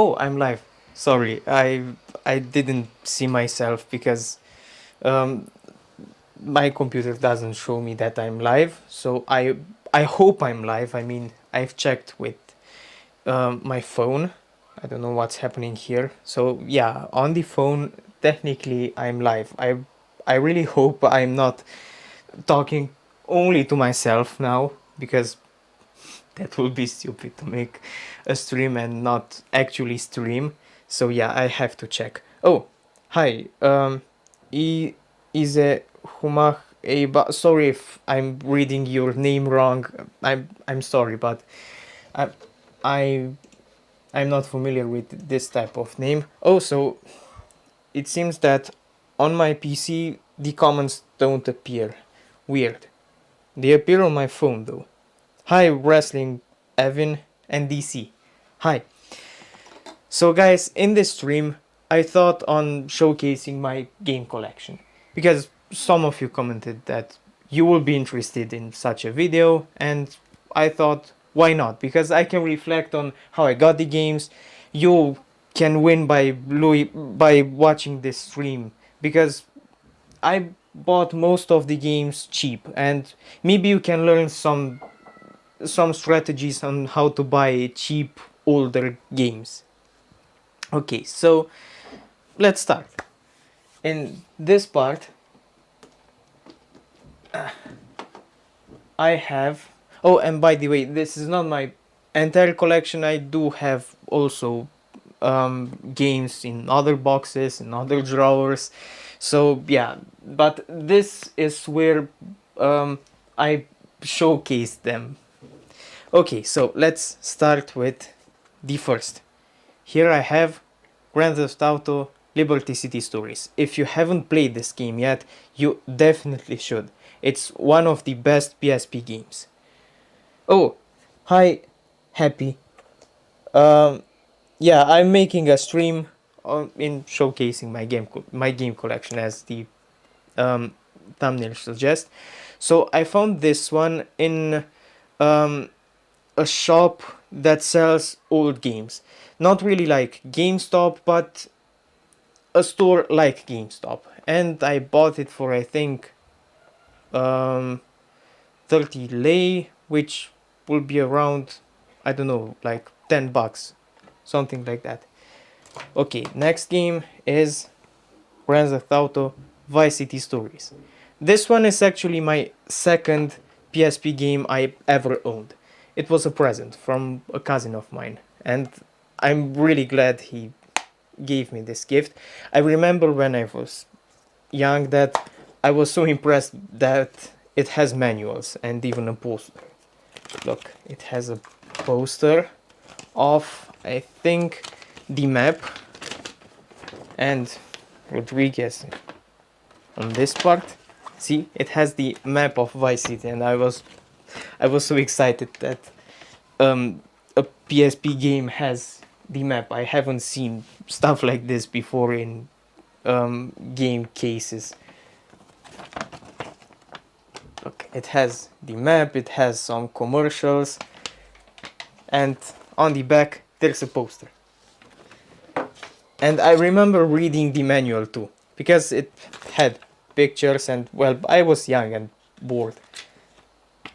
Oh, I'm live. Sorry, I didn't see myself because um, my computer doesn't show me that I'm live. So I hope I'm live. I mean, I've checked with my phone. I don't know what's happening here. So yeah, on the phone, technically I'm live. I really hope I'm not talking only to myself now because that would be stupid to make a stream and not actually stream. So yeah, I have to check. Oh, hi. Is a Humach Eba. Sorry if I'm reading your name wrong. I'm sorry, but I I I'm not familiar with this type of name. Oh, so it seems that on my PC the comments don't appear. Weird. They appear on my phone though. Hi, Wrestling Evan and DC. Hi. So, guys, in this stream, I thought on showcasing my game collection because some of you commented that you will be interested in such a video, and I thought, why not? Because I can reflect on how I got the games. You can win by watching this stream because I bought most of the games cheap, and maybe you can learn some strategies on how to buy cheap older games. Okay, so let's start. In this part, I have. Oh, and by the way, this is not my entire collection. I do have also games in other boxes, in other drawers. So yeah, but this is where I showcase them. Okay, so let's start with the first. Here I have Grand Theft Auto Liberty City Stories. If you haven't played this game yet, you definitely should. It's one of the best PSP games. Oh, hi, Happy. Um, yeah, I'm making a stream in showcasing my game collection as the um, thumbnail suggests. So I found this one in um, a shop that sells old games. Not really like GameStop, but a store like GameStop. And I bought it for I think um, 30 lei, which will be around, I don't know, like 10 bucks, something like that. Okay, next game is Grand Theft Auto Vice City Stories. This one is actually my second PSP game I ever owned. It was a present from a cousin of mine, and I'm really glad he gave me this gift. I remember when I was young that I was so impressed that it has manuals and even a poster. Look, it has a poster of, I think, the map and Rodriguez on this part. See, it has the map of Vice City, and I was so excited that a PSP game has the map. I haven't seen stuff like this before in game cases. Look, it has the map, it has some commercials, and on the back there's a poster. And I remember reading the manual too, because it had pictures and, well, I was young and bored.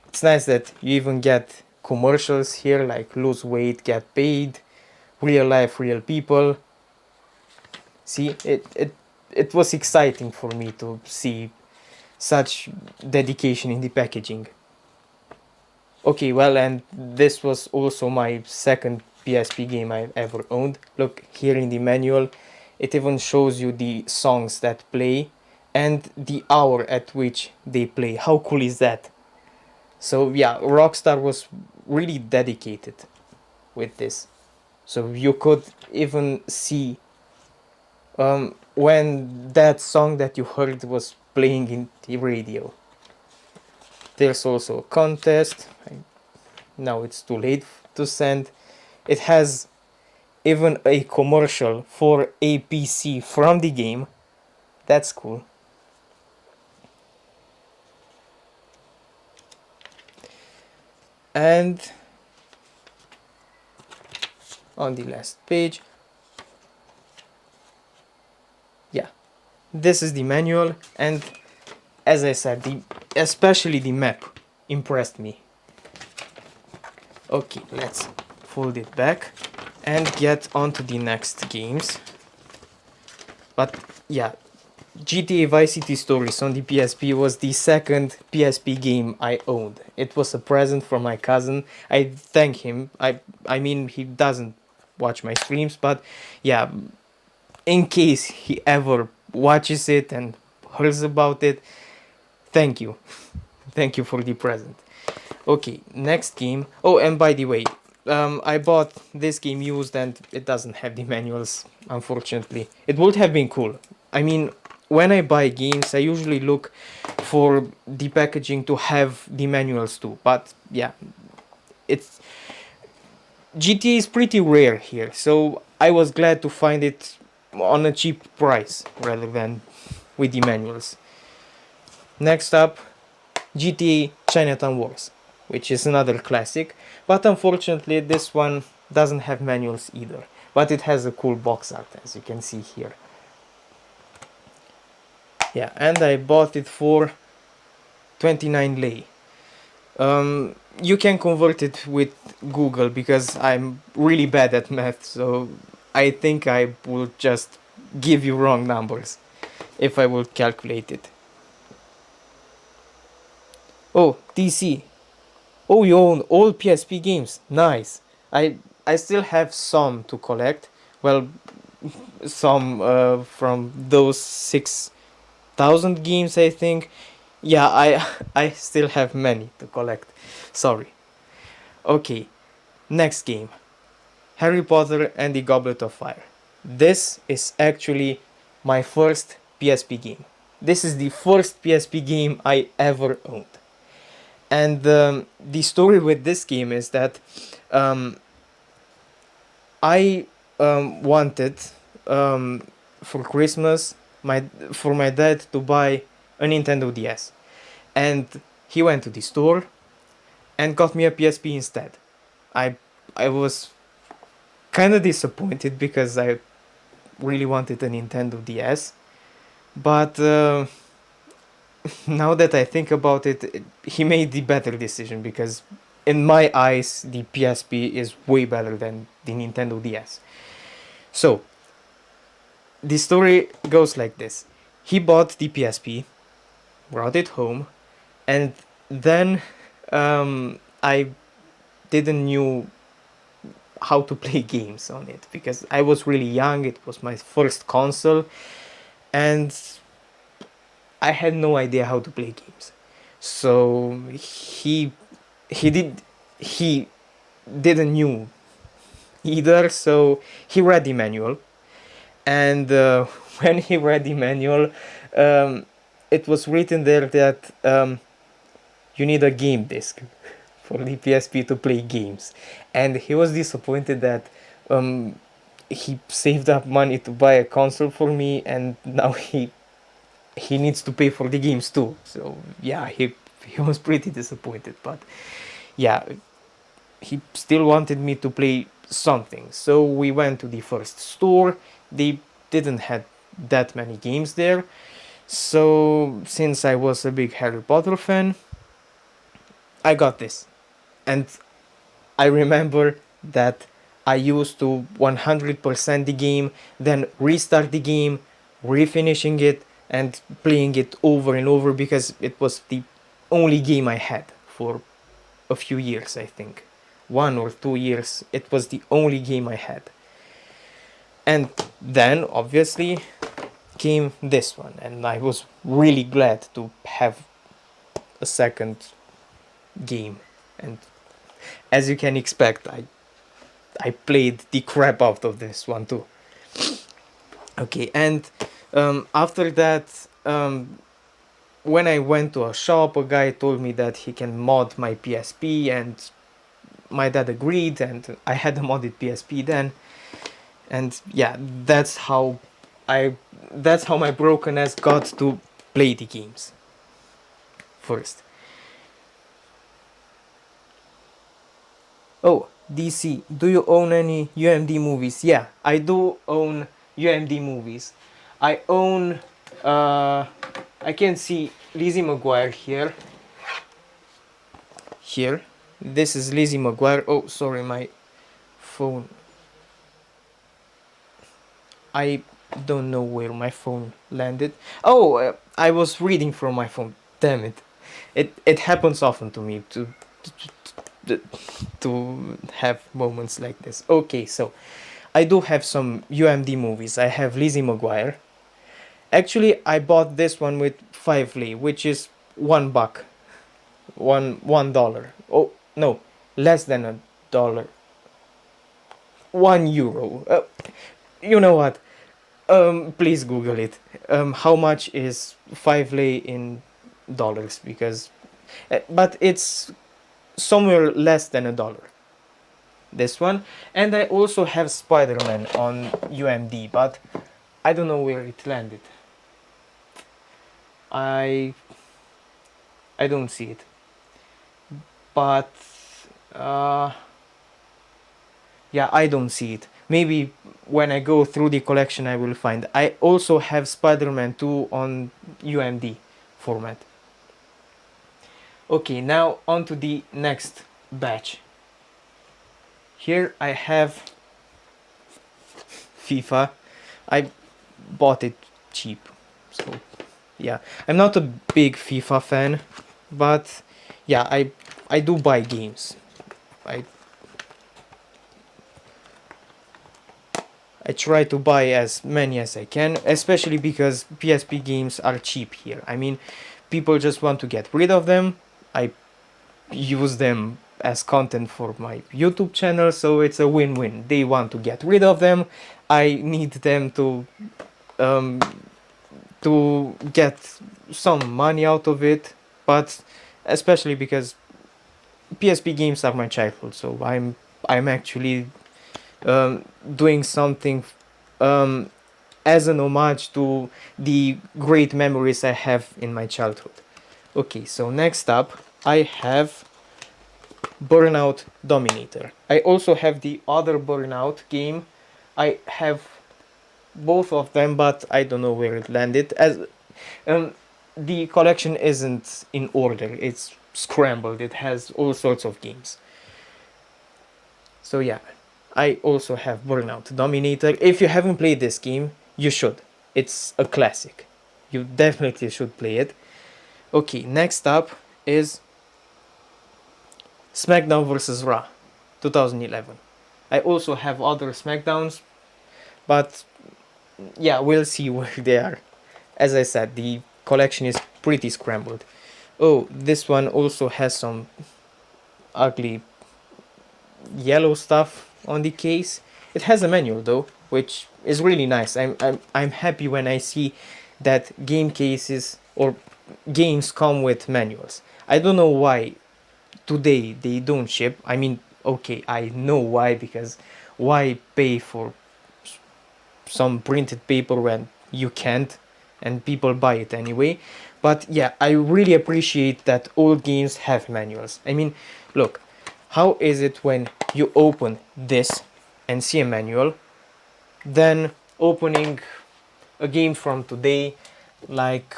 It's nice that you even get commercials here, like lose weight, get paid, real life, real people. See, it was exciting for me to see such dedication in the packaging. Okay, well, and this was also my second PSP game I ever owned. Look, here in the manual, it even shows you the songs that play and the hour at which they play. How cool is that? So yeah, Rockstar was really dedicated with this. So you could even see when that song that you heard was playing in the radio. There's also a contest. Now it's too late to send. It has even a commercial for a PC from the game. That's cool. And on the last page, this is the manual, and as I said, especially the map impressed me. Okay, let's fold it back and get on to the next games. But yeah, GTA Vice City Stories on the PSP was the second PSP game I owned. It was a present from my cousin. I thank him. I mean, he doesn't watch my streams, but yeah, in case he ever watches it and hears about it, thank you. Thank you for the present. Okay, next game. Oh, and by the way, I bought this game used and it doesn't have the manuals, unfortunately. It would have been cool. I mean, when I buy games, I usually look for the packaging to have the manuals too. But yeah, it's GTA is pretty rare here, so I was glad to find it on a cheap price rather than with the manuals. Next up, GTA Chinatown Wars, which is another classic, but unfortunately this one doesn't have manuals either, but it has a cool box art, as you can see here. Yeah, and I bought it for 29 lei. You can convert it with Google because I'm really bad at math, so I think I will just give you wrong numbers if I would calculate it. Oh, DC. Oh, you own all PSP games. Nice. I still have some to collect. Well, some from those 6,000 games, I think. Yeah, I still have many to collect. Sorry. Okay, next game. Harry Potter and the Goblet of Fire. This is actually my first PSP game. This is the first PSP game I ever owned. And the story with this game is that I wanted for Christmas for my dad to buy a Nintendo DS, and he went to the store and got me a PSP instead. I was kind of disappointed because I really wanted a Nintendo DS, but now that I think about it, he made the better decision because in my eyes the PSP is way better than the Nintendo DS. So the story goes like this. He bought the PSP, brought it home, and then I didn't knew how to play games on it because I was really young. It was my first console, and I had no idea how to play games. So he didn't knew either. So he read the manual, and when he read the manual, it was written there that you need a game disc for the PSP to play games, and he was disappointed that he saved up money to buy a console for me, and now he needs to pay for the games too. So yeah, he was pretty disappointed, but yeah, he still wanted me to play something. So we went to the first store. They didn't have that many games there. So since I was a big Harry Potter fan, I got this. And I remember that I used to 100% the game, then restart the game, refinishing it, and playing it over and over because it was the only game I had for a few years, I think. 1 or 2 years, it was the only game I had. And then, obviously, came this one, and I was really glad to have a second game. And as you can expect, I played the crap out of this one too. Okay, and after that, when I went to a shop, a guy told me that he can mod my PSP, and my dad agreed, and I had a modded PSP then. And yeah, that's how my broken ass got to play the games first. Oh, DC, do you own any UMD movies? Yeah, I do own UMD movies. I own I can see Lizzie McGuire here. Here. This is Lizzie McGuire. Oh, sorry, my phone. I don't know where my phone landed. Oh, I was reading from my phone. Damn it. It happens often to me to have moments like this. Okay, so I do have some UMD movies. I have Lizzie McGuire. Actually, I bought this one with 5 Lei, which is $1. $1. Oh no, less than $1. €1. You know what? Please Google it. How much is 5 Lei in dollars? Because, but it's somewhere less than $1. This one, and I also have Spiderman on UMD, but I don't know where it landed. I don't see it. But yeah, I don't see it. Maybe when I go through the collection I will find. I also have Spider-Man 2 on UMD format. Okay, now on to the next batch. Here I have FIFA. I bought it cheap, so yeah. I'm not a big FIFA fan, but yeah, I do buy games. I try to buy as many as I can, especially because PSP games are cheap here. I mean, people just want to get rid of them. I use them as content for my YouTube channel, so it's a win-win. They want to get rid of them. I need them to get some money out of it, but especially because PSP games are my childhood, so I'm actually doing something as an homage to the great memories I have in my childhood. Okay, so next up I have Burnout Dominator. I also have the other Burnout game. I have both of them, but I don't know where it landed. As the collection isn't in order, it's scrambled. It has all sorts of games. So yeah, I also have Burnout Dominator. If you haven't played this game, you should. It's a classic. You definitely should play it. Okay, next up is Smackdown vs. Raw 2011. I also have other Smackdowns, but yeah, we'll see where they are. As I said, the collection is pretty scrambled. Oh, this one also has some ugly yellow stuff on the case. It has a manual though, which is really nice. I'm happy when I see that game cases or games come with manuals. I don't know why today they don't ship. I mean, okay, I know why, because why pay for some printed paper when you can't and people buy it anyway. But yeah, I really appreciate that old games have manuals. I mean, look, how is it when you open this and see a manual, then opening a game from today, like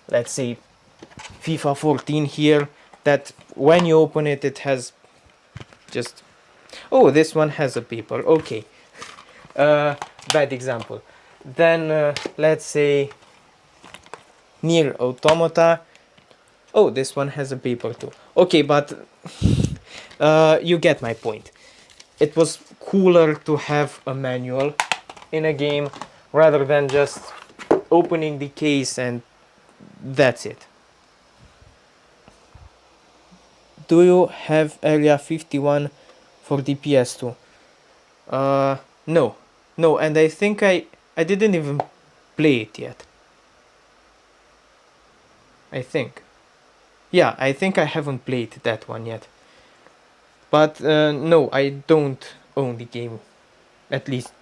let's say FIFA 14 here, that when you open it, it has just, oh, this one has a paper, okay, bad example. Then let's say Nier Automata, oh, this one has a paper too. Okay, but you get my point. It was cooler to have a manual in a game rather than just opening the case and that's it. Do you have Area 51 for the PS2? No, and I think I didn't even play it yet. I think. Yeah, I think I haven't played that one yet. But no, I don't own the game, at least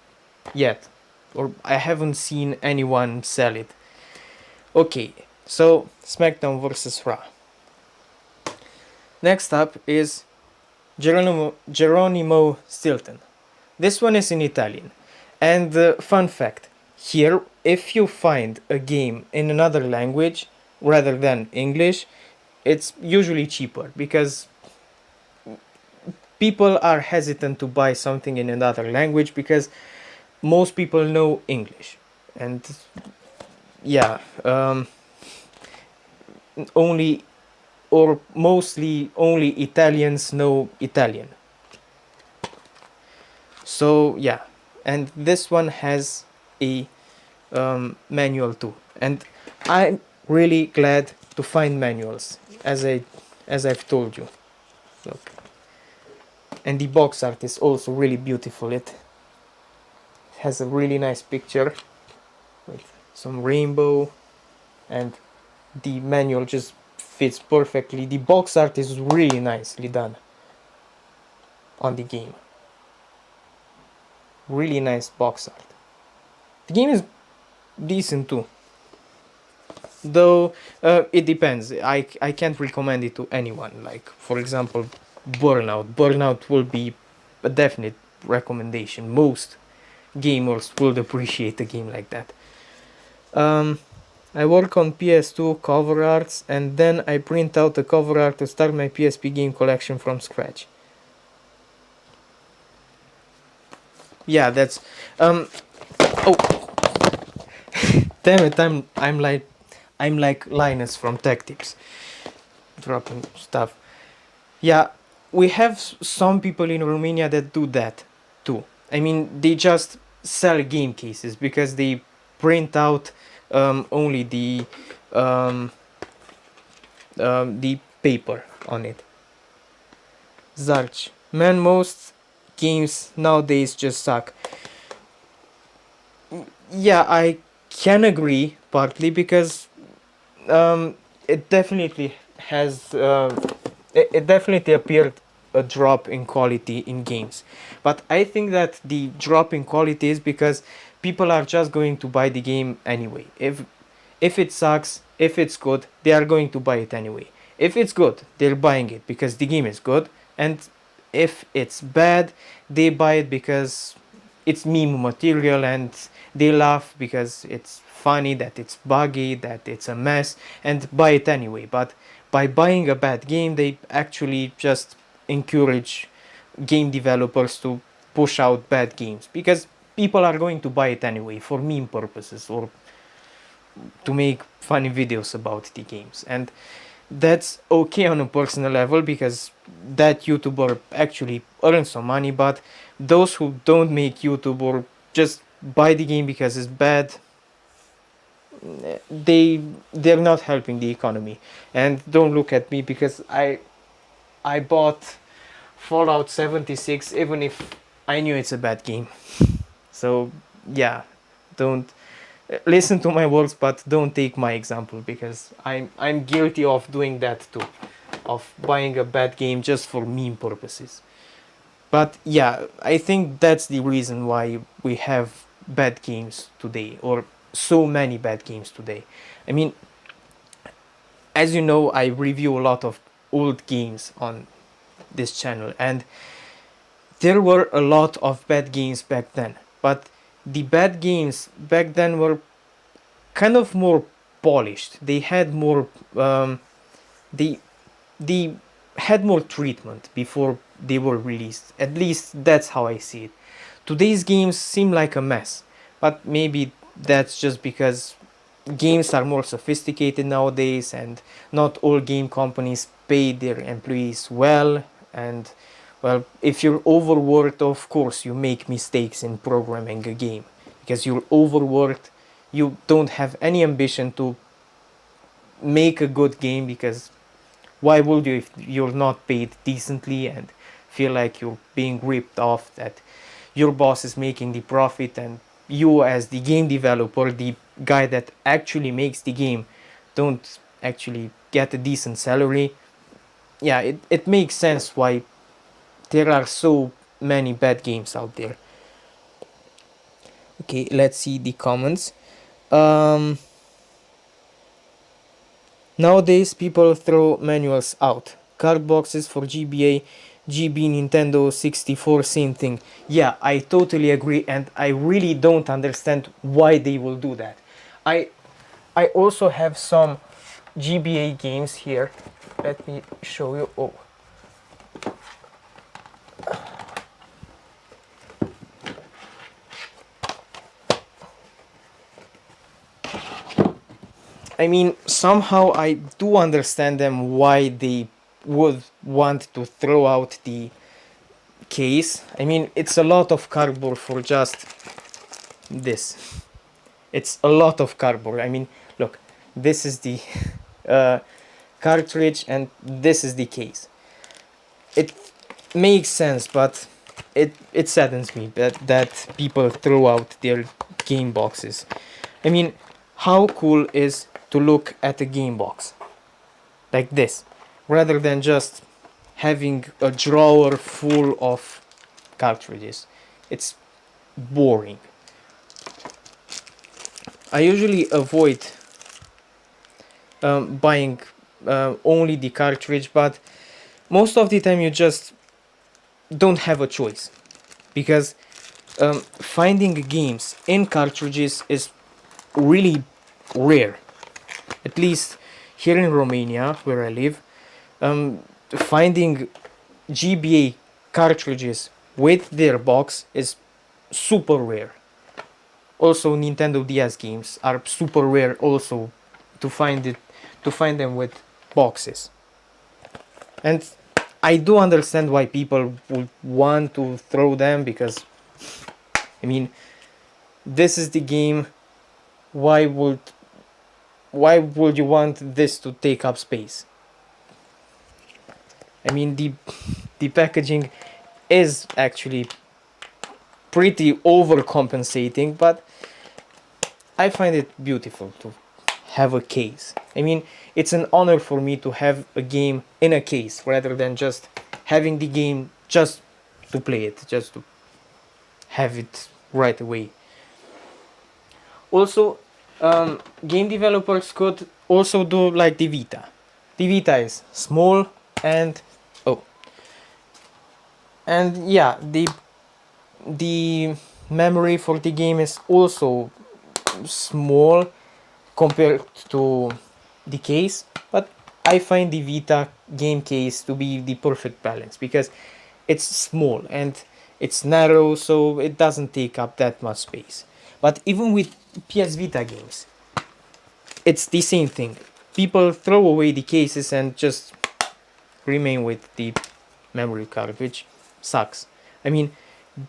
yet, or I haven't seen anyone sell it. Okay, so Smackdown vs. Raw. Next up is Geronimo Stilton. This one is in Italian. And fun fact, here, if you find a game in another language rather than English, it's usually cheaper because people are hesitant to buy something in another language because most people know English. And yeah, only or mostly only Italians know Italian. So yeah, and this one has a manual too, and I'm really glad to find manuals, as I've told you. Look, and the box art is also really beautiful. It has a really nice picture with some rainbow, and the manual just fits perfectly. The box art is really nicely done on the game. Really nice box art. The game is decent too, though it depends. I can't recommend it to anyone. Like, for example, Burnout will be a definite recommendation. Most gamers would appreciate a game like that. I work on PS2 cover arts, and then I print out the cover art to start my PSP game collection from scratch. Yeah, that's oh, damn it! I'm like Linus from Tech Tips, dropping stuff. Yeah, we have some people in Romania that do that too. I mean, they just sell game cases because they print out only the paper on it. Zarch. Man, most games nowadays just suck. Yeah, I can agree partly because it definitely has it definitely appeared a drop in quality in games, but I think that the drop in quality is because people are just going to buy the game anyway. If it sucks, if it's good, they are going to buy it anyway. If it's good, they're buying it because the game is good, and if it's bad, they buy it because it's meme material and they laugh because it's funny, that it's buggy, that it's a mess, and buy it anyway. But by buying a bad game, they actually just encourage game developers to push out bad games because people are going to buy it anyway for meme purposes or to make funny videos about the games. And that's okay on a personal level because that YouTuber actually earns some money, but those who don't make YouTube or just buy the game because it's bad, they're not helping the economy. And don't look at me because I bought Fallout 76 even if I knew it's a bad game. So yeah, don't listen to my words, but don't take my example because I'm guilty of doing that too, of buying a bad game just for meme purposes. But yeah, I think that's the reason why we have bad games today, or so many bad games today. I mean, as you know, I review a lot of old games on this channel, and there were a lot of bad games back then. But the bad games back then were kind of more polished. They had more they had more treatment before they were released. At least that's how I see it. Today's games seem like a mess, but maybe that's just because games are more sophisticated nowadays and not all game companies pay their employees well. And well, if you're overworked, of course you make mistakes in programming a game because you're overworked. You don't have any ambition to make a good game because why would you if you're not paid decently and feel like you're being ripped off, that your boss is making the profit and you as the game developer, the guy that actually makes the game, don't actually get a decent salary? Yeah, it makes sense why there are so many bad games out there. Okay, let's see the comments. Nowadays people throw manuals out. card boxes for GBA, GB, Nintendo 64, same thing. Yeah, I totally agree, and I really don't understand why they will do that. I I also have some GBA games here. Let me show you. Oh. I mean, somehow I do understand them why they would want to throw out the case. I mean, it's a lot of cardboard for just this. It's a lot of cardboard. I mean, look, this is the cartridge and this is the case. It makes sense, but it saddens me that people throw out their game boxes. I mean, how cool is to look at a game box like this, rather than just having a drawer full of cartridges? It's boring. I usually avoid buying only the cartridge, but most of the time you just don't have a choice, because finding games in cartridges is really rare. At least here in Romania, where I live, finding GBA cartridges with their box is super rare. Also, Nintendo DS games are super rare also to find them with boxes. And I do understand why people would want to throw them, because I mean, this is the game. Why would you want this to take up space? I mean, the packaging is actually pretty overcompensating, but I find it beautiful to have a case. I mean, it's an honor for me to have a game in a case rather than just having the game just to play it, just to have it right away. Also, game developers could also do like the Vita. The Vita is small and yeah, the memory for the game is also small compared to the case, but I find the Vita game case to be the perfect balance, because it's small and it's narrow, so it doesn't take up that much space. But even with PS Vita games, it's the same thing. People throw away the cases and just remain with the memory card, which sucks. I mean,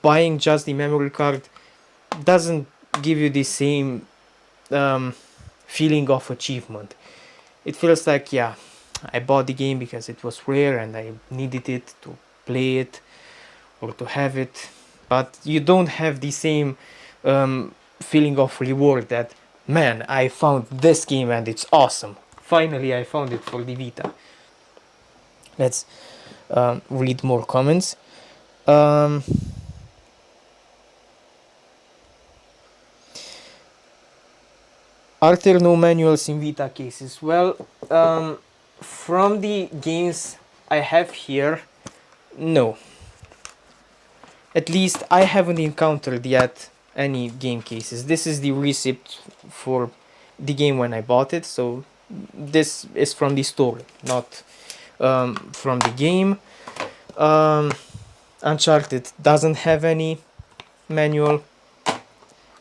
buying just the memory card doesn't give you the same feeling of achievement. It feels like, yeah, I bought the game because it was rare and I needed it to play it or to have it, but you don't have the same feeling of reward that, man, I found this game and it's awesome. Finally, I found it for the Vita. Let's read more comments. Are there no manuals in Vita cases? Well, from the games I have here, no. At least I haven't encountered yet any game cases. This is the receipt for the game when I bought it, so this is from the story, not from the game. Uncharted doesn't have any manual,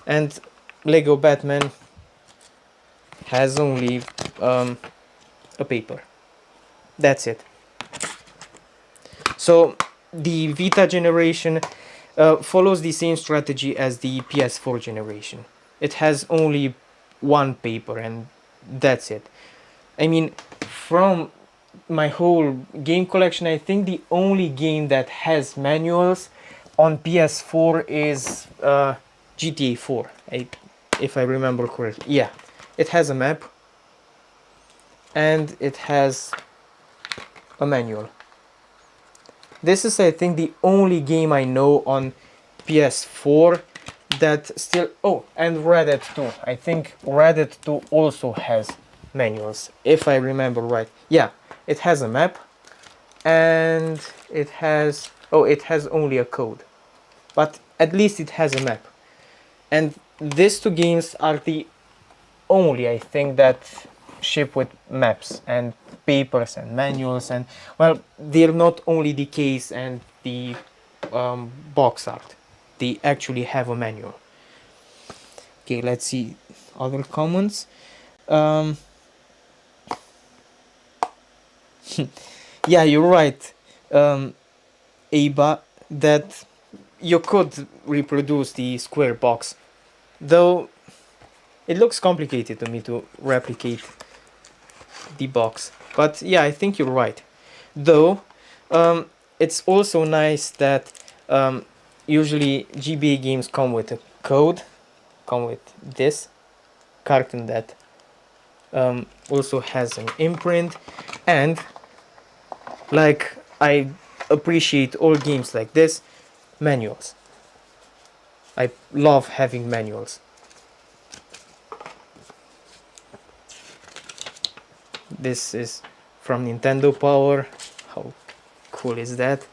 and Lego Batman has only a paper. That's it. So the Vita generation follows the same strategy as the PS4 generation. It has only one paper and that's it. I mean, from my whole game collection, I think the only game that has manuals on PS4 is GTA 4, if I remember correctly. Yeah, it has a map and it has a manual. This is, I think, the only game I know on PS4 that still... Oh, and Red Dead 2. I think Red Dead 2 also has manuals, if I remember right. Yeah, it has a map and it has only a code, but at least it has a map. And these two games are the only, I think, that ship with maps and papers and manuals, and well, they're not only the case and the box art, they actually have a manual. Okay, let's see other comments. Yeah, you're right, Aba, that you could reproduce the square box, though it looks complicated to me to replicate the box. But yeah, I think you're right. Though, it's also nice that usually GBA games come with a code, come with this cartoon that also has an imprint, and like I appreciate all games like this, manuals. I love having manuals. This is from Nintendo Power. How cool is that?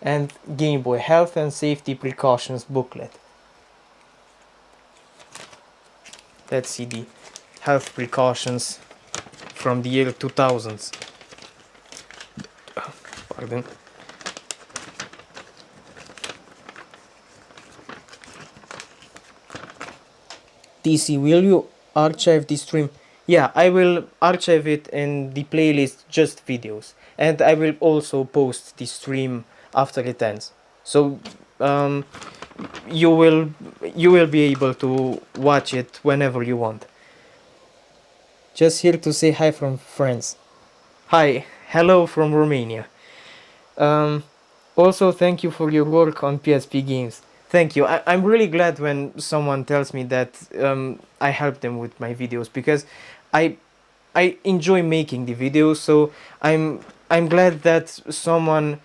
And Game Boy Health and Safety Precautions booklet. Let's see the health precautions from the year 2000s. Pardon. DC, will you archive the stream? Yeah, I will archive it in the playlist just videos, and I will also post the stream after it ends. So you will be able to watch it whenever you want. Just here to say hi from France. Hi, hello from Romania. Also, thank you for your work on PSP games. Thank you. I'm really glad when someone tells me that I help them with my videos, because I enjoy making the videos. So I'm glad that someone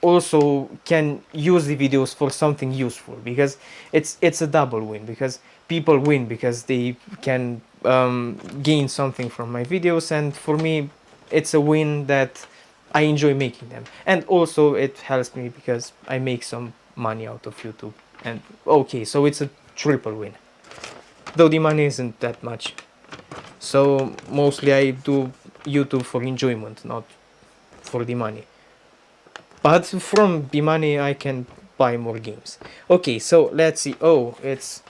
also can use the videos for something useful, because it's a double win, because people win because they can gain something from my videos, and for me it's a win that I enjoy making them, and also it helps me because I make some money out of YouTube. And okay, so it's a triple win, though the money isn't that much. So mostly I do YouTube for enjoyment, not for the money, but from the money I can buy more games. Okay, so let's see. Oh, it's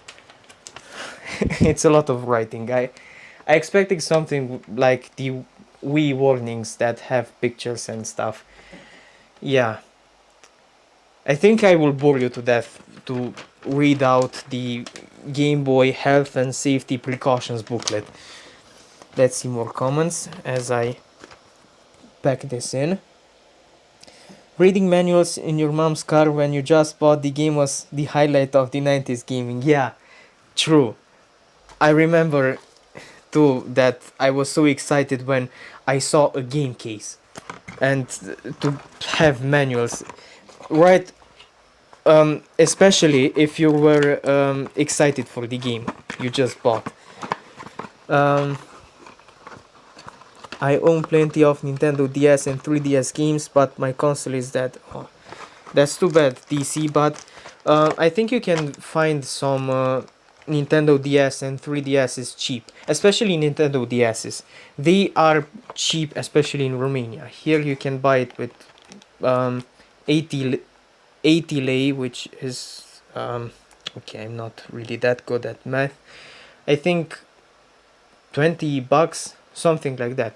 it's a lot of writing. I expected something like the Wii warnings that have pictures and stuff. Yeah, I think I will bore you to death to read out the Game Boy Health and Safety Precautions booklet. Let's see more comments as I pack this in. Reading manuals in your mom's car when you just bought the game was the highlight of the 90s gaming. Yeah, true. I remember too that I was so excited when I saw a game case and to have manuals, right? Especially if you were excited for the game you just bought. I own plenty of Nintendo DS and 3DS games, but my console is dead. Oh, that's too bad, DC, but I think you can find some Nintendo DS and 3DS's cheap, especially Nintendo DS's. They are cheap, especially in Romania. Here you can buy it with 80 lei, which is okay, I'm not really that good at math. I think 20 bucks, something like that.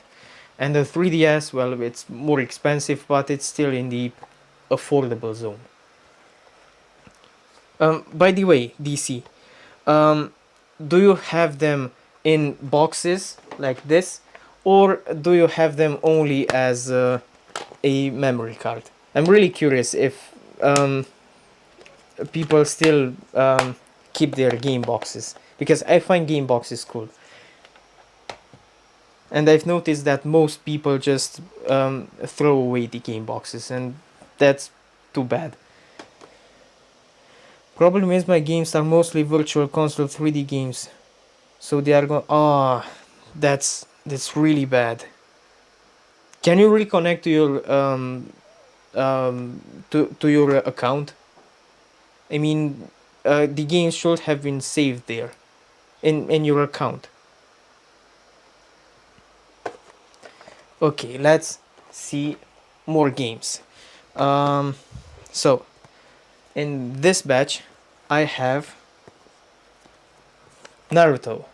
And the 3DS, well, it's more expensive, but it's still in the affordable zone. By the way, DC, do you have them in boxes like this, or do you have them only as a memory card? I'm really curious if people still keep their game boxes, because I find game boxes cool. And I've noticed that most people just throw away the game boxes, and that's too bad. Problem is my games are mostly virtual console 3D games, so they are going. Ah, that's really bad. Can you reconnect to your to your account? I mean, the game should have been saved there in your account. Okay, let's see more games. So in this batch I have Naruto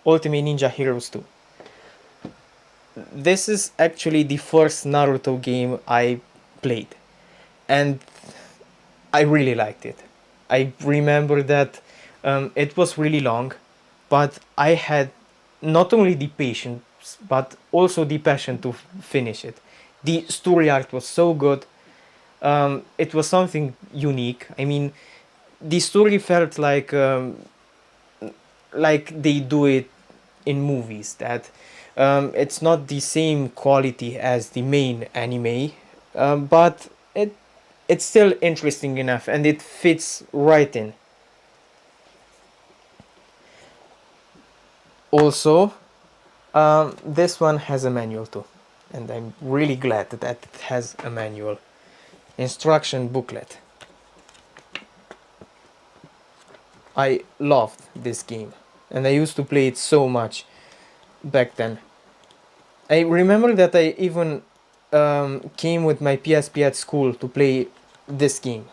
Ultimate Ninja Heroes 2. This is actually the first Naruto game I played, and I really liked it. I remember that it was really long, but I had not only the patience but also the passion to finish it. The story arc was so good. It was something unique. I mean, the story felt like they do it in movies. That it's not the same quality as the main anime, but it's still interesting enough, and it fits right in. Also, this one has a manual too, and I'm really glad that it has a manual. Instruction booklet. I loved this game, and I used to play it so much back then. I remember that I even came with my PSP at school to play this game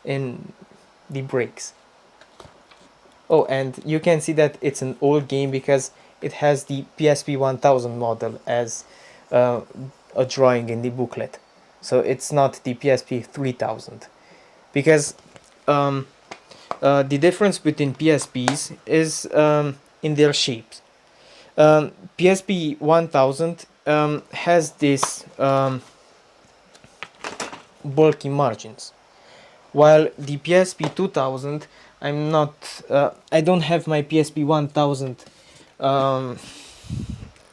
in the breaks. Oh, and you can see that it's an old game because it has the PSP 1000 model as a drawing in the booklet. So it's not the PSP 3000. Because the difference between PSPs is in their shapes. PSP 1000 has this bulky margins, while the PSP 2000, I don't have my PSP 1000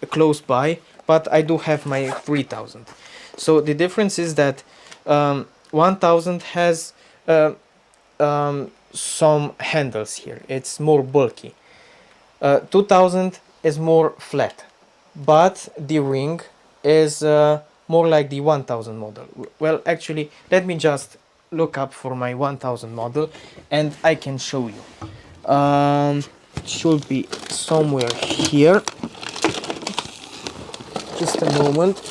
close by, but I do have my 3000. So the difference is that 1000 has some handles here. It's more bulky. 2000 is more flat, but the ring is more like the 1000 model. Well, actually, let me just look up for my 1000 model and I can show you. It should be somewhere here. Just a moment.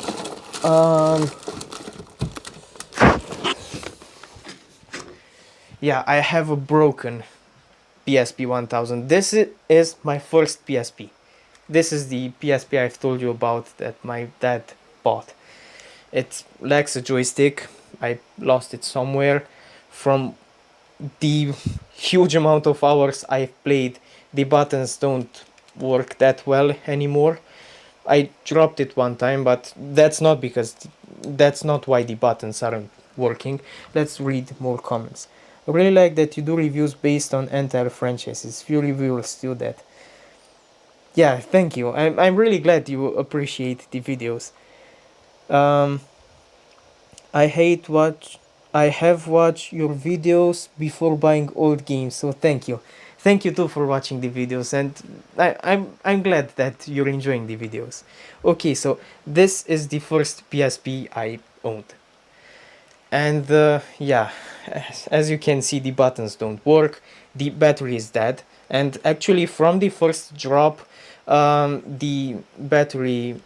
Yeah, I have a broken PSP 1000. This is my first PSP. This is the PSP I've told you about that my dad bought. It lacks a joystick. I lost it somewhere. From the huge amount of hours I've played, the buttons don't work that well anymore. I dropped it one time, but that's not why the buttons aren't working. Let's read more comments. I really like that you do reviews based on entire franchises. Few reviewers do that. Yeah, thank you. I'm really glad you appreciate the videos. I have watched your videos before buying old games, so thank you. Thank you too for watching the videos, and I'm glad that you're enjoying the videos. Okay, so this is the first PSP I owned. And yeah, as you can see, the buttons don't work, the battery is dead, and actually from the first drop, the battery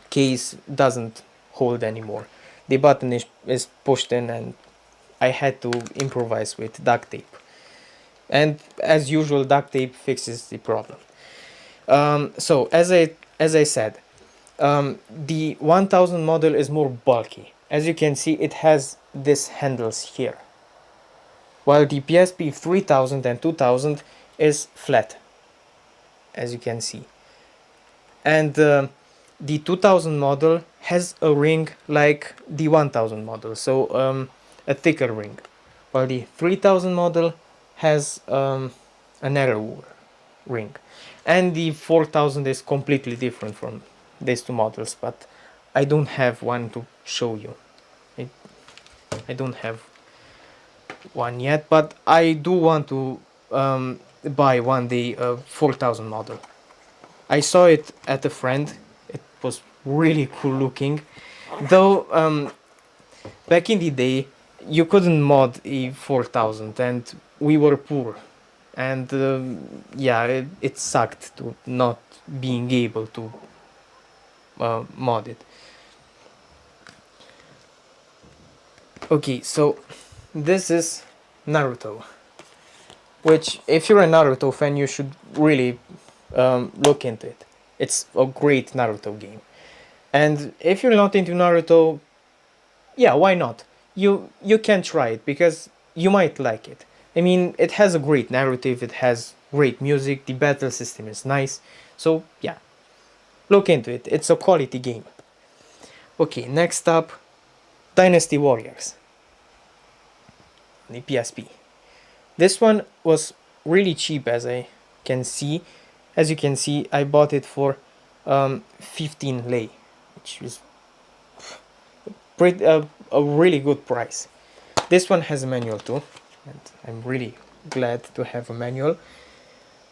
case doesn't hold anymore. The button is pushed in, and I had to improvise with duct tape. And as usual, duct tape fixes the problem. So as I said, the 1000 model is more bulky. As you can see, it has these handles here, while the PSP 3000 and 2000 is flat, as you can see. And the 2000 model has a ring like the 1000 model, so a thicker ring, while the 3000 model has a narrower ring. And the 4000 is completely different from these two models, but I don't have one to show you. I don't have one yet, but I do want to buy one day a 4000 model. I saw it at a friend was really cool looking. Though back in the day you couldn't mod a 4000 and we were poor, and yeah, it sucked to not being able to mod it. Okay, so this is Naruto, which if you're a Naruto fan you should really look into it. It's a great Naruto game. And if you're not into Naruto, yeah, why not? You can try it because you might like it. I mean, it has a great narrative, it has great music, the battle system is nice. So yeah, look into it. It's a quality game. Okay, next up, Dynasty Warriors, the PSP. This one was really cheap, as I can see. As you can see, I bought it for 15 lei, which is pretty, a really good price. This one has a manual too, and I'm really glad to have a manual.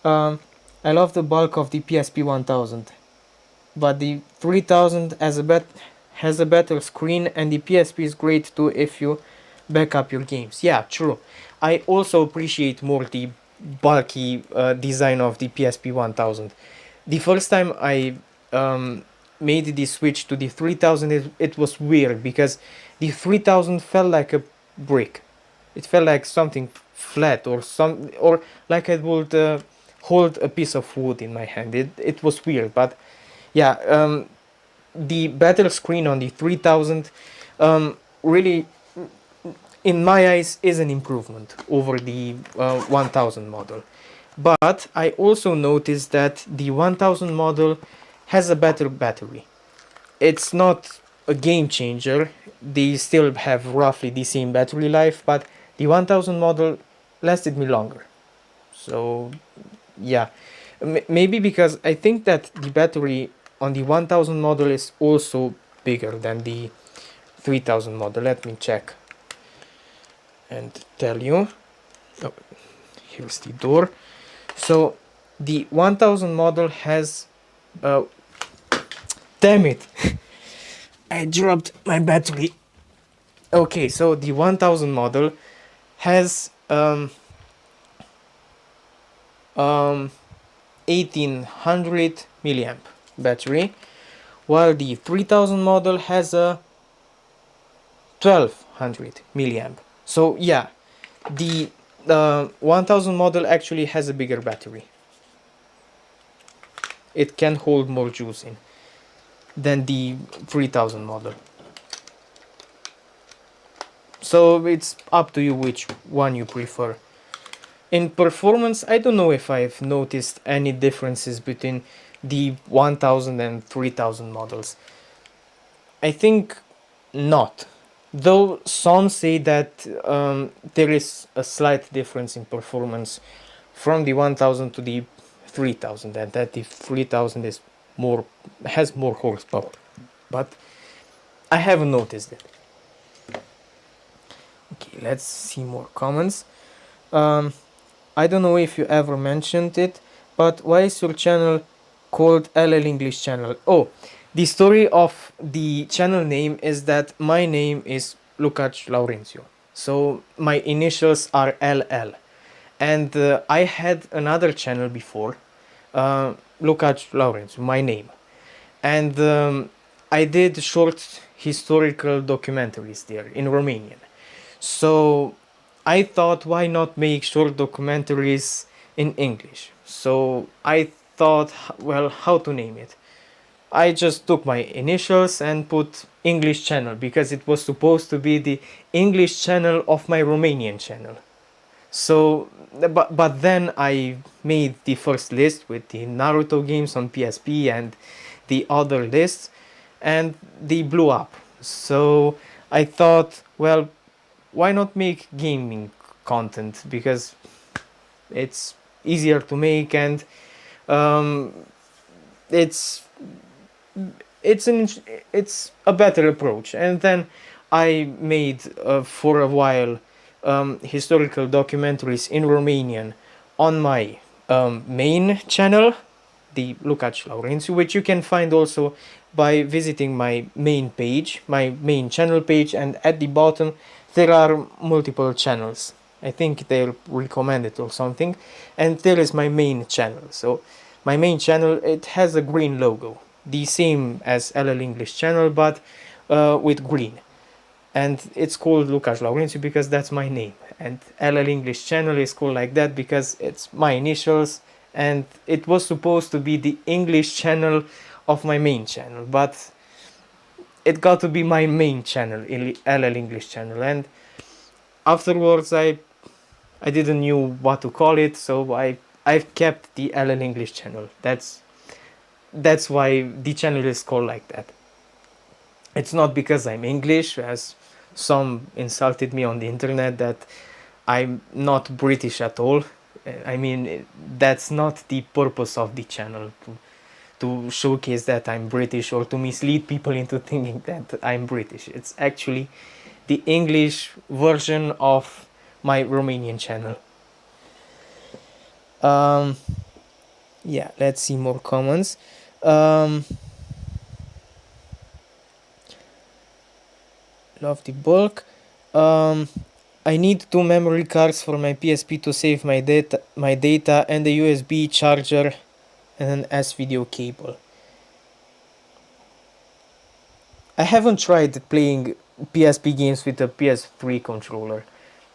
I love the bulk of the PSP 1000, but the 3000 has a better screen, and the PSP is great too if you back up your games. Yeah, true. I also appreciate more the bulky design of the PSP 1000. The first time I made the switch to the 3000, it was weird because the 3000 felt like a brick. It felt like something flat, or like I would hold a piece of wood in my hand. It was weird, but yeah, the better screen on the 3000 really, in my eyes, is an improvement over the 1000 model. But I also noticed that the 1000 model has a better battery. It's not a game changer, they still have roughly the same battery life, but the 1000 model lasted me longer. So yeah, maybe because I think that the battery on the 1000 model is also bigger than the 3000 model. Let me check and tell you. Oh, here's the door. So the 1000 model has damn it, I dropped my battery. Okay, so the 1000 model has 1800 milliamp battery, while the 3000 model has a 1200 milliamp. So yeah, the 1000 model actually has a bigger battery. It can hold more juice in than the 3000 model. So it's up to you which one you prefer. In performance, I don't know if I've noticed any differences between the 1000 and 3000 models. I think not. Though some say that there is a slight difference in performance from the 1000 to the 3000, and that the 3000 has more horsepower. But I haven't noticed it. Okay, let's see more comments. I don't know if you ever mentioned it, but why is your channel called LL English Channel? Oh, the story of the channel name is that my name is Lukács Laurențiu. So my initials are LL. And I had another channel before, Lukács Laurențiu, my name. And I did short historical documentaries there in Romanian. So I thought, why not make short documentaries in English? So I thought, well, how to name it? I just took my initials and put English channel because it was supposed to be the English channel of my Romanian channel. So, but then I made the first list with the Naruto games on PSP and the other lists, and they blew up. So I thought, well, why not make gaming content, because it's easier to make, and it's a better approach. And then I made for a while historical documentaries in Romanian on my main channel, the Lukács Laurențiu, which you can find also by visiting my main page, my main channel page, and at the bottom there are multiple channels. I think they're recommended or something, and there is my main channel. So my main channel, it has a green logo, the same as LL English channel, but with green, and it's called Lucas Laurențiu because that's my name, and LL English channel is called like that because it's my initials, and it was supposed to be the English channel of my main channel, but it got to be my main channel, LL English channel, and afterwards I didn't knew what to call it, so I've kept the LL English channel. That's why the channel is called like that. It's not because I'm English, as some insulted me on the internet that I'm not British at all. I mean, that's not the purpose of the channel, to showcase that I'm British or to mislead people into thinking that I'm British. It's actually the English version of my Romanian channel. Yeah, let's see more comments. Love the bulk. I need 2 memory cards for my PSP to save my data, and a USB charger and an S-video cable. I haven't tried playing PSP games with a PS3 controller.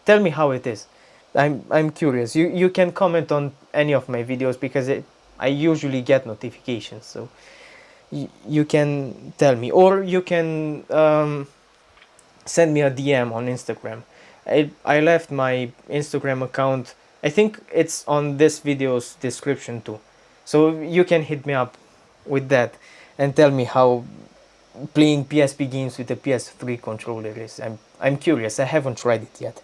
Tell me how it is. I'm curious. You can comment on any of my videos because I usually get notifications, so you can tell me, or you can send me a DM on Instagram. I left my Instagram account. I think it's on this video's description too, so you can hit me up with that and tell me how playing PSP games with a PS3 controller is. I'm curious. I haven't tried it yet.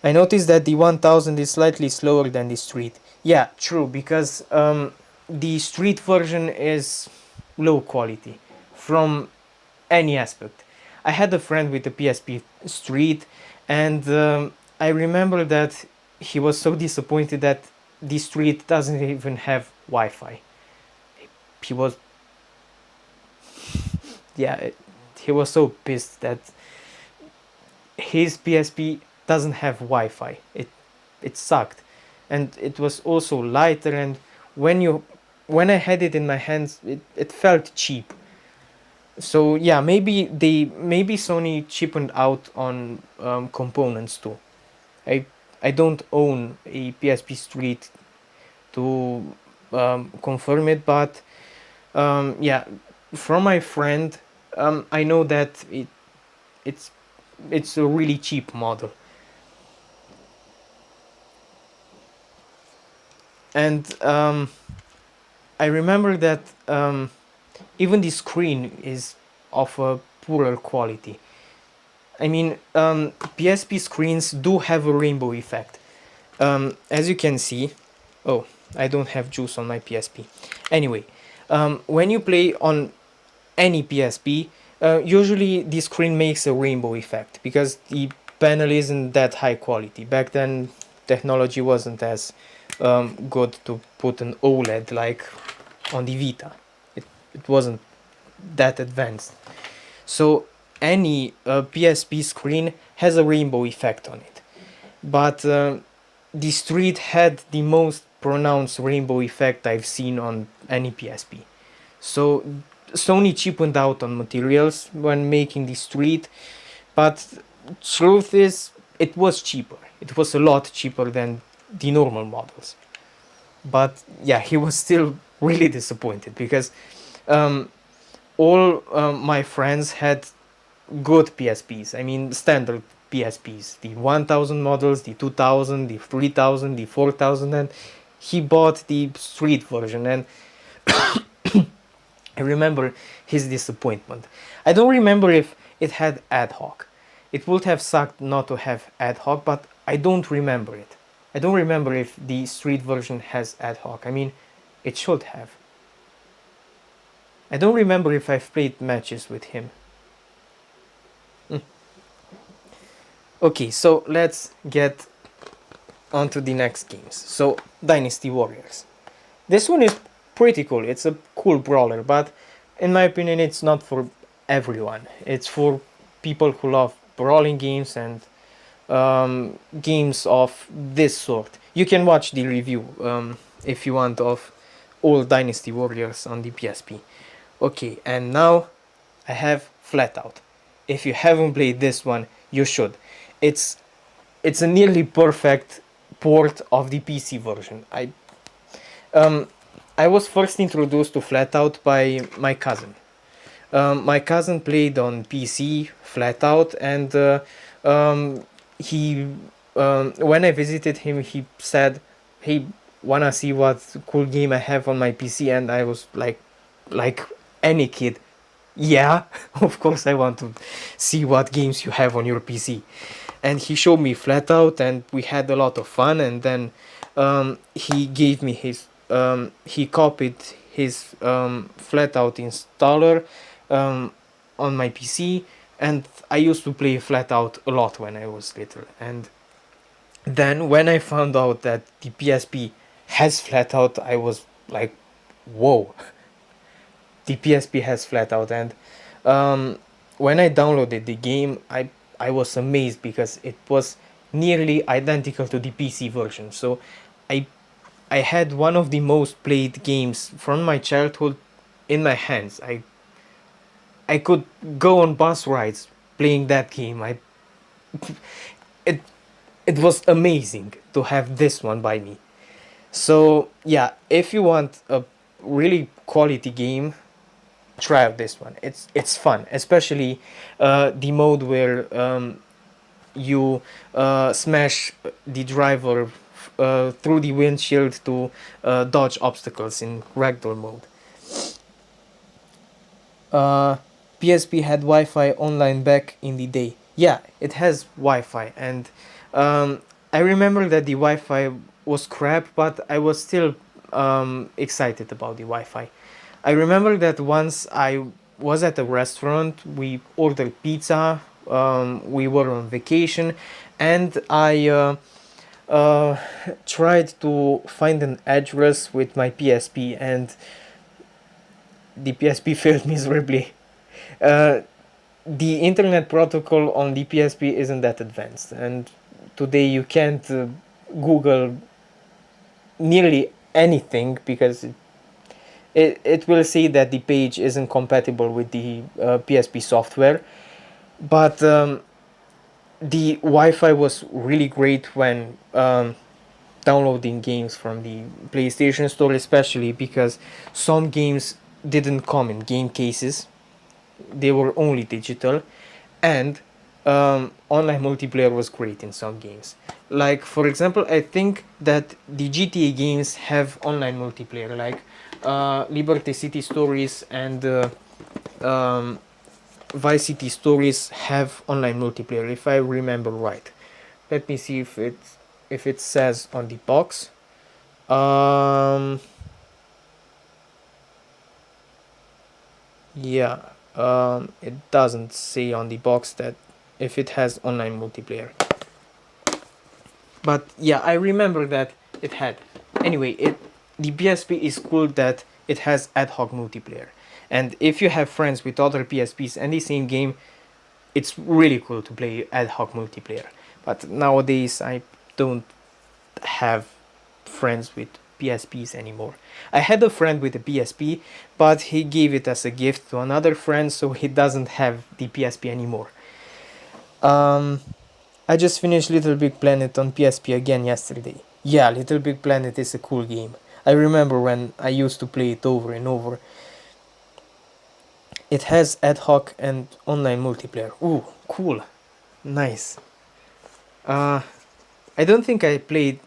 I noticed that the 1000 is slightly slower than the Street. Yeah, true, because the Street version is low quality from any aspect. I had a friend with a PSP Street, and I remember that he was so disappointed that the Street doesn't even have Wi-Fi. He was, yeah, he was so pissed that his PSP doesn't have Wi-Fi. It sucked, and it was also lighter, and when I had it in my hands, it felt cheap. So yeah, maybe Sony cheapened out on components too. I don't own a PSP Street to confirm it, but yeah, from my friend, I know that it's a really cheap model. And I remember that even the screen is of a poorer quality. I mean, PSP screens do have a rainbow effect. As you can see, oh, I don't have juice on my PSP. Anyway, when you play on any PSP, usually the screen makes a rainbow effect because the panel isn't that high quality. Back then, technology wasn't as good to put an OLED like on the Vita. It wasn't that advanced. So any PSP screen has a rainbow effect on it. But the Street had the most pronounced rainbow effect I've seen on any PSP. So Sony cheapened out on materials when making the Street, but truth is, it was cheaper. It was a lot cheaper than the normal models. But yeah, he was still really disappointed because all my friends had good PSPs. I mean, standard PSPs, the 1000 models, the 2000, the 3000, the 4000, and he bought the Street version, and I remember his disappointment. I don't remember if it had ad hoc. It would have sucked not to have ad hoc, but I don't remember it. I don't remember if the Street version has ad hoc. I mean, it should have. I don't remember if I've played matches with him. Okay, so let's get on to the next games. So, Dynasty Warriors. This one is pretty cool. It's a cool brawler, but in my opinion, it's not for everyone. It's for people who love brawling games and games of this sort. You can watch the review if you want of all Dynasty Warriors on the PSP. Okay, and now I have Flatout. If you haven't played this one, you should. It's it's a nearly perfect port of the PC version. Um, I was first introduced to Flatout by my cousin. My cousin played on PC Flatout, and he when I visited him, he said, "Hey, wanna see what cool game I have on my PC?" And I was like any kid, yeah, of course I want to see what games you have on your PC. And he showed me Flatout, and we had a lot of fun. And then he gave me he copied his Flatout installer on my PC, and I used to play Flatout a lot when I was little. And then when I found out that the PSP has Flatout, I was like, whoa, the PSP has Flatout. And when I downloaded the game, I was amazed because it was nearly identical to the PC version. So I I had one of the most played games from my childhood in my hands. I could go on bus rides playing that game. It it was amazing to have this one by me. So yeah, if you want a really quality game, try out this one. It's fun, especially the mode where you smash the driver through the windshield to dodge obstacles in ragdoll mode. Uh, PSP had Wi-Fi online back in the day. Yeah, it has Wi-Fi, and I remember that the Wi-Fi was crap, but I was still excited about the Wi-Fi. I remember that once I was at a restaurant, we ordered pizza, we were on vacation, and I tried to find an address with my PSP, and the PSP failed miserably. Uh, the internet protocol on the PSP isn't that advanced, and today you can't Google nearly anything because it will say that the page isn't compatible with the PSP software. But the Wi-Fi was really great when downloading games from the PlayStation Store, especially because some games didn't come in game cases, they were only digital, and online multiplayer was great in some games. Like, for example, I think that the GTA games have online multiplayer, like Liberty City Stories and Vice City Stories have online multiplayer, if I remember right. Let me see if it says on the box. Yeah, it doesn't say on the box that if it has online multiplayer. But yeah, I remember that it had. Anyway, the PSP is cool that it has ad hoc multiplayer. And if you have friends with other PSPs and the same game, it's really cool to play ad hoc multiplayer. But nowadays I don't have friends with PSPs anymore. I had a friend with a PSP, but he gave it as a gift to another friend, so he doesn't have the PSP anymore. I just finished Little Big Planet on PSP again yesterday. Yeah, Little Big Planet is a cool game. I remember when I used to play it over and over. It has ad hoc and online multiplayer. Ooh, cool. Nice. I don't think I've played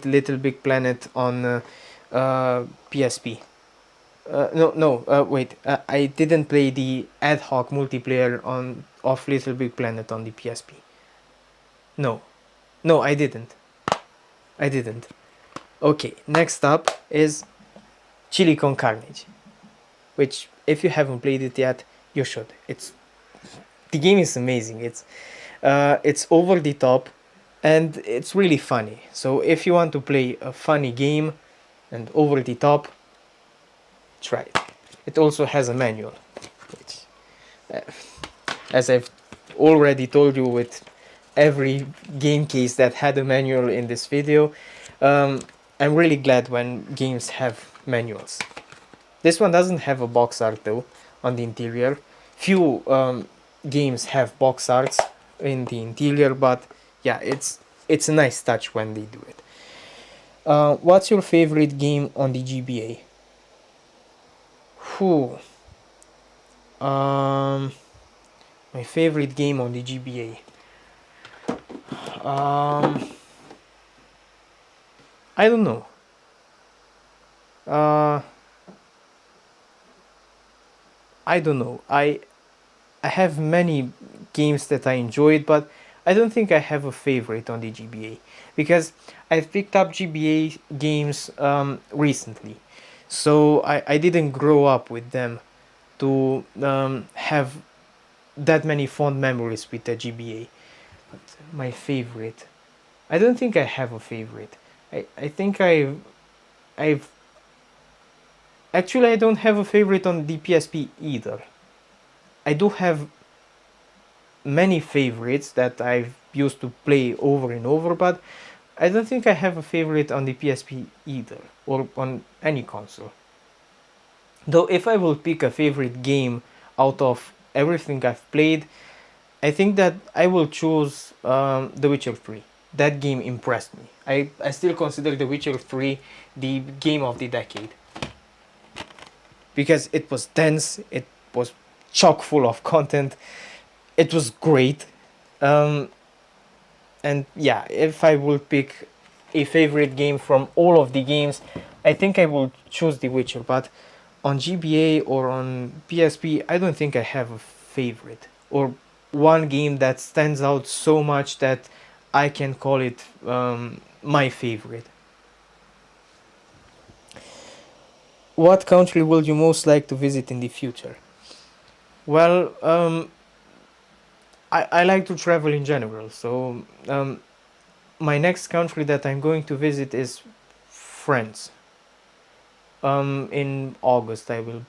Little Big Planet on PSP. Wait. I didn't play the ad hoc multiplayer of Little Big Planet on the PSP. No, I didn't. I didn't. Okay, next up is Chili Con Carnage, which if you haven't played it yet, you should. The game is amazing. It's over the top, and it's really funny. So if you want to play a funny game and over the top, try it. It also has a manual, which, as I've already told you with every game case that had a manual in this video, I'm really glad when games have manuals. This one doesn't have a box art though on the interior. Few games have box arts in the interior, but yeah, it's a nice touch when they do it. What's your favorite game on the GBA? Whew. My favorite game on the GBA. I don't know. I don't know. I have many games that I enjoyed, but I don't think I have a favorite on the GBA because I've picked up GBA games recently, so I didn't grow up with them to have that many fond memories with the GBA. But my favorite, I don't think I have a favorite. I think I've actually I don't have a favorite on the PSP either. I do have many favorites that I've used to play over and over, but I don't think I have a favorite on the PSP either, or on any console. Though if I will pick a favorite game out of everything I've played, I think that I will choose The Witcher 3. That game impressed me. I still consider The Witcher 3 the game of the decade. Because it was dense, it was chock full of content, it was great. And yeah, if I would pick a favorite game from all of the games, I think I will choose The Witcher. But on GBA or on PSP, I don't think I have a favorite. Or one game that stands out so much that I can call it my favorite. What country will you most like to visit in the future? Well, I like to travel in general, so my next country that I'm going to visit is France. In August I will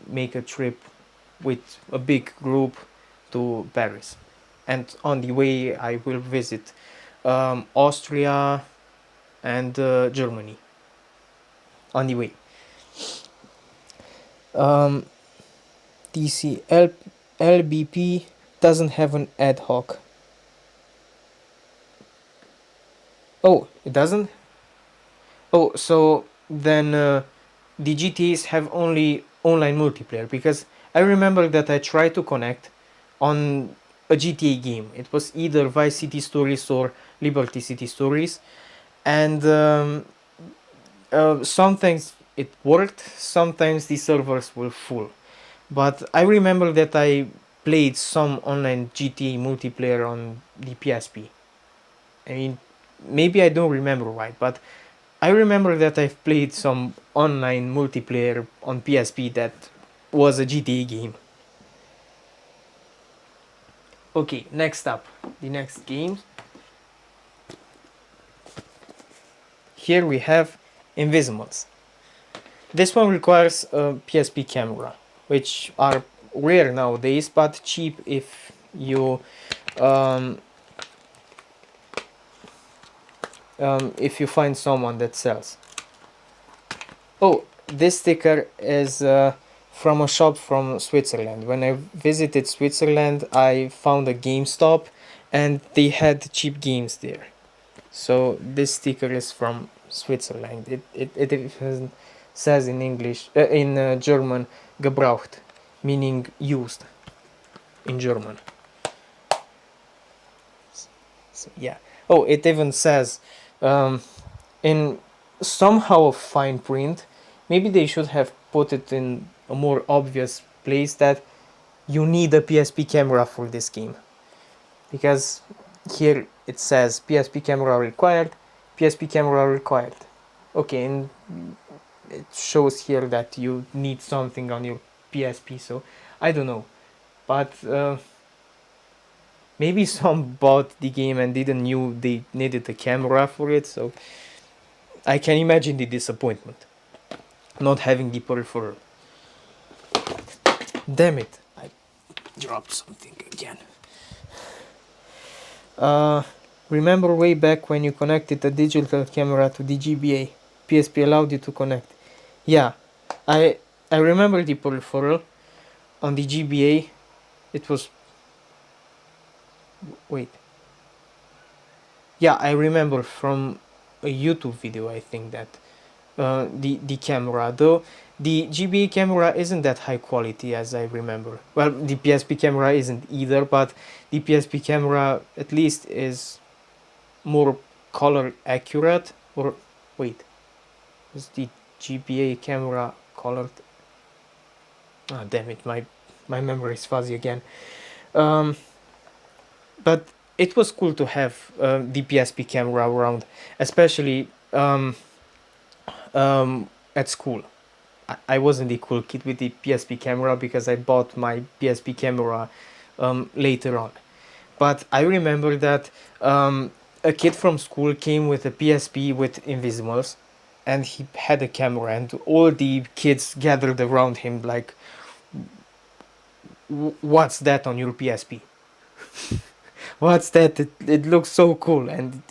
make a trip with a big group to Paris, and on the way I will visit Austria and Germany on the way. LBP doesn't have an ad hoc. Oh, it doesn't? Oh, so then the GTAs have only online multiplayer, because I remember that I tried to connect on a GTA game. It was either Vice City Stories or Liberty City Stories, and sometimes it worked, sometimes the servers were full. But I remember that I played some online GTA multiplayer on the PSP. I mean, maybe I don't remember right, but I remember that I've played some online multiplayer on PSP that was a GTA game. Okay, next up, the next game. Here we have Invizimals. This one requires a PSP camera, which are rare nowadays, but cheap if you find someone that sells. Oh, this sticker is from a shop from Switzerland. When I visited Switzerland, I found a GameStop and they had cheap games there. So this sticker is from Switzerland. It even says in English, in German, gebraucht, meaning used in German. So, yeah. Oh, it even says in somehow fine print, maybe they should have put it in a more obvious place, that you need a PSP camera for this game, because here it says PSP camera required, PSP camera required. Okay, and it shows here that you need something on your PSP, so I don't know, but maybe some bought the game and didn't knew they needed a camera for it, so I can imagine the disappointment. not having the peripheral. Damn it, I dropped something again. Remember way back when you connected a digital camera to the GBA? PSP allowed you to connect. Yeah, I remember the peripheral on the GBA. It was... wait. Yeah, I remember from a YouTube video, I think that the camera, though the GBA camera isn't that high quality as I remember. Well, the PSP camera isn't either, but the PSP camera at least is more color accurate. Or wait, is the GBA camera colored? Ah, damn it, my memory is fuzzy again. But it was cool to have the PSP camera around, especially at school. I wasn't the cool kid with the PSP camera because I bought my PSP camera later on. But I remember that a kid from school came with a PSP with Invizimals, and he had a camera, and all the kids gathered around him like, "What's that on your PSP? What's that? It looks so cool." And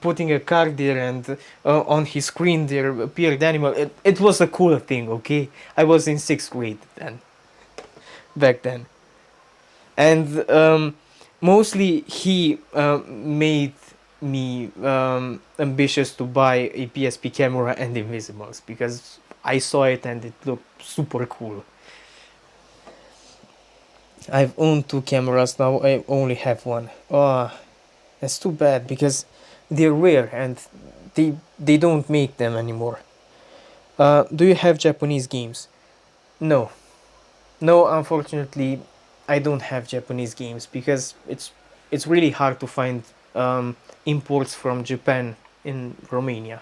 putting a card there, and on his screen there appeared animal. It was a cool thing, okay? I was in 6th grade then, back then. And mostly he made me ambitious to buy a PSP camera and Invizimals, because I saw it and it looked super cool. I've owned 2 cameras, now I only have 1. Oh, that's too bad, because they're rare and they don't make them anymore. Do you have Japanese games? No. No, unfortunately, I don't have Japanese games, because it's really hard to find imports from Japan in Romania.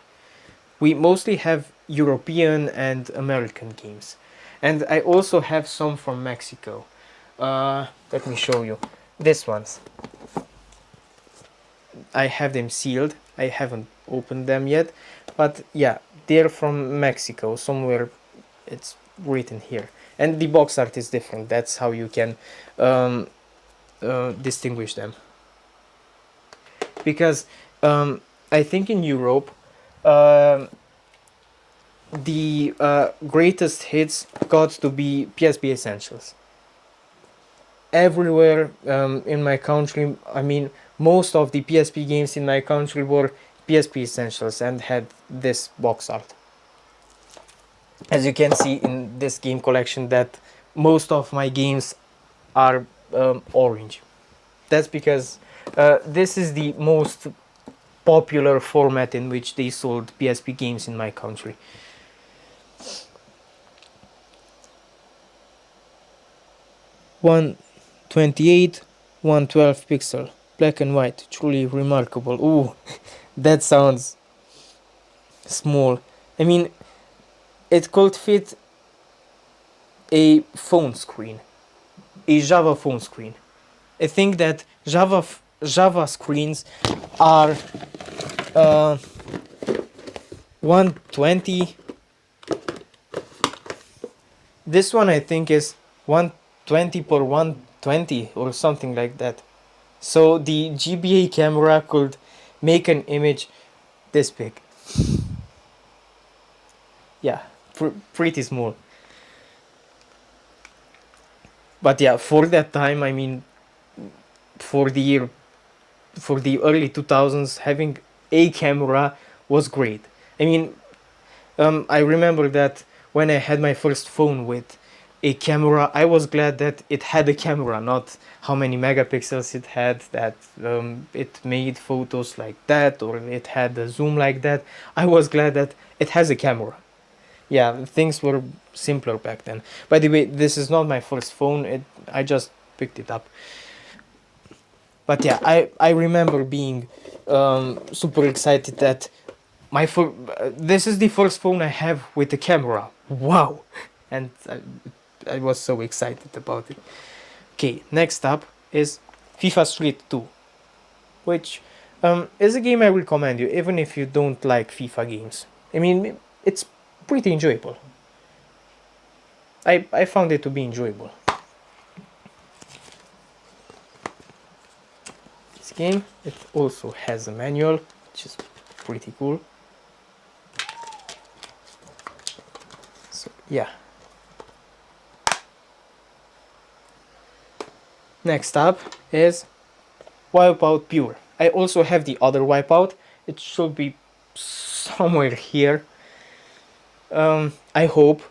We mostly have European and American games. And I also have some from Mexico. Let me show you. These ones. I have them sealed. I haven't opened them yet. But yeah, they're from Mexico. Somewhere it's written here. And the box art is different. That's how you can distinguish them. Because I think in Europe the greatest hits got to be PSP Essentials. Everywhere in my country, I mean, most of the PSP games in my country were PSP Essentials and had this box art. As you can see in this game collection, that most of my games are orange. That's because this is the most popular format in which they sold PSP games in my country. (128, 112 pixel, black and white, truly remarkable). Ooh, that sounds small. I mean, it could fit a phone screen, a Java phone screen. I think that Java screens are 120. This one I think is 120 per 120 or something like that. So the GBA camera could make an image this big. Yeah, pretty small. But yeah, for that time, I mean, for the early 2000s, having a camera was great. I mean, I remember that when I had my first phone with a camera, I was glad that it had a camera, not how many megapixels it had, that it made photos like that, or it had a zoom like that. I was glad that it has a camera. Yeah, things were simpler back then. By the way, this is not my first phone, I just picked it up. But yeah, I remember being super excited that this is the first phone I have with a camera. Wow! And I was so excited about it. Okay, next up is FIFA Street 2, which is a game I recommend you, even if you don't like FIFA games. I mean, it's pretty enjoyable. I found it to be enjoyable. This game, it also has a manual, which is pretty cool. So yeah. Next up is Wipeout Pure. I also have the other Wipeout. It should be somewhere here. I hope.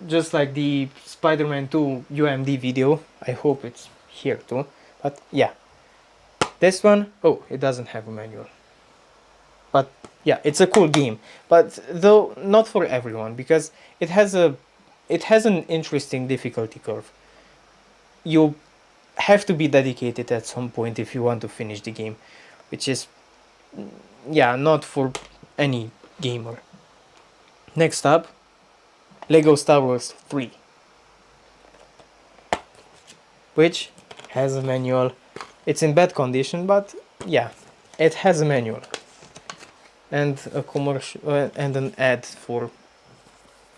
Just like the Spider-Man 2 UMD video, I hope it's here too. But yeah, this one, oh, it doesn't have a manual. But yeah, it's a cool game. But though not for everyone, because it has an interesting difficulty curve. You have to be dedicated at some point if you want to finish the game, which is, yeah, not for any gamer. Next up, Lego Star Wars 3, which has a manual. It's in bad condition, but yeah, it has a manual and a commercial and an ad for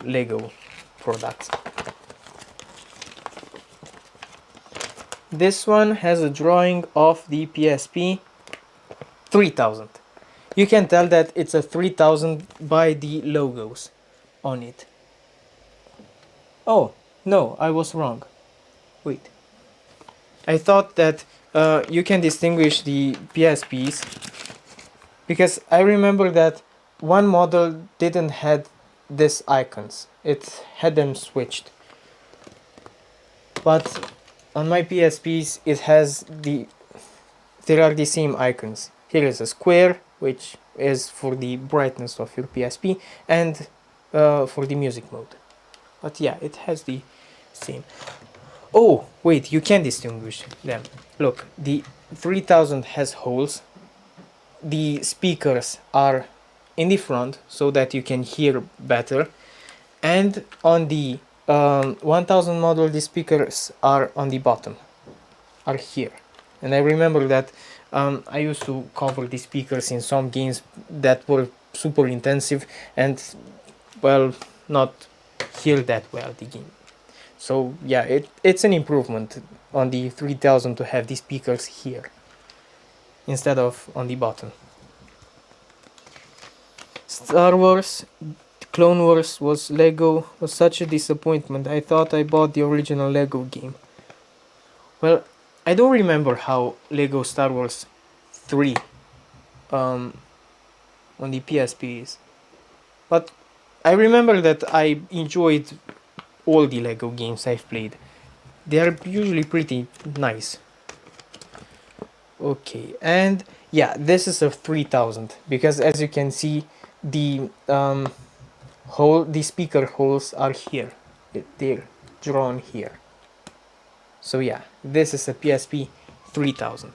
Lego products. This one has a drawing of the PSP 3000. You can tell that it's a 3000 by the logos on it. Oh, no, I was wrong. Wait. I thought that you can distinguish the PSPs, because I remember that one model didn't have these icons. It had them switched. But on my PSPs it has there are the same icons. Here is a square, which is for the brightness of your PSP, and for the music mode. But yeah, it has the same. Oh, wait, you can distinguish them. Look, the 3000 has holes. The speakers are in the front so that you can hear better. And on the 1000 model, the speakers are on the bottom, are here. And I remember that I used to cover the speakers in some games that were super intensive and, well, not hear that well the game. So yeah, it's an improvement on the 3000 to have the speakers here instead of on the bottom. Star Wars Clone Wars was such a disappointment. I thought I bought the original Lego game. Well, I don't remember how Lego Star Wars 3 on the PSP is, but I remember that I enjoyed all the Lego games I've played. They are usually pretty nice. Okay, and yeah, this is a 3000, because as you can see, the the speaker holes are here. They're drawn here. So yeah, this is a PSP 3000.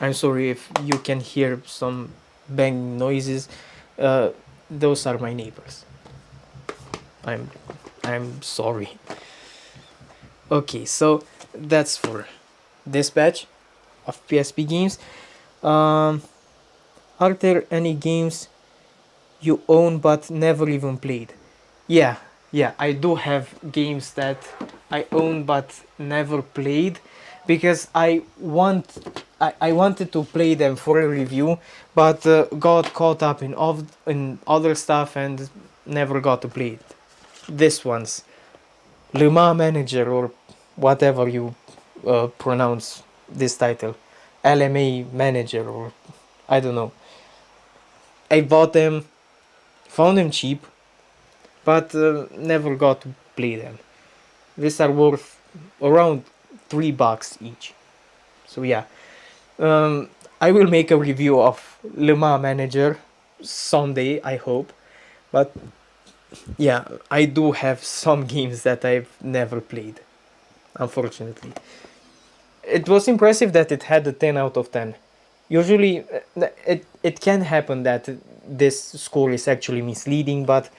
I'm sorry if you can hear some bang noises. Those are my neighbors. I'm sorry. Okay, so that's for this batch of PSP games. Are there any games you own but never even played? Yeah, I do have games that I own but never played, because I wanted to play them for a review, but got caught up in other stuff and never got to play it. This one's Le Mans Manager, or whatever you pronounce this title, LMA Manager, or I don't know. I bought them, found them cheap, but never got to play them. These are worth around $3 each. So yeah, I will make a review of Le Mans Manager someday, I hope. But yeah, I do have some games that I've never played, unfortunately. It was impressive that it had a 10 out of 10. Usually it can happen that this score is actually misleading, but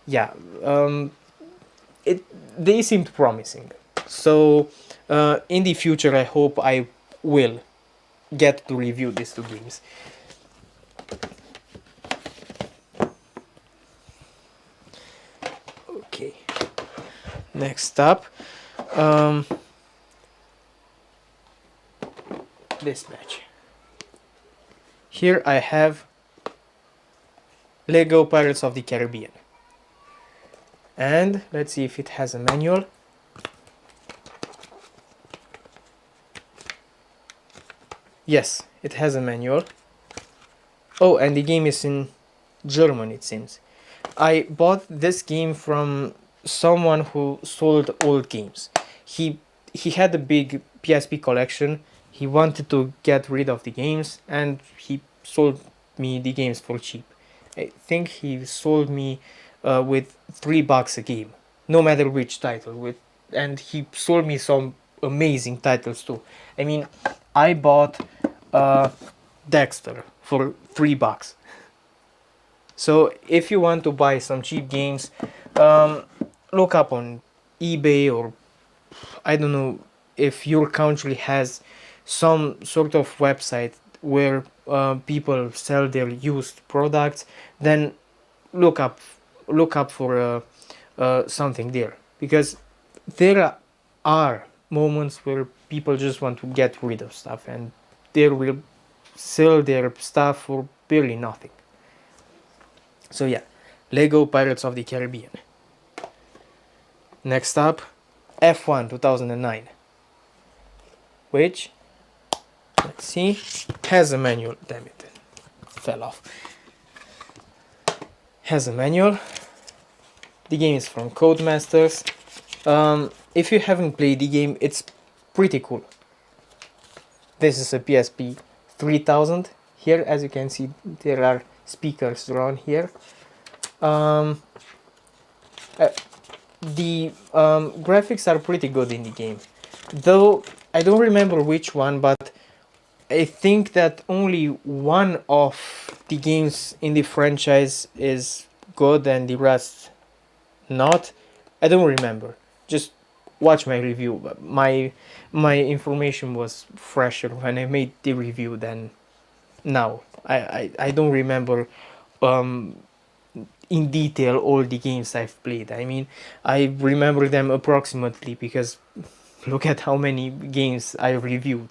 yeah, they seemed promising. So in the future I hope I will get to review these two games. Okay. Next up, this batch. Here I have Lego Pirates of the Caribbean. And let's see if it has a manual. Yes, it has a manual. Oh, and the game is in German, it seems. I bought this game from someone who sold old games. He had a big PSP collection. He wanted to get rid of the games and he sold me the games for cheap. I think he sold me with $3 a game, no matter which title. And he sold me some amazing titles too. I mean, I bought Dexter for $3. So if you want to buy some cheap games, look up on eBay, or I don't know if your country has some sort of website where people sell their used products. Then look up for something there, because there are moments where people just want to get rid of stuff and they will sell their stuff for barely nothing. So yeah, Lego Pirates of the Caribbean. Next up, F1 2009, which, let's see, has a manual. Damn it, fell off. Has a manual. The game is from Codemasters. If you haven't played the game, it's pretty cool. This is a PSP 3000. Here, as you can see, there are speakers around here. The graphics are pretty good in the game, though I don't remember which one, but I think that only one of the games in the franchise is good and the rest not. I don't remember. Just watch my review. My information was fresher when I made the review than now. I don't remember in detail all the games I've played. I mean, I remember them approximately because look at how many games I reviewed.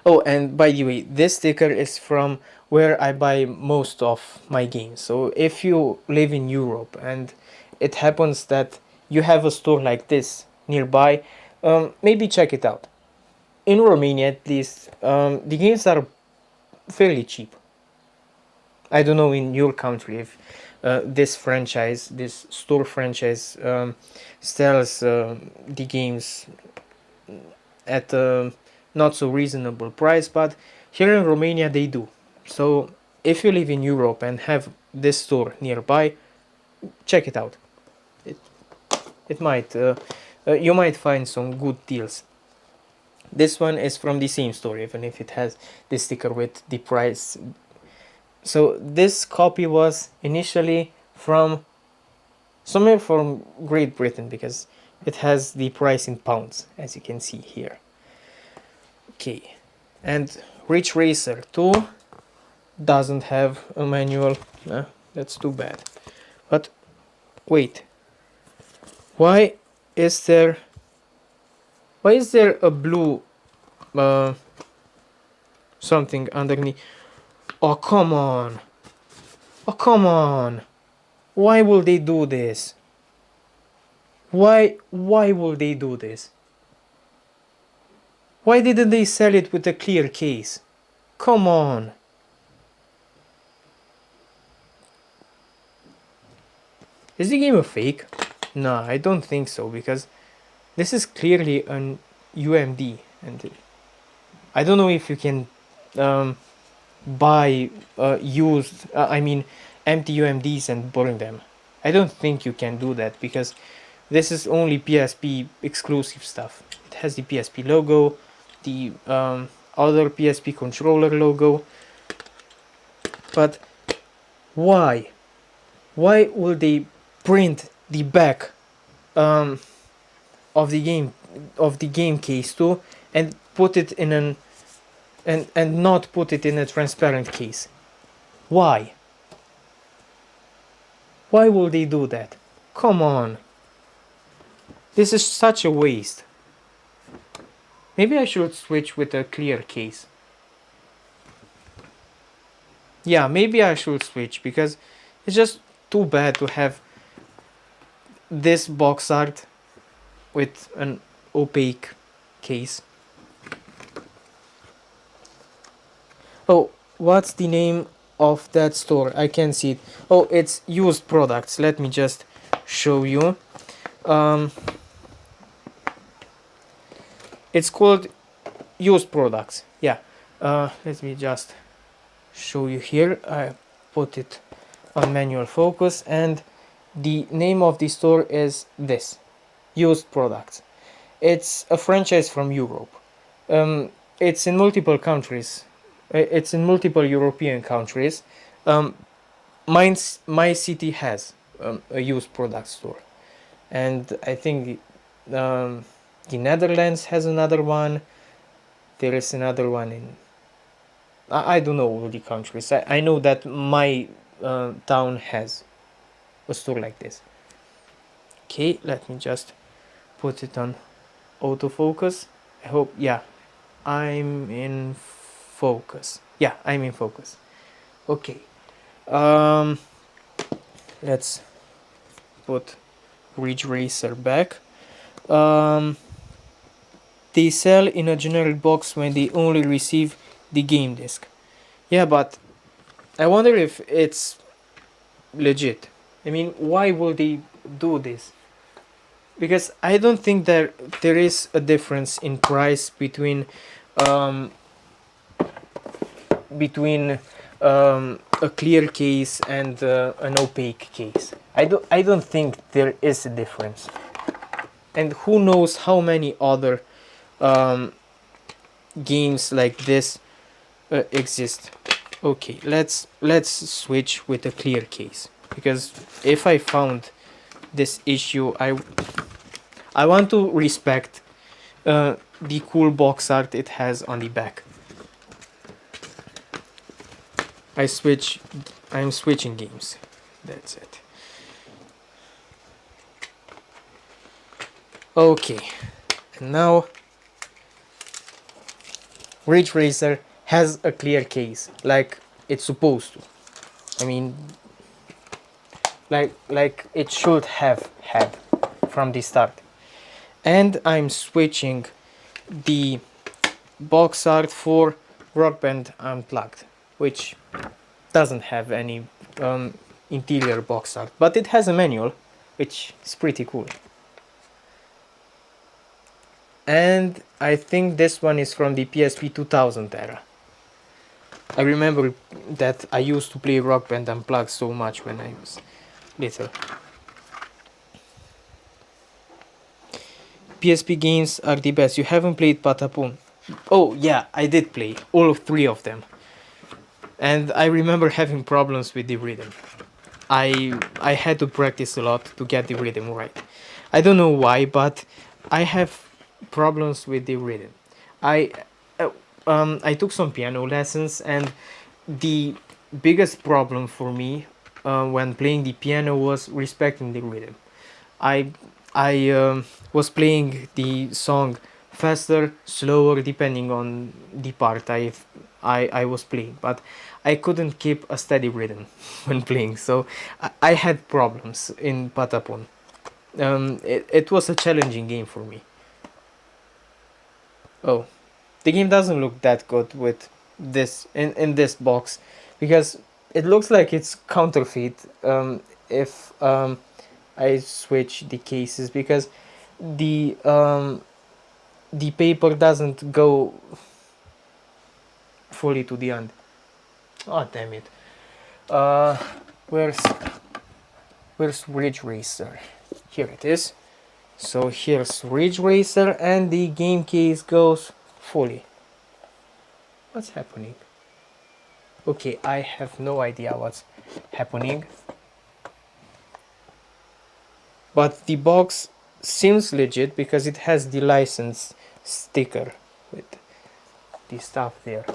Oh, and by the way, this sticker is from where I buy most of my games. So if you live in Europe and it happens that you have a store like this nearby, maybe check it out. In Romania, at least, the games are fairly cheap. I don't know in your country if this store franchise sells the games at a not so reasonable price, but here in Romania they do. So if you live in Europe and have this store nearby, check it out. It might you might find some good deals. This one is from the same store, even if it has the sticker with the price. So this copy was initially from somewhere from Great Britain, because it has the price in pounds, as you can see here. Okay, and Ridge Racer 2 doesn't have a manual. That's too bad. But wait, why is there a blue something underneath? Oh, come on. Oh, come on. Why will they do this? Why will they do this? Why didn't they sell it with a clear case? Come on. Is the game a fake? No, I don't think so, because this is clearly an UMD, and I don't know if you can buy used, empty UMDs and burn them. I don't think you can do that, because this is only PSP exclusive stuff. It has the PSP logo, the other PSP controller logo, but why will they print the back of the game case too and put it in an and not put it in a transparent case? Why will they do that? Come on. This is such a waste. Maybe I should switch with a clear case. Yeah, maybe I should switch because it's just too bad to have this box art with an opaque case. Oh, what's the name of that store? I can't see it. Oh, it's used products. Let me just show you. It's called used products. Yeah. Let me just show you here. I put it on manual focus, and the name of the store is this, used products. It's a franchise from Europe. It's in multiple countries. It's in multiple European countries. My city has a used product store, and I think the Netherlands has another one. There is another one in I don't know all the countries. I know that my town has a store like this. Okay, let me just put it on autofocus. I hope, yeah, I'm in focus. Yeah, I'm in focus. Okay. Let's put Ridge Racer back. They sell in a generic box when they only receive the game disc. Yeah, but I wonder if it's legit. I mean, why would they do this? Because I don't think there is a difference in price between between a clear case and an opaque case. I don't think there is a difference. And who knows how many other games like this exist. Okay, let's switch with a clear case, because if I found this issue, I want to respect the cool box art it has on the back. I'm switching games. That's it. Okay, and now Ridge Racer has a clear case, like it's supposed to. I mean, like it should have had from the start. And I'm switching the box art for Rock Band Unplugged, which doesn't have any interior box art, but it has a manual, which is pretty cool. And I think this one is from the PSP 2000 era. I remember that I used to play Rock Band Unplugged so much when I was little. PSP games are the best. You haven't played Patapon? Oh yeah, I did play all three of them. And I remember having problems with the rhythm. I had to practice a lot to get the rhythm right. I don't know why, but I have problems with the rhythm. I took some piano lessons, and the biggest problem for me when playing the piano was respecting the rhythm. I was playing the song faster, slower, depending on the part I was playing, but I couldn't keep a steady rhythm when playing, so I had problems in Patapon. It was a challenging game for me. Oh, the game doesn't look that good with this in this box, because it looks like it's counterfeit if I switch the cases, because the paper doesn't go fully to the end. Oh damn it! Where's Ridge Racer? Here it is. So here's Ridge Racer, and the game case goes fully. What's happening? Okay, I have no idea what's happening. But the box seems legit because it has the license sticker with the stuff there.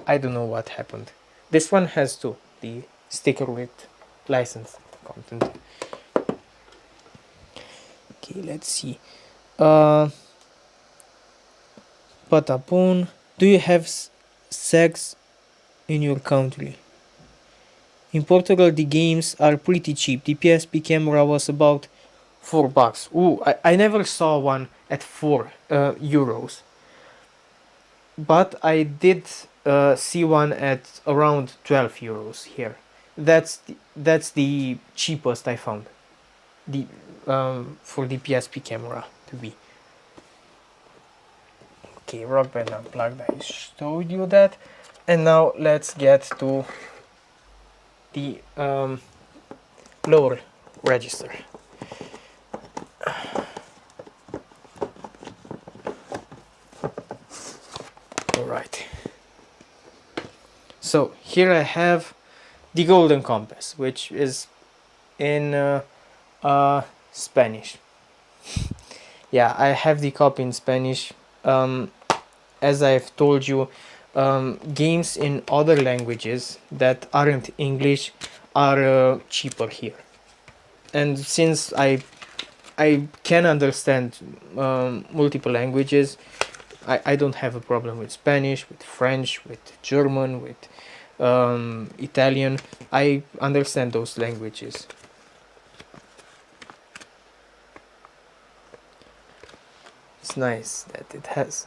I don't know what happened. This one has too, the sticker with license content. Okay, let's see. Patapon, do you have sex in your country? In Portugal, the games are pretty cheap. The PSP camera was about $4. Ooh, I never saw one at 4 euros, but I did see one at around 12 euros here. That's the cheapest I found. The for the PSP camera to be. Okay, Rock Band Unplugged. I showed you that, and now let's get to the lower register. Alright. So here I have the Golden Compass, which is in Spanish. Yeah, I have the copy in Spanish. As I've told you, games in other languages that aren't English are cheaper here. And since I can understand multiple languages, I don't have a problem with Spanish, with French, with German, with Italian. I understand those languages. It's nice that it has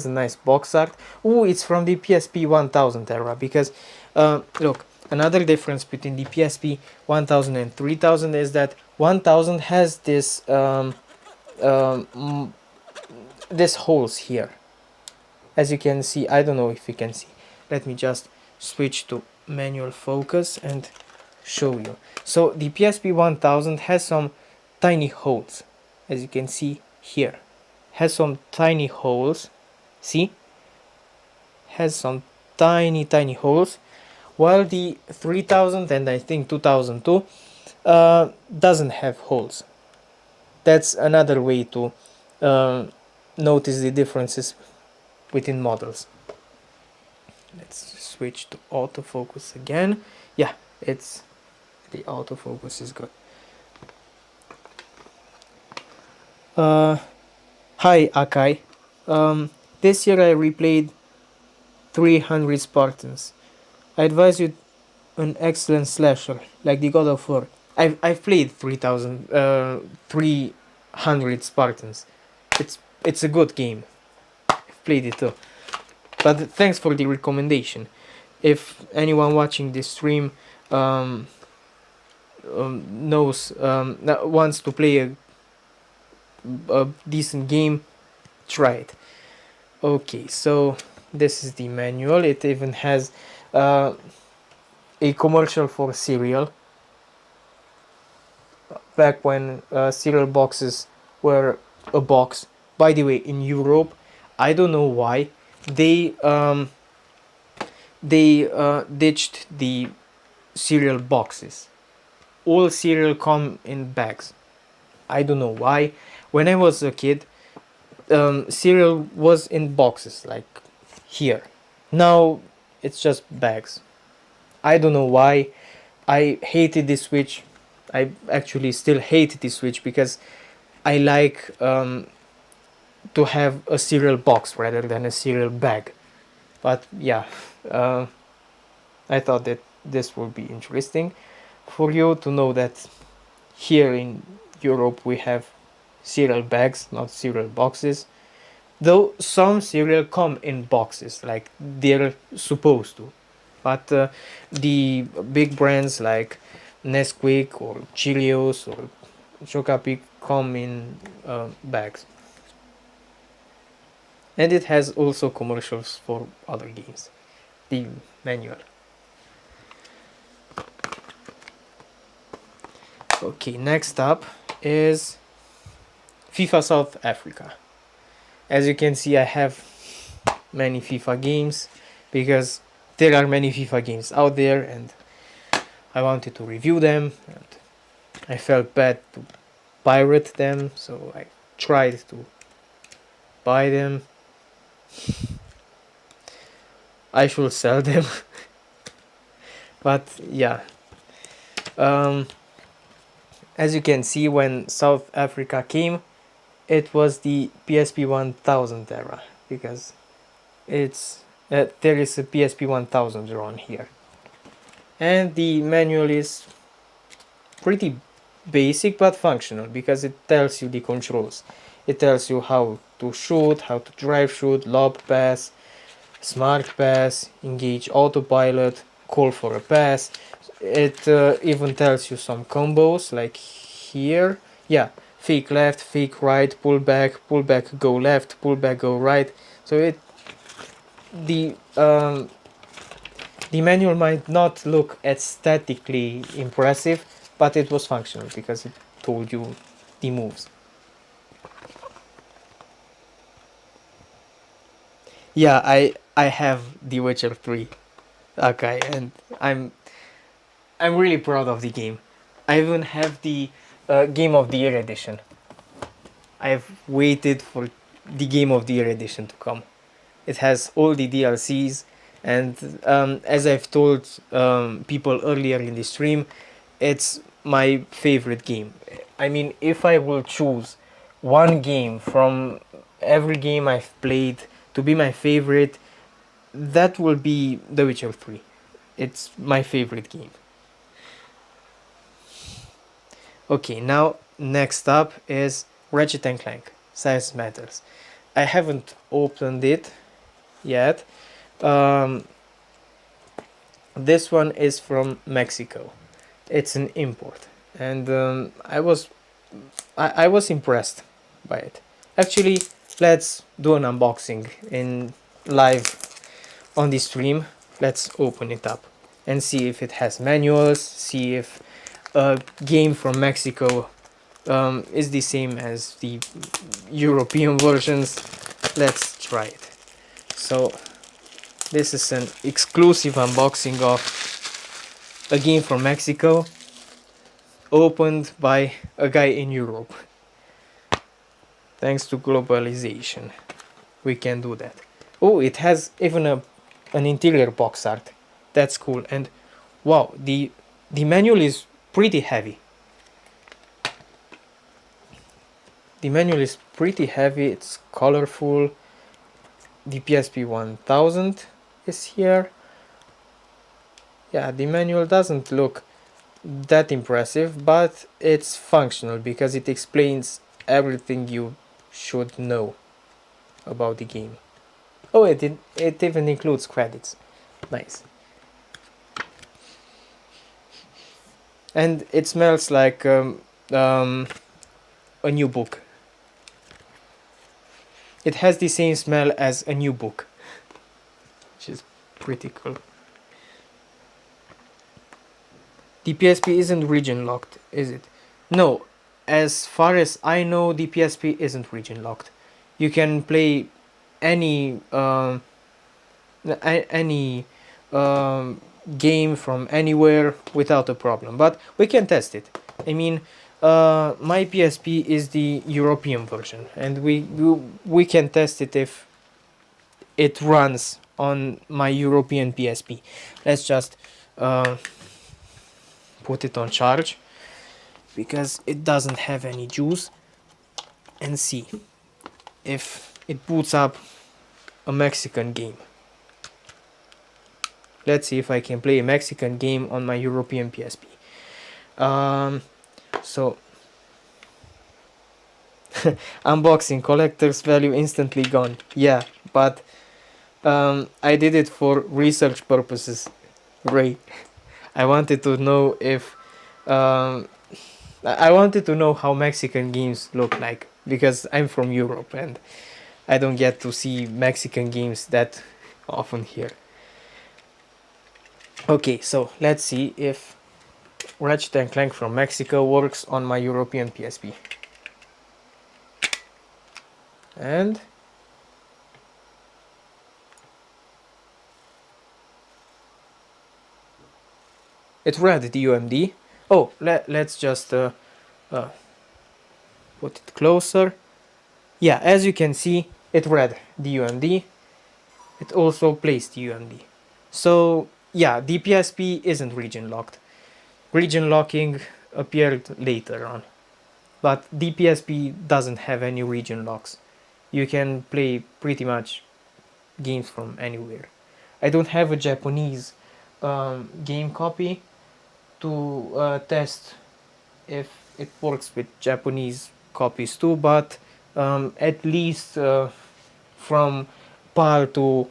a nice box art. Ooh, it's from the PSP 1000 era, because look, another difference between the PSP 1000 and 3000 is that 1000 has this this holes here, as you can see. I don't know if you can see. Let me just switch to manual focus and show you. So the PSP 1000 has some tiny holes, as you can see here. Has some tiny holes. See? Has some tiny holes, while the 3000 and I think 2002 doesn't have holes. That's another way to notice the differences within models. Let's switch to autofocus again. Yeah, it's the autofocus is good. Hi Akai. This year I replayed 300 Spartans. I advise you an excellent slasher like the God of War. I've played 300 Spartans. It's a good game. I've played it too. But thanks for the recommendation. If anyone watching this stream knows wants to play a decent game, try it. Okay, so this is the manual. It even has a commercial for cereal, back when cereal boxes were a box. By the way, in Europe, I don't know why they ditched the cereal boxes. All cereal come in bags. I don't know why. When I was a kid, cereal was in boxes like here. Now it's just bags. I don't know why. I hated this switch. I actually still hate this switch because I like to have a cereal box rather than a cereal bag. But yeah, I thought that this would be interesting for you to know that here in Europe we have cereal bags, not cereal boxes. Though some cereal come in boxes, like they're supposed to. But the big brands like Nesquik or Cheerios or Chocapic come in bags. And it has also commercials for other games. The manual. Okay, next up is FIFA South Africa. As you can see, I have many FIFA games because there are many FIFA games out there and I wanted to review them, and I felt bad to pirate them, so I tried to buy them. I should sell them. But yeah, As you can see, when South Africa came, it was the PSP 1000 era, because it's there is a PSP 1000 drawn here. And the manual is pretty basic but functional, because it tells you the controls. It tells you how to shoot, how to drive shoot, lob pass, smart pass, engage autopilot, call for a pass. It even tells you some combos, like here. Yeah, fake left, fake right, pull back, go left, pull back, go right. So the manual might not look aesthetically impressive, but it was functional because it told you the moves. Yeah, I have The Witcher 3. Okay, and I'm really proud of the game. I even have the Game of the Year edition. I've waited for the Game of the Year edition to come. It has all the DLCs, and as I've told people earlier in the stream, it's my favorite game. I mean, if I will choose one game from every game I've played to be my favorite, that will be The Witcher 3. It's my favorite game. Okay, now next up is Ratchet and Clank, Size Matters. I haven't opened it yet. This one is from Mexico. It's an import, and I was impressed by it. Actually, let's do an unboxing in live on the stream. Let's open it up and see if it has manuals, see if a game from Mexico is the same as the European versions. Let's try it. So this is an exclusive unboxing of a game from Mexico, opened by a guy in Europe. Thanks to globalization, we can do that. Oh, it has even an interior box art. That's cool. And wow, the manual is pretty heavy. The manual is pretty heavy. It's colorful. The PSP 1000 is here. Yeah, the manual doesn't look that impressive, but it's functional because it explains everything you should know about the game. Oh, it even includes credits. Nice. And it smells like a new book. It has the same smell as a new book, which is pretty cool. The PSP isn't region locked, is it? No, as far as I know, the PSP isn't region locked. You can play any game from anywhere without a problem, but we can test it. I mean, my PSP is the European version, and we can test it if it runs on my European PSP. Let's just put it on charge because it doesn't have any juice, and see if it boots up a Mexican game. Let's see if I can play a Mexican game on my European PSP. So unboxing, collector's value instantly gone. Yeah, but I did it for research purposes. Great. I wanted to know if I wanted to know how Mexican games look like, because I'm from Europe and I don't get to see Mexican games that often here. Okay, so let's see if Ratchet and Clank from Mexico works on my European PSP. And it read the UMD. Oh, let's just put it closer. Yeah, as you can see, it read the UMD. It also plays the UMD. So yeah, the PSP isn't region locked. Region locking appeared later on. But the PSP doesn't have any region locks. You can play pretty much games from anywhere. I don't have a Japanese game copy to test if it works with Japanese copies too, but at least from PAL to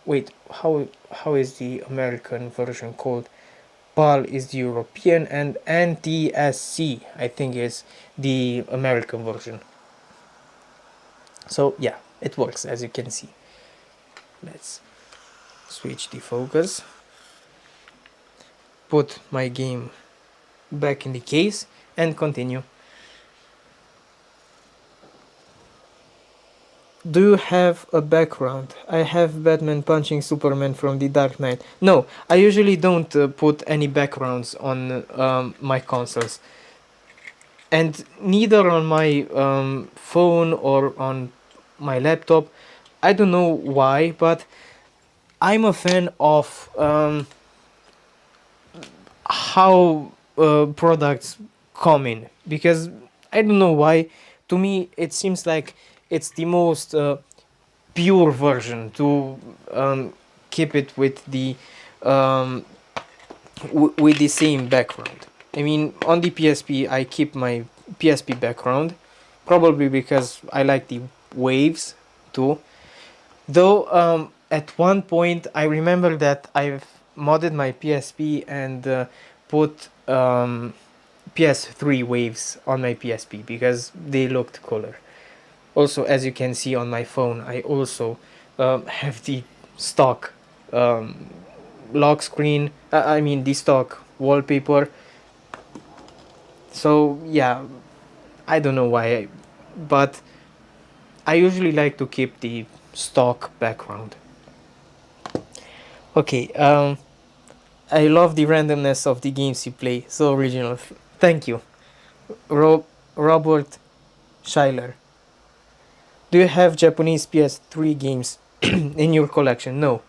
wait, how is the American version called? PAL is the European, and NTSC I think is the American version. So yeah, it works as you can see. Let's switch the focus, put my game back in the case, and continue. Do you have a background? I have Batman punching Superman from the Dark Knight. No, I usually don't put any backgrounds on my consoles. And neither on my phone or on my laptop. I don't know why, but I'm a fan of how products come in, because I don't know why. To me, it seems like it's the most pure version to keep it with the with the same background. I mean, on the PSP, I keep my PSP background, probably because I like the waves too. Though at one point I remember that I've modded my PSP and put PS3 waves on my PSP because they looked cooler. Also, as you can see on my phone, I also have the stock lock screen, I mean the stock wallpaper. So yeah, I don't know why, but I usually like to keep the stock background. Okay, I love the randomness of the games you play, so original. Thank you. Robert Schuyler. Do you have Japanese PS3 games in your collection? No.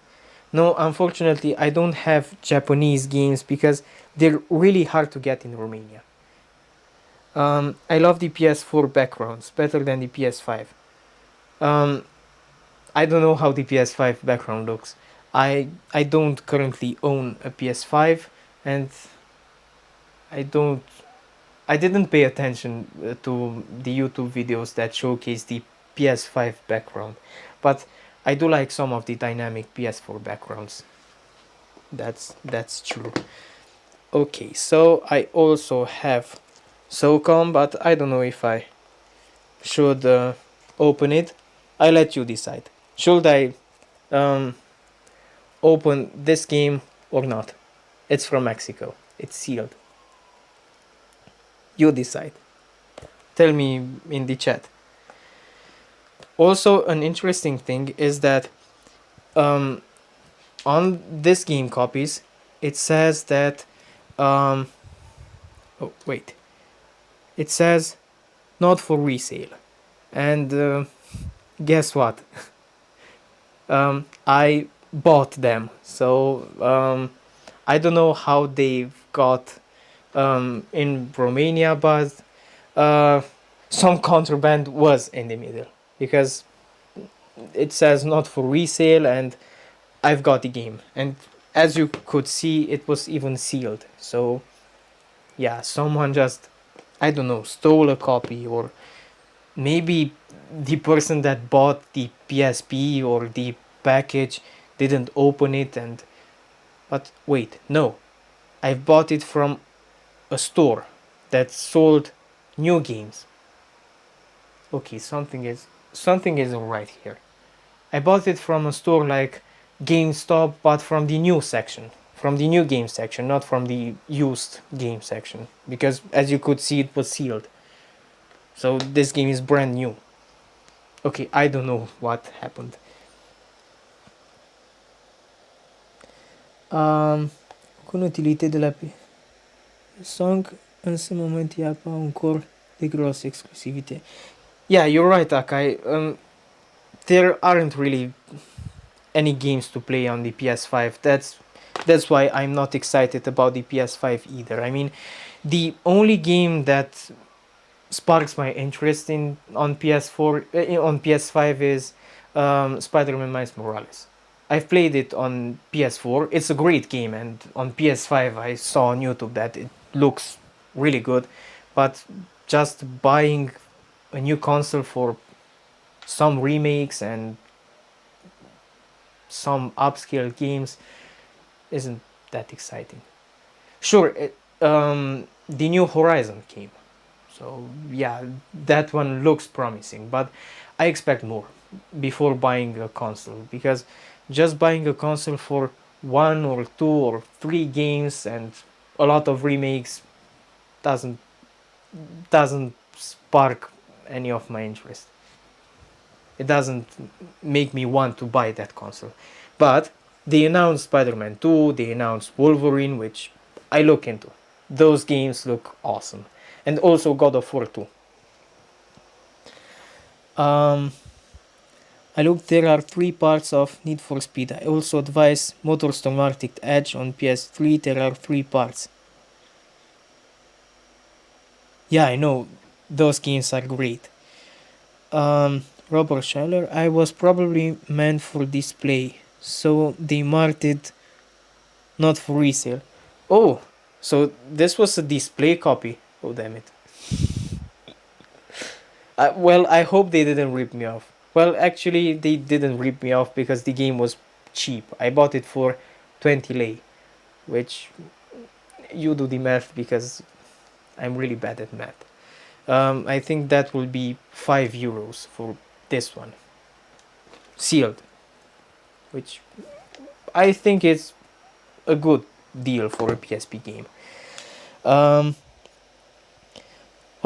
No, unfortunately, I don't have Japanese games because they're really hard to get in Romania. I love the PS4 backgrounds better than the PS5. I don't know how the PS5 background looks. I don't currently own a PS5, and I didn't pay attention to the YouTube videos that showcase the PS5 background, but I do like some of the dynamic PS4 backgrounds. That's true. Okay, so I also have Socom, but I don't know if I should open it. I let you decide. Should I open this game or not? It's from Mexico. It's sealed. You decide. Tell me in the chat. Also, an interesting thing is that on this game copies, it says that oh wait, it says not for resale, and guess what? I bought them, so I don't know how they've got in Romania, but some contraband was in the middle, because it says not for resale and I've got the game, and as you could see, it was even sealed. So yeah, someone just, I don't know, stole a copy, or maybe the person that bought the PSP or the package didn't open it, and but wait, no, I bought it from a store that sold new games. Okay, something is alright here. I bought it from a store like GameStop, but from the new section, from the new game section, not from the used game section, because as you could see, it was sealed. So this game is brand new. Okay, I don't know what happened. Cu utilité de la song, însă în momentul ia pa un core de gross exclusivity. Yeah, you're right, Akai. There aren't really any games to play on the PS5. That's that's why I'm not excited about the PS5 either. I mean, the only game that sparks my interest in on PS4 on PS5 is Spider-Man Miles Morales. I've played it on PS4. It's a great game, and on PS5 I saw on YouTube that it looks really good, but just buying a new console for some remakes and some upscale games isn't that exciting. Sure, the new Horizon came, so yeah, that one looks promising, but I expect more before buying a console, because just buying a console for 1 or 2 or 3 games and a lot of remakes doesn't spark any of my interest. It doesn't make me want to buy that console. But they announced Spider-Man 2, they announced Wolverine, which I look into. Those games look awesome. And also God of War 2. I looked, there are 3 parts of Need for Speed. I also advise Motorstorm Arctic Edge on PS3, there are 3 parts. Yeah, I know, those games are great. Robert Scheller, I was probably meant for display, so they marked it not for resale. Oh, so this was a display copy. Oh, damn it. Well, I hope they didn't rip me off. Well, actually, they didn't rip me off because the game was cheap. I bought it for 20 lei, which you do the math because I'm really bad at math. I think that will be €5 for this one. Sealed. Which I think is a good deal for a PSP game. Or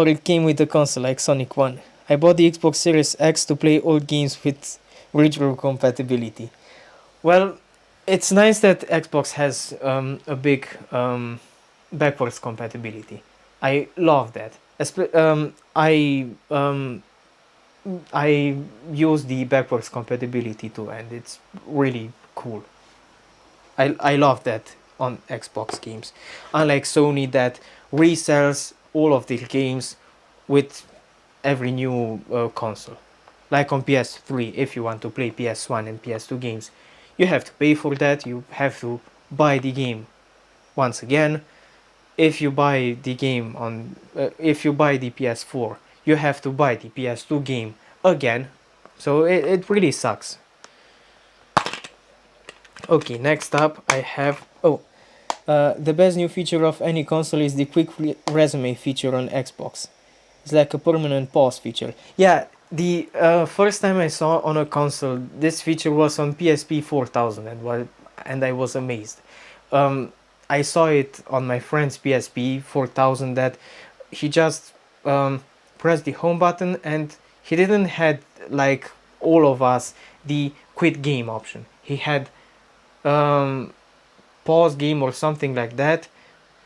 it came with the console like Sonic 1. I bought the Xbox Series X to play old games with retro compatibility. Well, it's nice that Xbox has a big backwards compatibility. I love that. I use the backwards compatibility too, and it's really cool. I love that on Xbox games. Unlike Sony that resells all of their games with every new console. Like on PS3, if you want to play PS1 and PS2 games, you have to pay for that, you have to buy the game once again. If you buy the game on, if you buy the PS4, you have to buy the PS2 game again. So it really sucks. Okay, next up I have, the best new feature of any console is the quick resume feature on Xbox. It's like a permanent pause feature. Yeah, the first time I saw on a console this feature was on PSP 4000, and I was amazed. I saw it on my friend's PSP 4000 that he just pressed the home button and he didn't had like all of us the quit game option. He had pause game or something like that,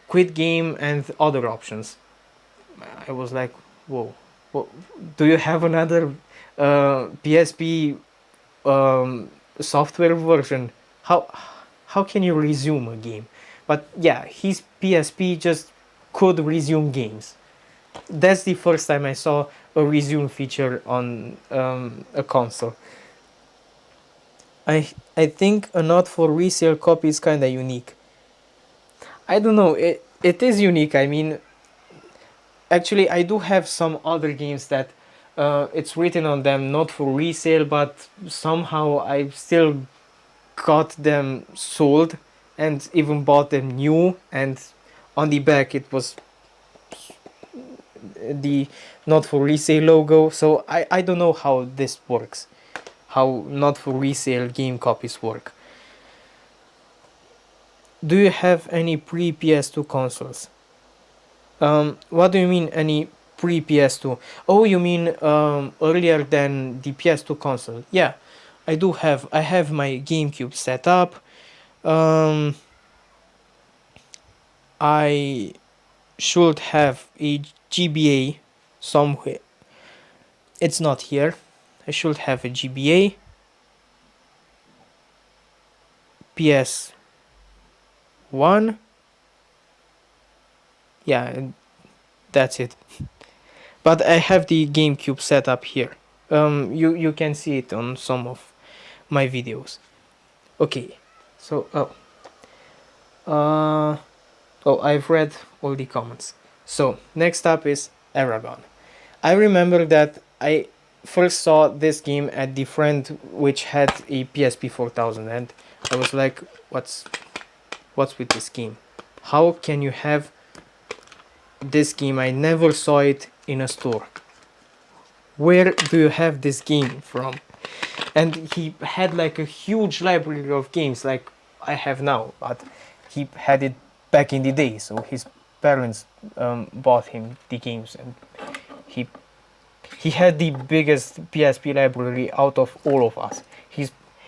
quit game and other options. I was like, whoa, do you have another PSP software version? How can you resume a game? But yeah, his PSP just could resume games. That's the first time I saw a resume feature on a console. I think a not for resale copy is kinda unique. I don't know, it is unique. I mean, actually I do have some other games that it's written on them not for resale, but somehow I still got them sold and even bought them new, and on the back it was the not for resale logo. So I don't know how this works, how not for resale game copies work. Do you have any pre-PS2 consoles? What do you mean any pre-PS2? Oh, you mean earlier than the PS2 console? Yeah, I do have. I have my GameCube set up. I should have a GBA somewhere. It's not here. I should have a GBA. PS one. Yeah, and that's it. But I have the GameCube set up here. You can see it on some of my videos. Okay, so I've read all the comments. So next up is Aragon. I remember that I first saw this game at the friend which had a PSP 4000, and I was like, what's with this game? How can you have this game? I never saw it in a store. Where do you have this game from? And he had like a huge library of games like I have now, but he had it back in the day, so his parents bought him the games, and he had the biggest PSP library out of all of us.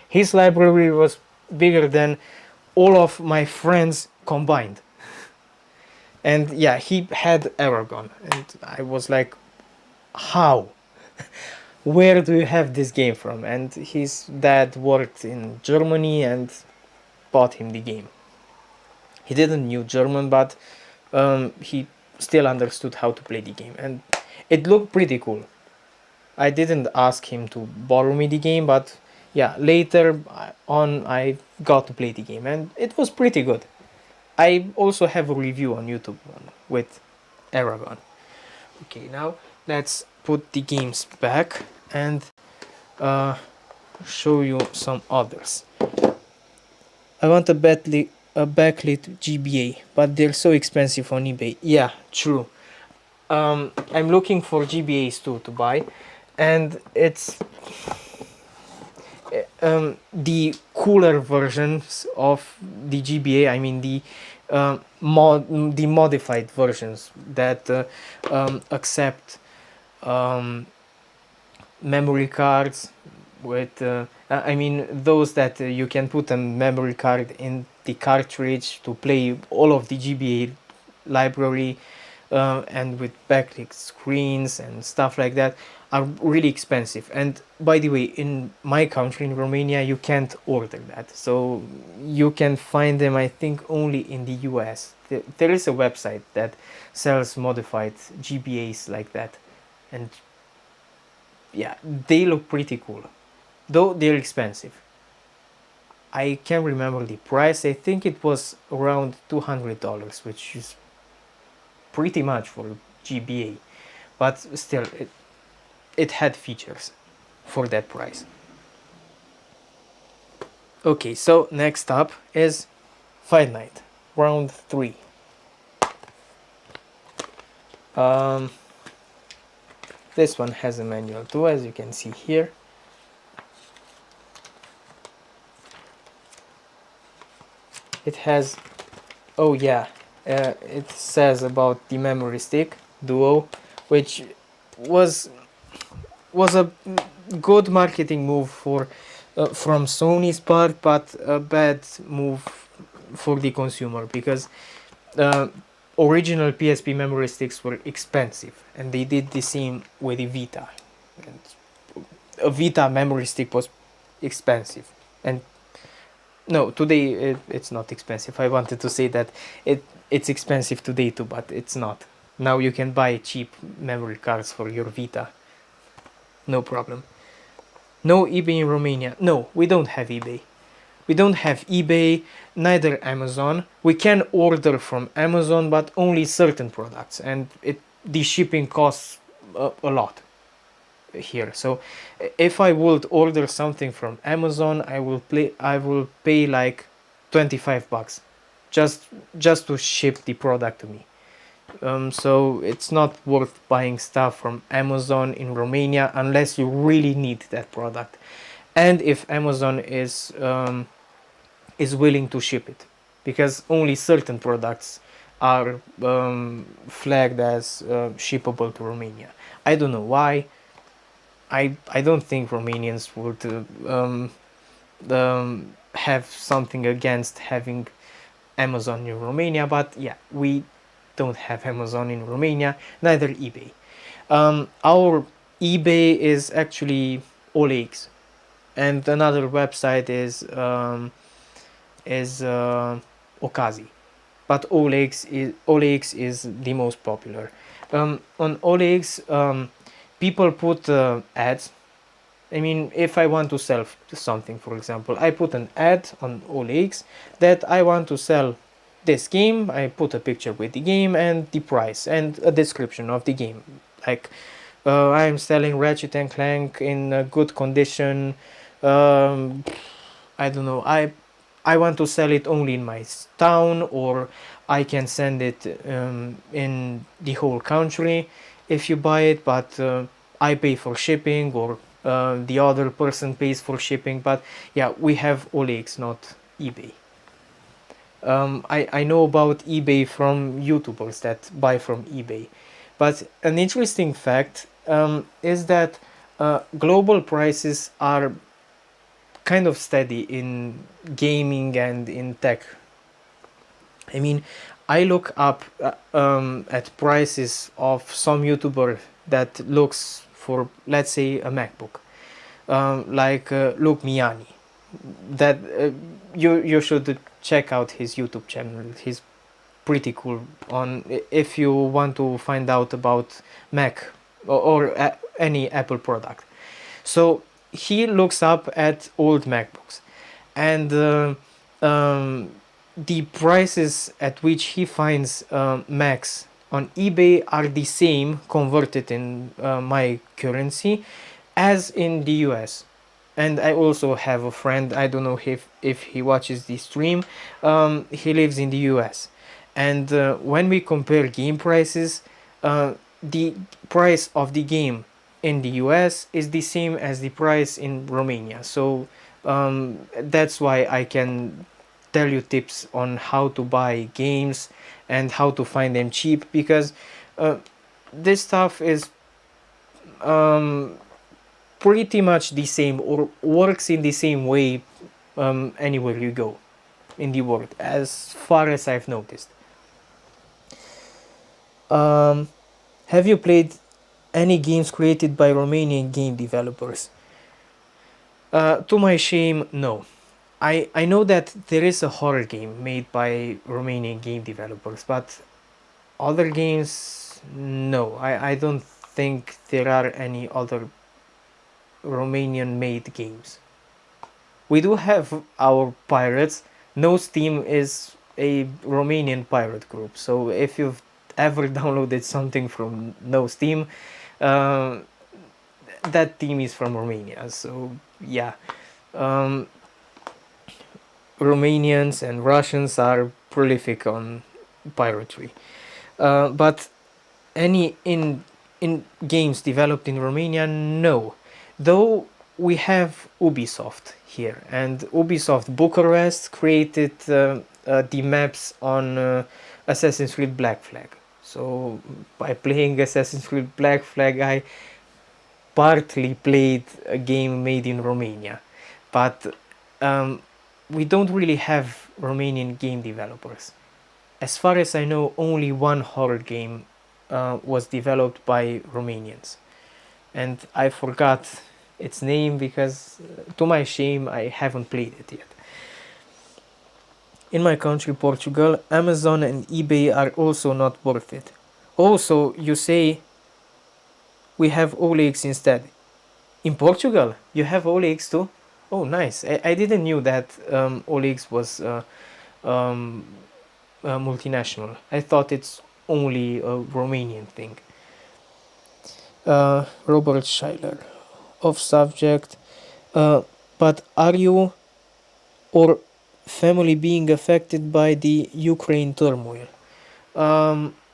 His library was bigger than all of my friends combined. And yeah, he had Aragon, and I was like, how? Where do you have this game from? And his dad worked in Germany and bought him the game. He didn't knew German, but he still understood how to play the game, and it looked pretty cool. I didn't ask him to borrow me the game, but yeah, later on I got to play the game, and it was pretty good. I also have a review on YouTube with Aragon. Okay, now let's put the games back and show you some others. I want a backlit GBA, but they're so expensive on eBay. Yeah, true. I'm looking for GBAs too to buy, and it's the cooler versions of the GBA. I mean the modified versions that accept memory cards with I mean those that you can put a memory card in the cartridge to play all of the GBA library, and with backlit screens and stuff like that, are really expensive. And by the way, in my country, in Romania, you can't order that, so you can find them I think only in the US. There is a website that sells modified GBAs like that, and yeah, they look pretty cool, though they're expensive. I can't remember the price. I think it was around $200, which is pretty much for GBA, but still it had features for that price. Okay, so next up is Fight Night round 3. This one has a manual too, as you can see here. It has, oh yeah, it says about the memory stick duo, which was a good marketing move for from Sony's part, but a bad move for the consumer, because original PSP memory sticks were expensive, and they did the same with the Vita. And a Vita memory stick was expensive, and no, today it's not expensive. I wanted to say that it's expensive today too, but it's not. Now you can buy cheap memory cards for your Vita. No problem. No eBay in Romania. No, we don't have eBay. We don't have eBay, neither Amazon. We can order from Amazon, but only certain products, and the shipping costs a lot here. So if I would order something from Amazon, I will pay like $25 just to ship the product to me. So it's not worth buying stuff from Amazon in Romania unless you really need that product, and if Amazon is willing to ship it, because only certain products are flagged as shippable to Romania. I don't know why. I don't think Romanians would have something against having Amazon in Romania, but yeah, we don't have Amazon in Romania, neither eBay. Our eBay is actually OLX, and another website is Okazi. but OLX is the most popular. On OLX, people put ads. I mean, if I want to sell something, for example, I put an ad on OLX that I want to sell this game. I put a picture with the game and the price and a description of the game. Like, I'm selling Ratchet and Clank in good condition. Um, I don't know. I want to sell it only in my town, or I can send it in the whole country if you buy it, but I pay for shipping, or the other person pays for shipping. But yeah, we have OLX, not eBay. I know about eBay from YouTubers that buy from eBay. But an interesting fact is that global prices are kind of steady in gaming and in tech. I mean, I look up at prices of some YouTuber that looks for, let's say, a MacBook, like Luke Miani. That you should check out his YouTube channel. He's pretty cool. On if you want to find out about Mac or any Apple product. So he looks up at old MacBooks, and the prices at which he finds Macs on eBay are the same converted in my currency as in the US. And I also have a friend, I don't know if he watches the stream, he lives in the US. And when we compare game prices, the price of the game in the US is the same as the price in Romania. So that's why I can tell you tips on how to buy games and how to find them cheap, because this stuff is pretty much the same, or works in the same way anywhere you go in the world, as far as I've noticed. Have you played any games created by Romanian game developers? To my shame, no. I know that there is a horror game made by Romanian game developers, but other games, no. I don't think there are any other Romanian made games. We do have our pirates. No Steam is a Romanian pirate group, so if you've ever downloaded something from No Steam, uh, that team is from Romania. So yeah, Romanians and Russians are prolific on piratery. But any in games developed in Romania, no. Though we have Ubisoft here, and Ubisoft Bucharest created the maps on Assassin's Creed Black Flag. So by playing Assassin's Creed Black Flag, I partly played a game made in Romania, but we don't really have Romanian game developers. As far as I know, only one horror game was developed by Romanians, and I forgot its name because, to my shame, I haven't played it yet. In my country, Portugal, Amazon and eBay are also not worth it. Also, you say we have OLX instead. In Portugal, you have OLX too? Oh, nice. I didn't knew that OLX was multinational. I thought it's only a Romanian thing. Robert Schuyler. Off subject. But are you or family being affected by the Ukraine turmoil?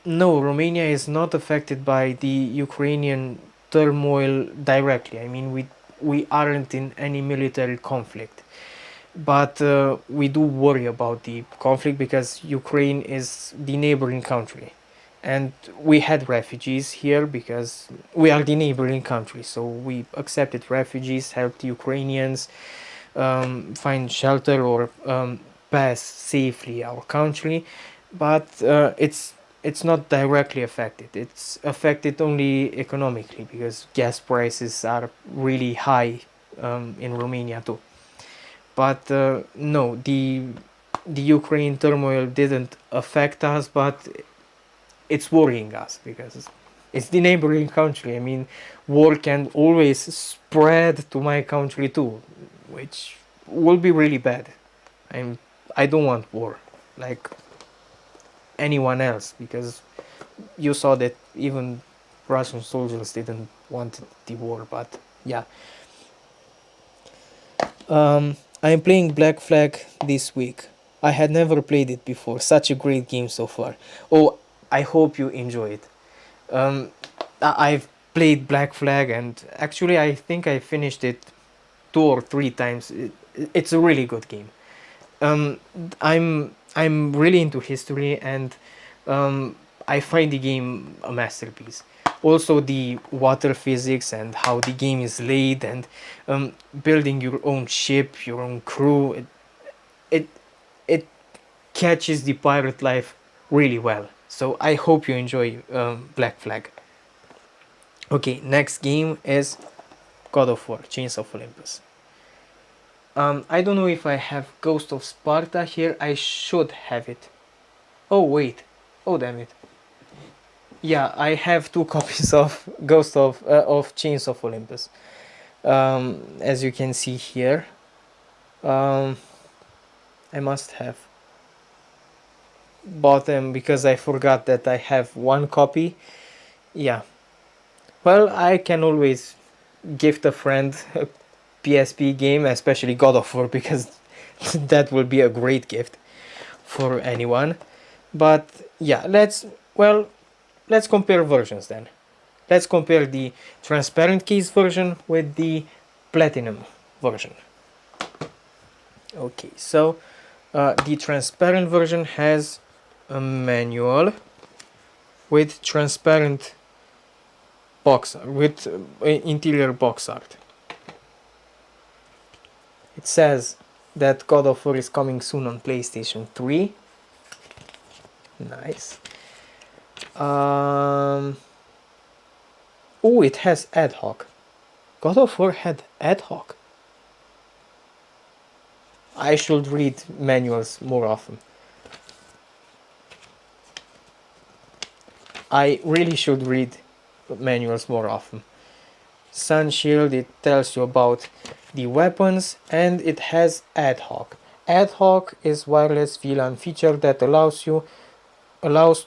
No, Romania is not affected by the Ukrainian turmoil directly. I mean, we aren't in any military conflict, but we do worry about the conflict because Ukraine is the neighboring country, and we had refugees here because we are the neighboring country. So we accepted refugees, helped Ukrainians find shelter or pass safely our country, but it's not directly affected. It's affected only economically because gas prices are really high in Romania too. But no, the the Ukraine turmoil didn't affect us, but it's worrying us because it's the neighboring country. I mean, war can always spread to my country too, which will be really bad. I'm I don't want war like anyone else, because you saw that even Russian soldiers didn't want the war. But yeah, I'm playing Black Flag this week. I had never played it before. Such a great game so far. Oh, I hope you enjoy it. Um, I've played Black Flag, and actually I think I finished it 2 or 3 times. It's a really good game. Um, I'm really into history, and I find the game a masterpiece. Also, the water physics and how the game is laid, and building your own ship, your own crew, it it catches the pirate life really well. So I hope you enjoy Black Flag. Okay, next game is God of War, Chains of Olympus. I don't know if I have Ghost of Sparta here. I should have it. Oh wait, oh damn it. Yeah, I have 2 copies of Ghost of Chains of Olympus. As you can see here, I must have bought them because I forgot that I have 1 copy. Yeah. Well, I can always gift a friend a PSP game, especially God of War, because that will be a great gift for anyone. But yeah, let's compare versions then. Let's compare the transparent case version with the platinum version. Okay, so the transparent version has a manual with transparent box with interior box art. It says that God of War is coming soon on PlayStation 3. Nice. Oh, it has ad hoc. God of War had ad hoc. I should read manuals more often. I really should read manuals more often. Sun Shield, it tells you about the weapons, and it has ad hoc. Ad hoc is wireless VLAN feature that allows 2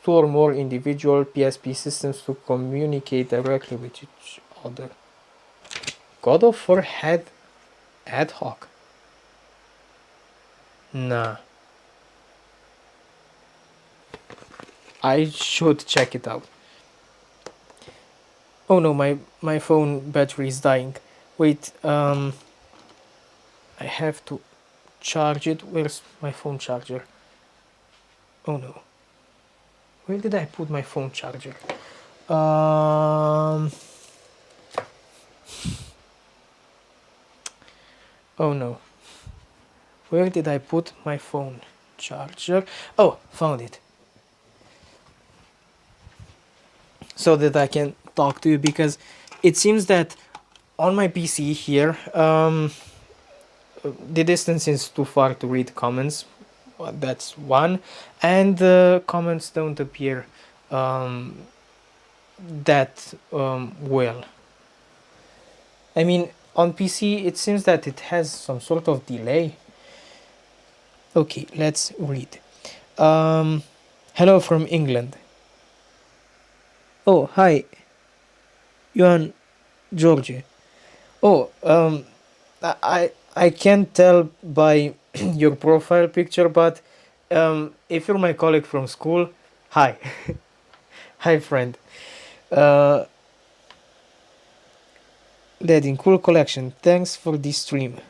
or more individual PSP systems to communicate directly with each other. God of War had ad hoc? Nah. I should check it out. Oh no, my phone battery is dying. Wait, I have to charge it. Where's my phone charger? Oh no. Where did I put my phone charger? Oh no. Where did I put my phone charger? Oh, found it. So that I can talk to you, because it seems that on my PC here, the distance is too far to read comments. That's one, and the comments don't appear that well. I mean, on PC it seems that it has some sort of delay. Okay, let's read. Hello from England. Oh, hi. You're Georgia. Oh, I can't tell by your profile picture, but if you're my colleague from school, hi. Hi, friend. Ledin, cool collection. Thanks for this stream.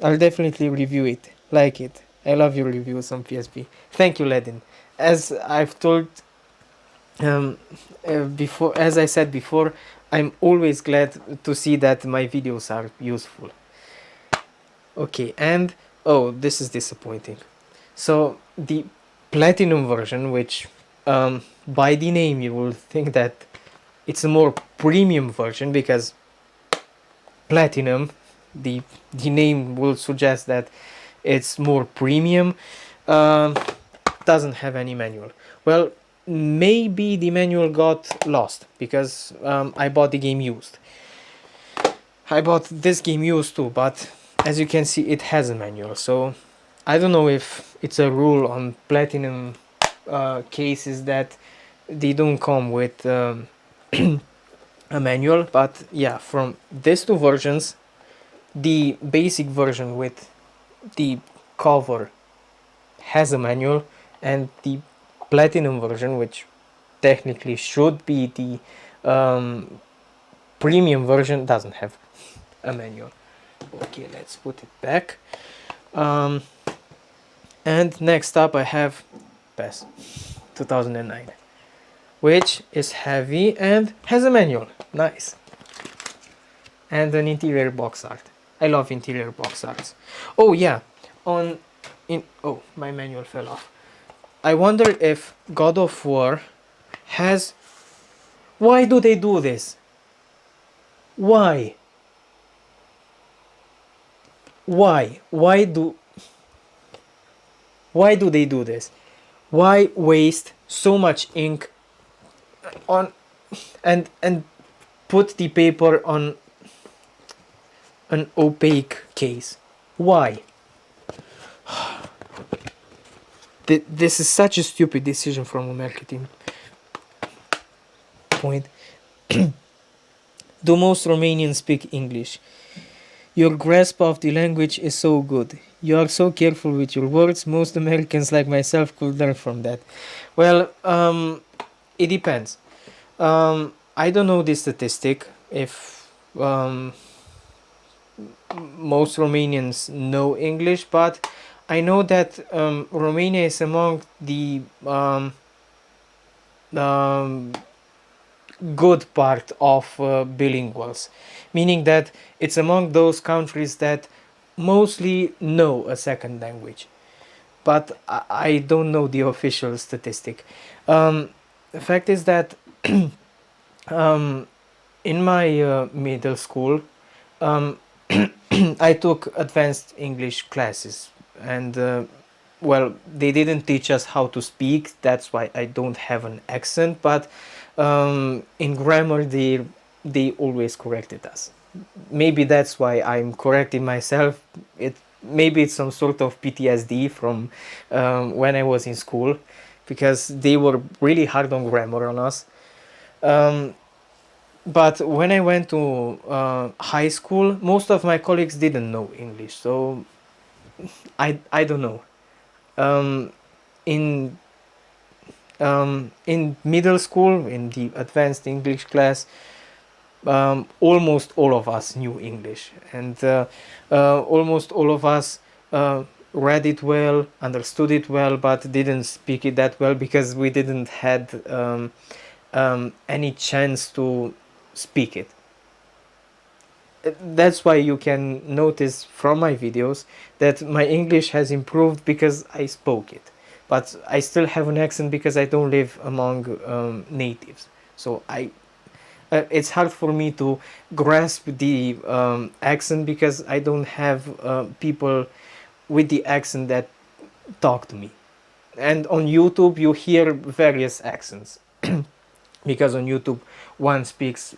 I'll definitely review it. Like it. I love your reviews on PSP. Thank you, Ledin. As I've told before, as I said before, I'm always glad to see that my videos are useful. Okay, and oh, this is disappointing. So the platinum version, which by the name you will think that it's a more premium version, because platinum, the name will suggest that it's more premium. um, doesn't have any manual. Well, maybe the manual got lost because I bought the game used. I bought this game used too, but as you can see, it has a manual. So I don't know if it's a rule on platinum cases that they don't come with a manual. But yeah, from these two versions, the basic version with the cover has a manual, and the platinum version, which technically should be the premium version, doesn't have a manual. Okay, let's put it back. And next up I have PES 2009, which is heavy and has a manual. Nice. And an interior box art. I love interior box arts. Oh yeah, oh, my manual fell off. I wonder if God of War has... Why do they do this? Why? Why? Why do they do this? Why waste so much ink on and put the paper on an opaque case? Why? This is such a stupid decision from a marketing point. Do most Romanians speak English? Your grasp of the language is so good. You are so careful with your words. Most Americans like myself could learn from that. Well, it depends. I don't know the statistic if most Romanians know English, but I know that Romania is among the good part of bilinguals, meaning that it's among those countries that mostly know a second language, but I don't know the official statistic. The fact is that in my middle school I took advanced English classes, and well, they didn't teach us how to speak, that's why I don't have an accent, but in grammar they always corrected us. Maybe that's why I'm correcting myself. Maybe it's some sort of PTSD from when I was in school, because they were really hard on grammar on us. But when I went to high school, most of my colleagues didn't know English, so I don't know. In middle school, in the advanced English class, almost all of us knew English, and almost all of us read it well, understood it well, but didn't speak it that well because we didn't had any chance to speak it. That's why you can notice from my videos that my English has improved because I spoke it, but I still have an accent because I don't live among natives, so it's hard for me to grasp the accent because I don't have people with the accent that talk to me. And on YouTube you hear various accents because on YouTube one speaks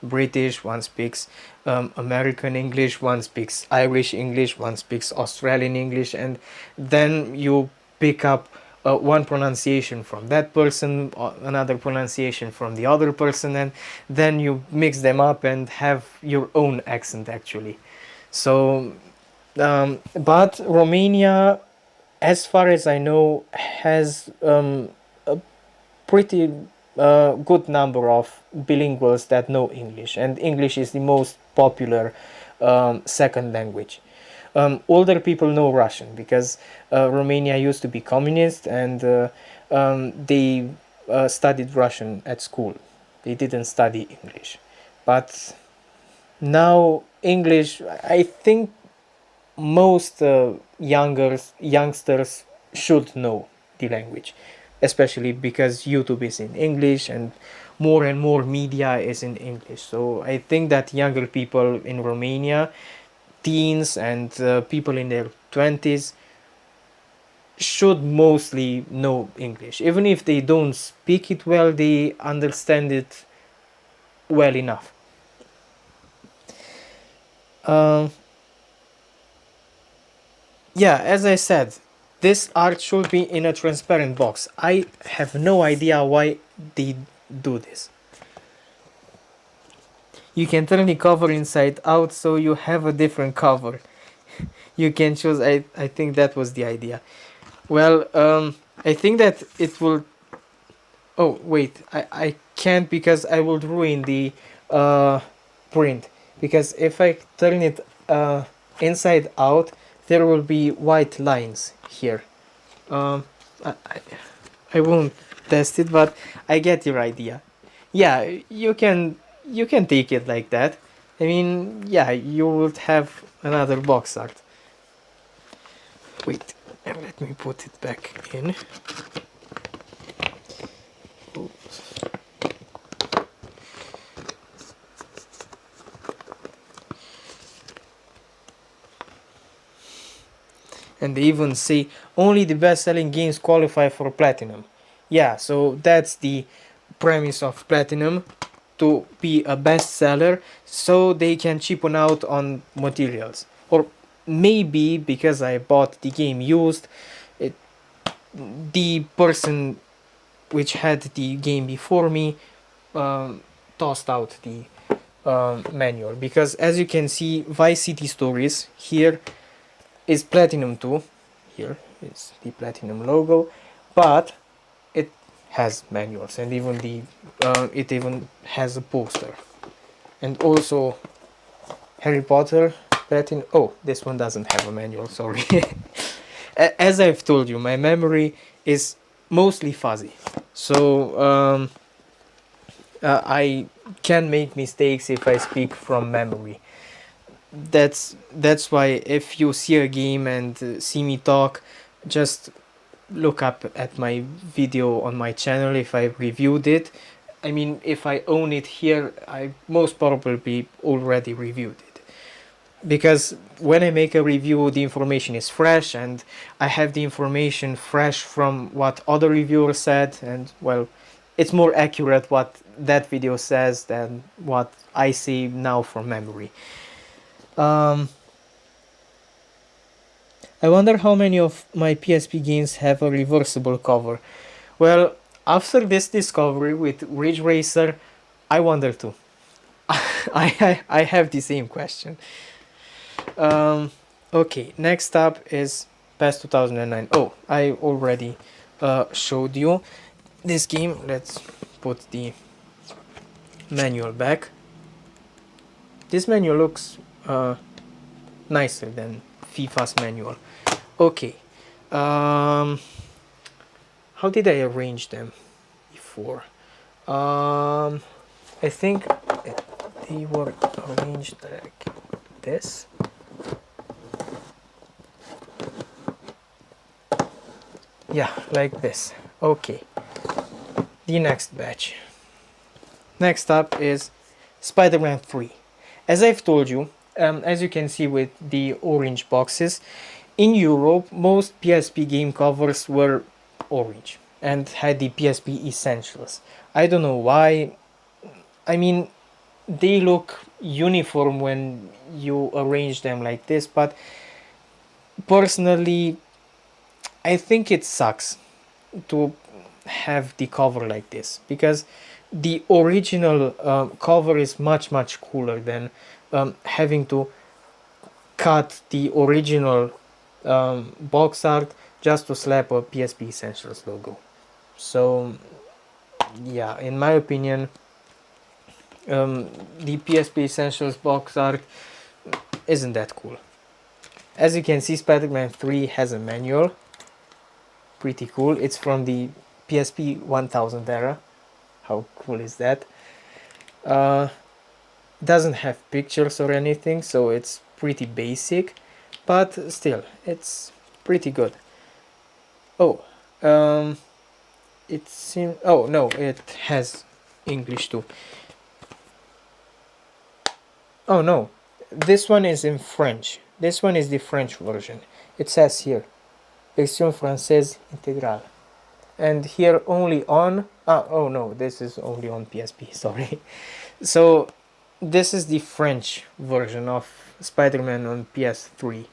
British, one speaks American English, one speaks Irish English, one speaks Australian English, and then you pick up one pronunciation from that person, another pronunciation from the other person, and then you mix them up and have your own accent actually. So but Romania, as far as I know, has a pretty good number of bilinguals that know English, and English is the most popular second language. Older people know Russian because Romania used to be communist, and they studied Russian at school. They didn't study English. But now English, I think most youngsters should know the language, especially because YouTube is in English and more media is in English. So I think that younger people in Romania, teens and people in their 20s, should mostly know English. Even if they don't speak it well, they understand it well enough. Um, yeah, as I said, this art should be in a transparent box. I have no idea why they do this. You can turn the cover inside out so you have a different cover. You can choose. I think that was the idea. Well, I think that it will. Oh wait, I can't because I will ruin the print. Because if I turn it inside out, there will be white lines here. Um, I, I I won't test it, but I get your idea. Yeah, you can take it like that. I mean, yeah, you would have another box art. Wait, and let me put it back in. Oops. And they even say only the best-selling games qualify for platinum. Yeah, so that's the premise of platinum, to be a bestseller so they can cheapen out on materials. Or maybe because I bought the game used, it, the person which had the game before me tossed out the manual, because as you can see, Vice City Stories here is Platinum 2. Here is the Platinum logo, but it has manuals, and even the it even has a poster. And also Harry Potter Platinum. Oh, this one doesn't have a manual, sorry. As I've told you, my memory is mostly fuzzy, so I can make mistakes if I speak from memory. That's why if you see a game and see me talk, just look up at my video on my channel if I reviewed it. I mean, if I own it here, I most probably already reviewed it. Because when I make a review, the information is fresh, and I have the information fresh from what other reviewers said, and well, it's more accurate what that video says than what I say now from memory. I wonder how many of my PSP games have a reversible cover. Well, after this discovery with Ridge Racer, I wonder too. I have the same question. Okay, next up is PES 2009. Oh, I already showed you this game. Let's put the manual back. This manual looks nicer than FIFA's manual. Okay, how did I arrange them before? I think they were arranged like this. Yeah, like this. Okay, the next batch. Next up is Spider-Man 3. As I've told you, as you can see with the orange boxes, in Europe most PSP game covers were orange and had the PSP Essentials. I don't know why. I mean, they look uniform when you arrange them like this, but personally I think it sucks to have the cover like this, because the original cover is much cooler than having to cut the original box art just to slap a PSP Essentials logo. So yeah, in my opinion, the PSP Essentials box art isn't that cool. As you can see, Spider-Man 3 has a manual. Pretty cool. It's from the PSP 1000 era. How cool is that? Doesn't have pictures or anything, so it's pretty basic, but still, it's pretty good. Oh, it seems. Oh no, it has English too. Oh no, this one is in French. This one is the French version. It says here. version française intégrale. And here only on, oh no, this is only on PSP, sorry. So this is the French version of Spider-Man on PS3.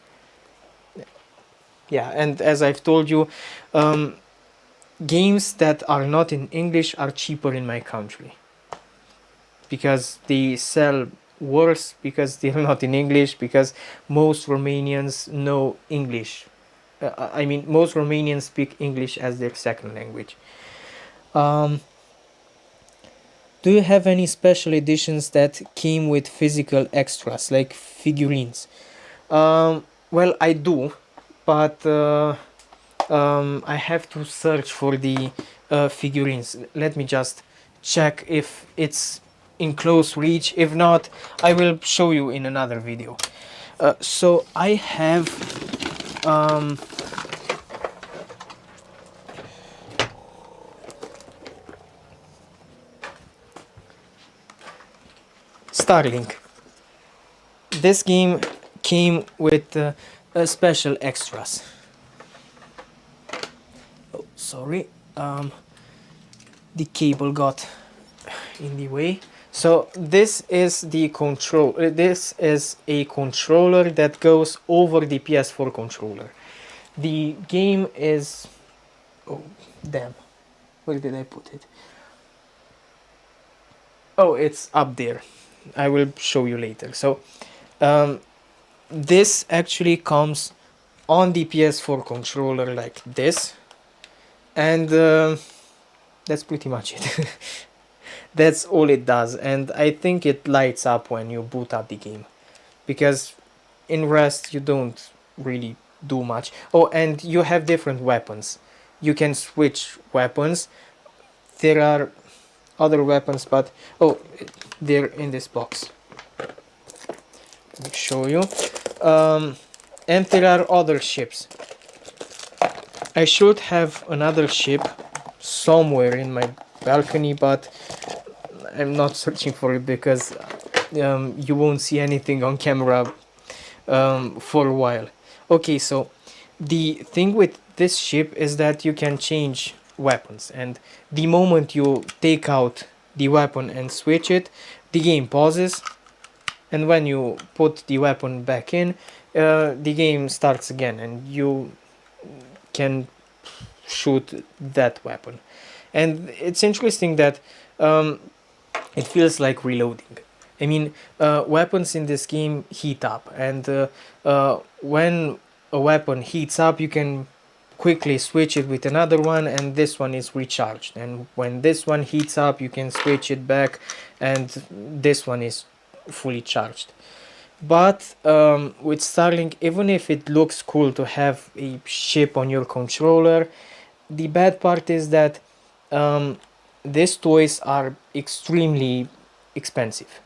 Yeah, and as I've told you, games that are not in English are cheaper in my country. Because they sell worse, because they're not in English, because most Romanians know English. I mean, most Romanians speak English as their second language. Do you have any special editions that came with physical extras, like figurines? Well, I do, but I have to search for the figurines. Let me just check if it's in close reach. If not, I will show you in another video. So I have Starlink. This game came with special extras. Oh, sorry, the cable got in the way. So this is the control. This is a controller that goes over the PS4 controller. The game is, oh damn, where did I put it? Oh, it's up there. I will show you later. So this actually comes on the PS4 controller like this, and that's pretty much it. That's all it does, and I think it lights up when you boot up the game, because in Rust you don't really do much. Oh, and you have different weapons. You can switch weapons. There are other weapons, but oh, they're in this box. Let me show you. And there are other ships. I should have another ship somewhere in my balcony, but I'm not searching for it because you won't see anything on camera for a while. Okay, so the thing with this ship is that you can change weapons, and the moment you take out the weapon and switch it, the game pauses, and when you put the weapon back in, the game starts again and you can shoot that weapon. And it's interesting that it feels like reloading. I mean, weapons in this game heat up, and when a weapon heats up, you can quickly switch it with another one, and this one is recharged. And when this one heats up, you can switch it back, and this one is fully charged. But with Starlink, even if it looks cool to have a ship on your controller, the bad part is that these toys are extremely expensive.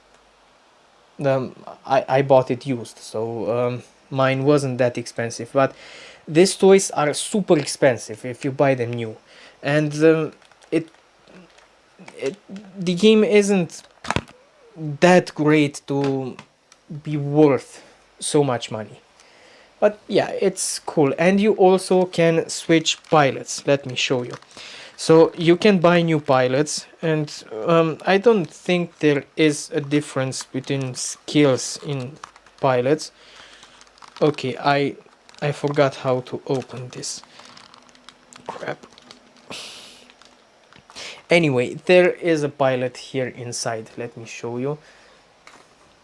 I bought it used, so mine wasn't that expensive, but these toys are super expensive if you buy them new, and the game isn't that great to be worth so much money. But yeah, it's cool, and you also can switch pilots. Let me show you. So you can buy new pilots, and I don't think there is a difference between skills in pilots. Okay, I forgot how to open this crap. Anyway, there is a pilot here inside. Let me show you,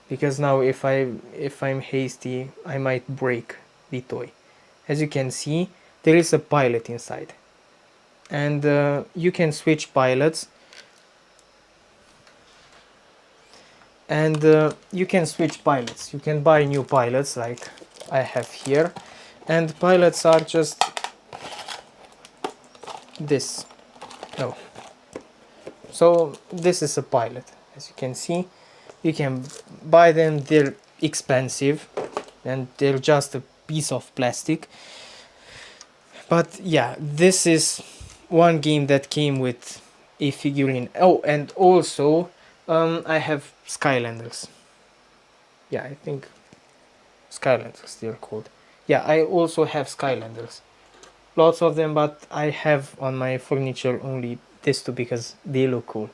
because now if I'm hasty, I might break the toy. As you can see, there is a pilot inside, and you can switch pilots, and you can switch pilots. You can buy new pilots like I have here, and pilots are just this. Oh, so this is a pilot. As you can see, you can buy them. They're expensive, and they're just a piece of plastic. But yeah, this is one game that came with a figurine. Oh, and also I have Skylanders. Yeah, I think Skylanders they're called. Yeah, I also have Skylanders. lots of them, but I have on my furniture only these two because they look cool.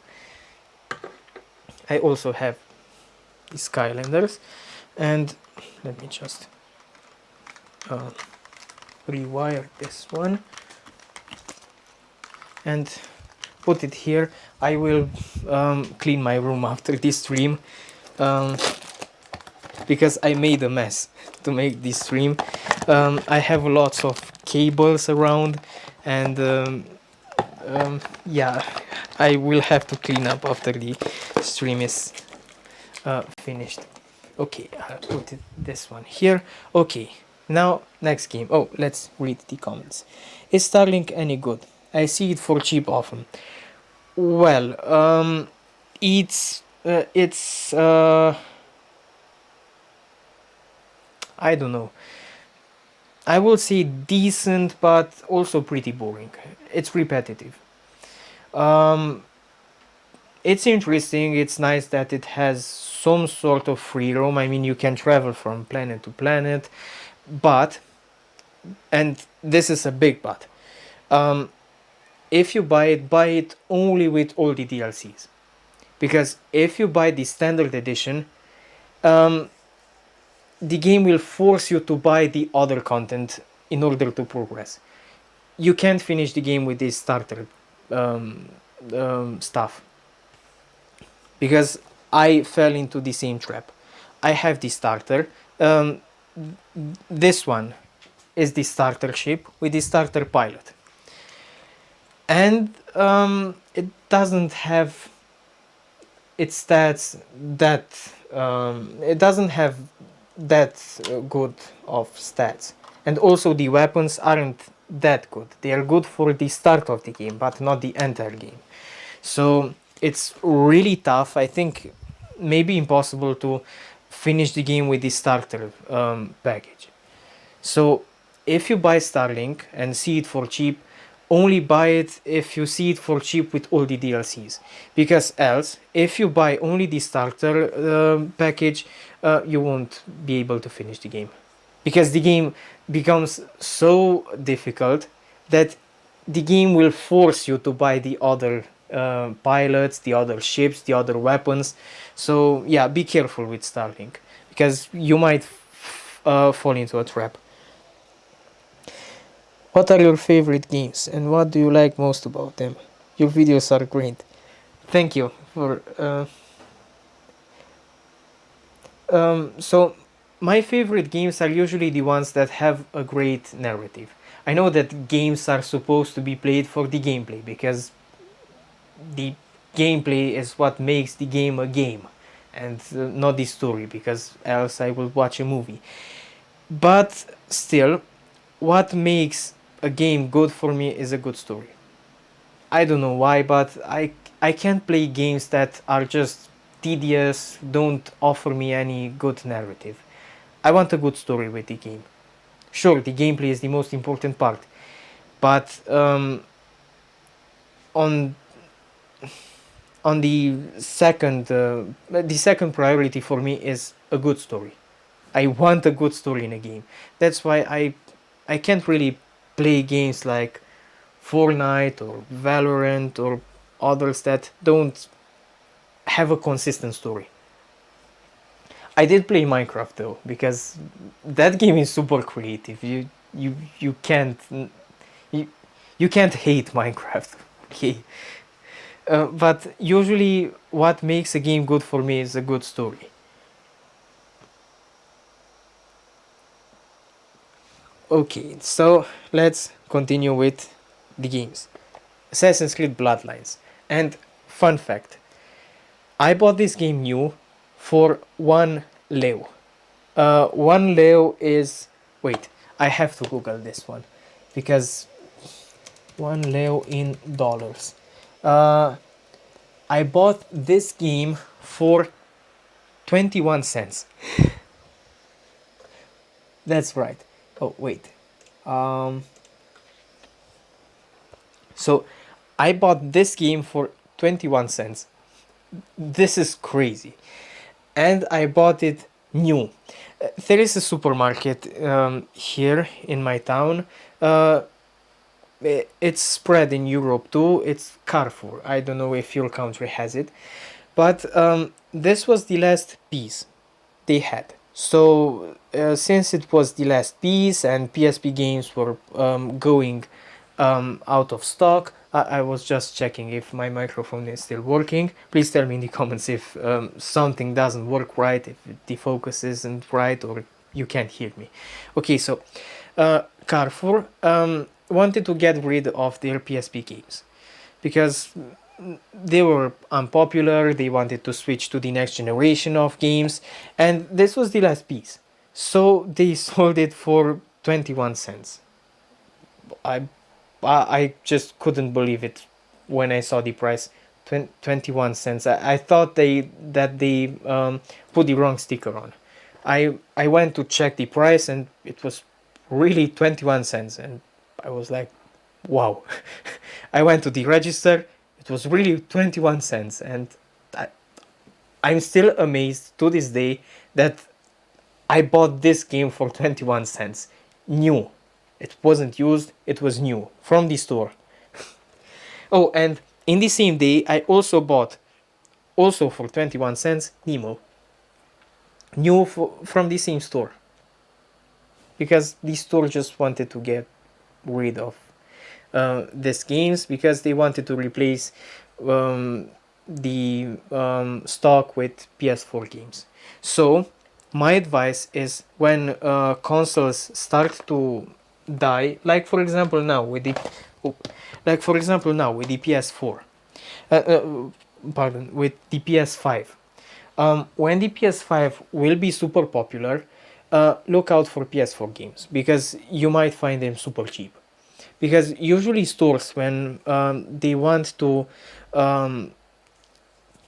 I also have the Skylanders, and let me just rewire this one and put it here. I will clean my room after this stream because I made a mess to make this stream. I have lots of cables around, and yeah, I will have to clean up after the stream is finished. Okay, I'll put this one here. Okay, now next game. Oh, let's read the comments. Is Starlink any good? I see it for cheap often. Well, it's I don't know. I will say decent, but also pretty boring. It's repetitive. It's interesting. It's nice that it has some sort of free roam. I mean, you can travel from planet to planet, but, and this is a big but, if you buy it only with all the DLCs. Because if you buy the standard edition, the game will force you to buy the other content in order to progress. You can't finish the game with this starter stuff. Because I fell into the same trap. I have the starter. This one is the starter ship with the starter pilot. And it doesn't have its stats that... it doesn't have that good of stats. And also the weapons aren't that good. They are good for the start of the game, but not the entire game. So it's really tough. I think maybe impossible to finish the game with the starter package. So if you buy Starlink and see it for cheap, only buy it if you see it for cheap with all the DLCs. Because else, if you buy only the starter package, you won't be able to finish the game. Because the game becomes so difficult that the game will force you to buy the other pilots, the other ships, the other weapons. So yeah, be careful with Starlink, because you might fall into a trap. What are your favorite games and what do you like most about them? Your videos are great. Thank you for... so my favorite games are usually the ones that have a great narrative. I know that games are supposed to be played for the gameplay, because the gameplay is what makes the game a game, and not the story, because else I will watch a movie. But still, what makes a game good for me is a good story. I don't know why, but I can't play games that are just tedious, don't offer me any good narrative. I want a good story with the game. Sure, the gameplay is the most important part, but on the second priority for me is a good story. I want a good story in a game. That's why I can't really play games like Fortnite or Valorant or others that don't have a consistent story. I did play Minecraft though, because that game is super creative. You can't hate Minecraft. Okay. But usually what makes a game good for me is a good story. Okay, so let's continue with the games. Assassin's Creed Bloodlines. And fun fact, I bought this game new for 1 leu. 1 leu is... wait, I have to Google this one, because 1 leu in dollars. I bought this game for 21 cents. That's right. Oh, wait. So I bought this game for 21 cents. This is crazy. And I bought it new. There is a supermarket here in my town. it's spread in Europe too. It's Carrefour. I don't know if your country has it, but this was the last piece they had. So since it was the last piece and PSP games were going out of stock, I was just checking if my microphone is still working. Please tell me in the comments if something doesn't work right, if the focus isn't right, or you can't hear me. Okay, so Carrefour wanted to get rid of their PSP games because they were unpopular. They wanted to switch to the next generation of games, and this was the last piece. So they sold it for 21 cents. I just couldn't believe it when I saw the price. 21 cents. I thought they put the wrong sticker on. I went to check the price and it was really 21 cents, and I was like, wow. I went to the register, it was really 21 cents, and I'm still amazed to this day that I bought this game for 21 cents. New. It wasn't used, it was new from the store. Oh, and in the same day I also bought, also for 21 cents, Nemo. New from the same store. Because the store just wanted to get rid of these games because they wanted to replace the stock with PS4 games. So my advice is when consoles start to die, like for example now with the PS4, pardon, with the PS5. When the PS5 will be super popular, look out for PS4 games because you might find them super cheap. Because usually stores, when they want to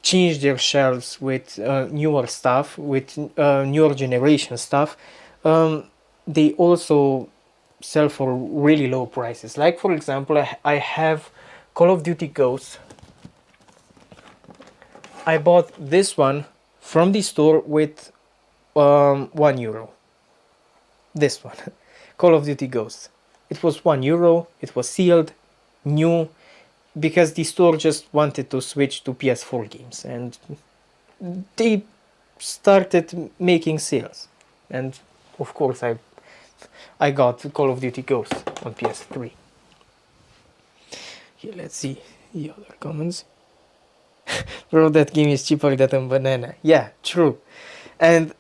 change their shelves with newer stuff, with newer generation stuff, they also sell for really low prices. Like for example, I have Call of Duty Ghosts. I bought this one from the store with €1. This one, Call of Duty Ghosts. It was €1. It was sealed, new, because the store just wanted to switch to PS4 games, and they started making sales. And of course, I got Call of Duty Ghosts on PS3. Here, let's see the other comments. Bro, that game is cheaper than a banana. Yeah, true. And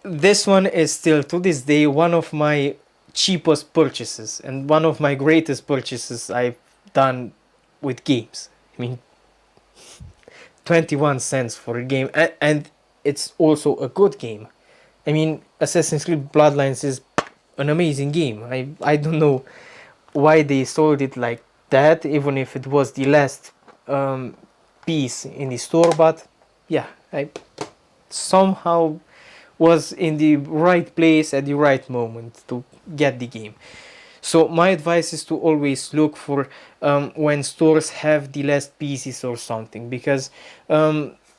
this one is still to this day one of my cheapest purchases and one of my greatest purchases I've done with games. I mean, 21 cents for a game, and it's also a good game. I mean, Assassin's Creed Bloodlines is an amazing game. I don't know why they sold it like that, even if it was the last piece in the store, but yeah, I somehow was in the right place at the right moment to get the game. So my advice is to always look for when stores have the last pieces or something, because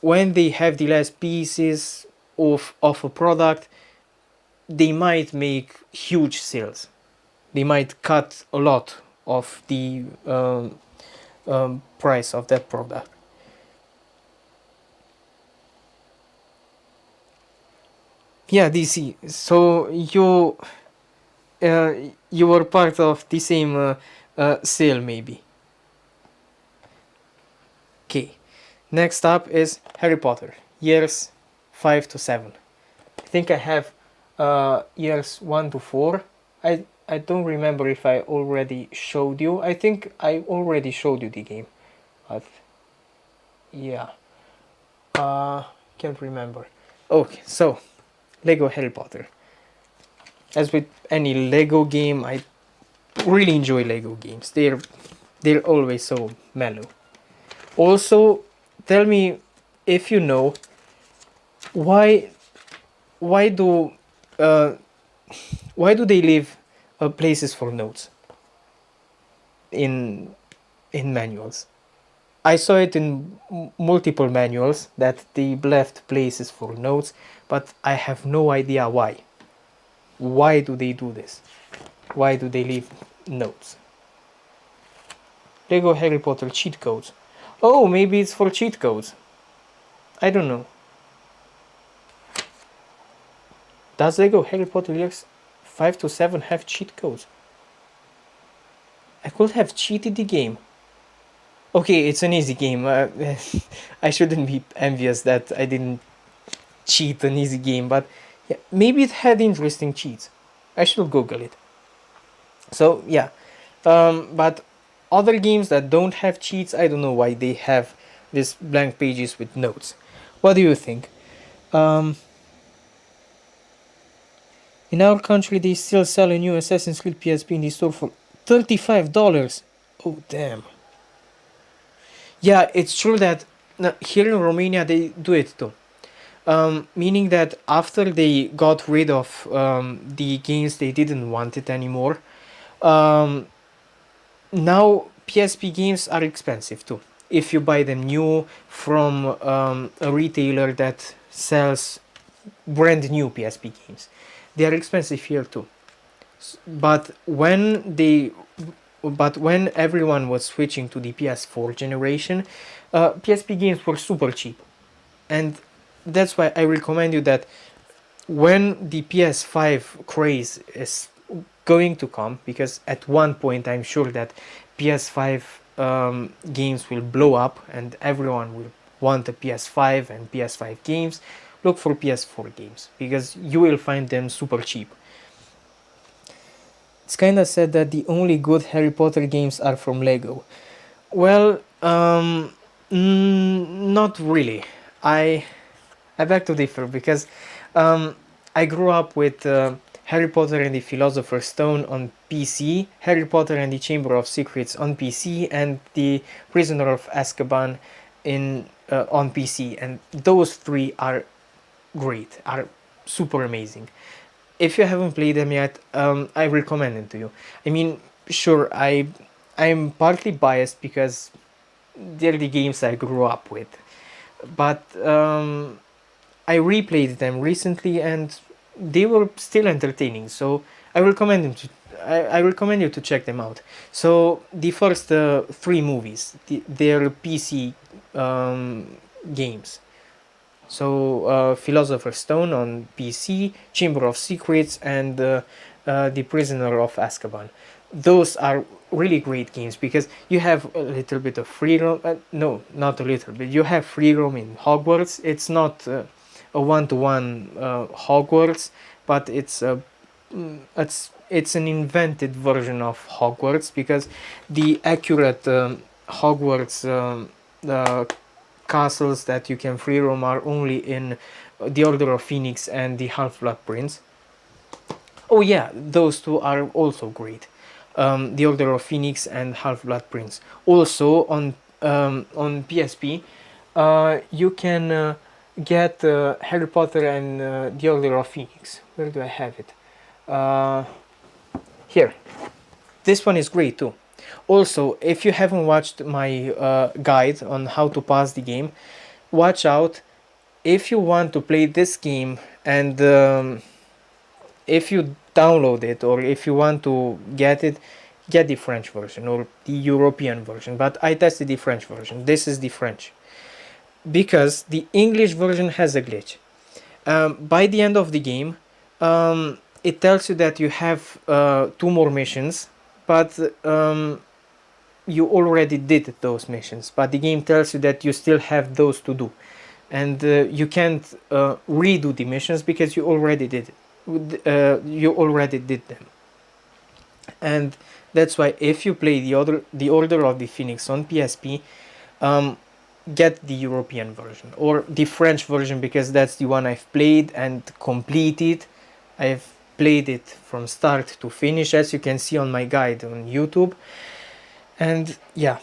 when they have the last pieces of a product, they might make huge sales. They might cut a lot of the price of that product. Yeah, DC. So you were part of the same sale, maybe. Okay. Next up is Harry Potter, years 5 to 7. I think I have years 1 to 4. I don't remember if I already showed you. I think I already showed you the game, but yeah, can't remember. Okay, so Lego Harry Potter. As with any Lego game, I really enjoy Lego games. They're always so mellow. Also, tell me if you know why do they leave places for notes in manuals? I saw it in multiple manuals that they left places for notes, but I have no idea why. Why do they do this? Why do they leave notes? Lego Harry Potter cheat codes. Oh, maybe it's for cheat codes. I don't know. Does Lego Harry Potter years 5 to 7 have cheat codes? I could have cheated the game. Okay, it's an easy game. I shouldn't be envious that I didn't cheat an easy game, but yeah, maybe it had interesting cheats. I should Google it. So yeah, but other games that don't have cheats, I don't know why they have these blank pages with notes. What do you think? Um, in our country, they still sell a new Assassin's Creed PSP in the store for $35. Oh damn. Yeah, it's true that here in Romania they do it too. Meaning that after they got rid of the games they didn't want it anymore, um, now PSP games are expensive too. If you buy them new from a retailer that sells brand new PSP games, they are expensive here too. But when everyone was switching to the PS4 generation, PSP games were super cheap, and that's why I recommend you that when the PS5 craze is going to come, because at one point I'm sure that PS5 games will blow up and everyone will want a PS5 and PS5 games, look for PS4 games because you will find them super cheap. It's kinda sad that the only good Harry Potter games are from Lego. Well, not really. I beg to differ because I grew up with Harry Potter and the Philosopher's Stone on PC, Harry Potter and the Chamber of Secrets on PC, and the Prisoner of Azkaban on PC, and those three are great, are super amazing. If you haven't played them yet, I recommend them to you. I mean, sure, I'm partly biased because they're the games I grew up with, but I replayed them recently and they were still entertaining. So I recommend them to. I recommend you to check them out. So the first three movies, they're PC games. So Philosopher's Stone on PC, Chamber of Secrets, and The Prisoner of Azkaban. Those are really great games because you have a little bit of free roam. No, not a little bit. You have free roam in Hogwarts. It's not a one-to-one Hogwarts, but it's an invented version of Hogwarts because the accurate Hogwarts castles that you can free roam are only in the Order of Phoenix and the Half-Blood Prince. Oh yeah, those two are also great. The Order of Phoenix and Half-Blood Prince. Also on PSP, you can get Harry Potter and the Order of Phoenix. Where do I have it? Here. This one is great too. Also, if you haven't watched my guide on how to pass the game, watch out. If you want to play this game and if you download it or if you want to get it, get the French version or the European version. But I tested the French version. This is the French. Because the English version has a glitch. By the end of the game, it tells you that you have two more missions, but you already did those missions. But the game tells you that you still have those to do, and you can't redo the missions because you already did it. You already did them, and that's why if you play the Order of the Phoenix on PSP, get the European version or the French version because that's the one I've played and completed. I've played it from start to finish, as you can see on my guide on YouTube. And yeah,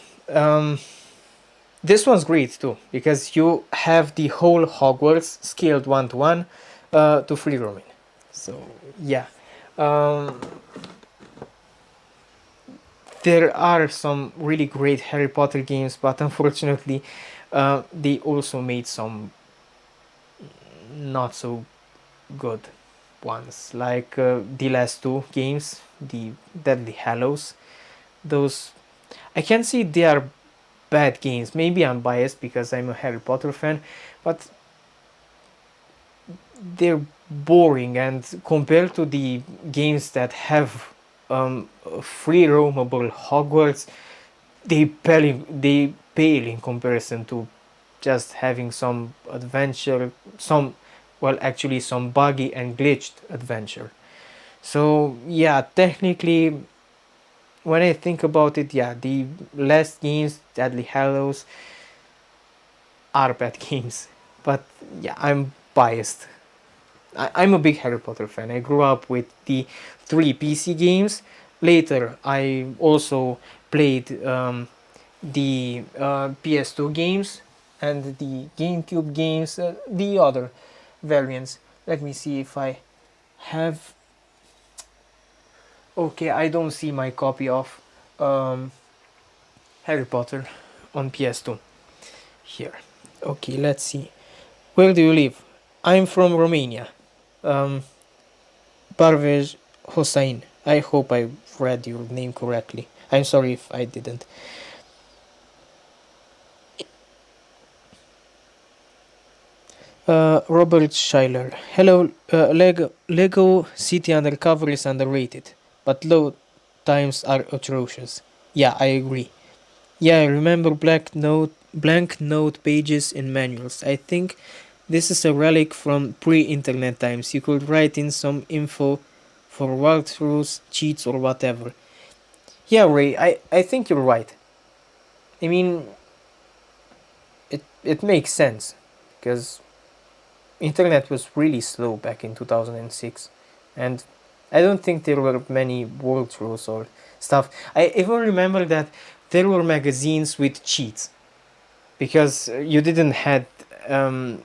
this one's great too because you have the whole Hogwarts scaled 1-to-1 to free roaming. So yeah, there are some really great Harry Potter games, but unfortunately, they also made some not so good ones, like the last two games, the Deadly Hallows. Those I can see they are bad games. Maybe I'm biased because I'm a Harry Potter fan, but they're boring, and compared to the games that have free roamable Hogwarts, they pale in comparison to just having some adventure, some buggy and glitched adventure. So yeah, technically, when I think about it, yeah, the last games, Deadly Hallows, are bad games. But yeah, I'm biased. I'm a big Harry Potter fan. I grew up with the three PC games. Later, I also played the PS2 games and the GameCube games, the other variants. Let me see if I have. Okay, I don't see my copy of um, Harry Potter on PS2 here. Okay, let's see. Where do you live? I'm from Romania. Um, Parvez Hossein. I hope I read your name correctly. I'm sorry if I didn't. Robert Schuyler. Hello, Lego City Undercover is underrated, but load times are atrocious. Yeah, I agree. Yeah, I remember blank note pages in manuals. I think this is a relic from pre-internet times. You could write in some info for walkthroughs, cheats, or whatever. Yeah, Ray, I think you're right. I mean, it makes sense because internet was really slow back in 2006, and I don't think there were many walkthroughs or stuff. I even remember that there were magazines with cheats because you didn't had um,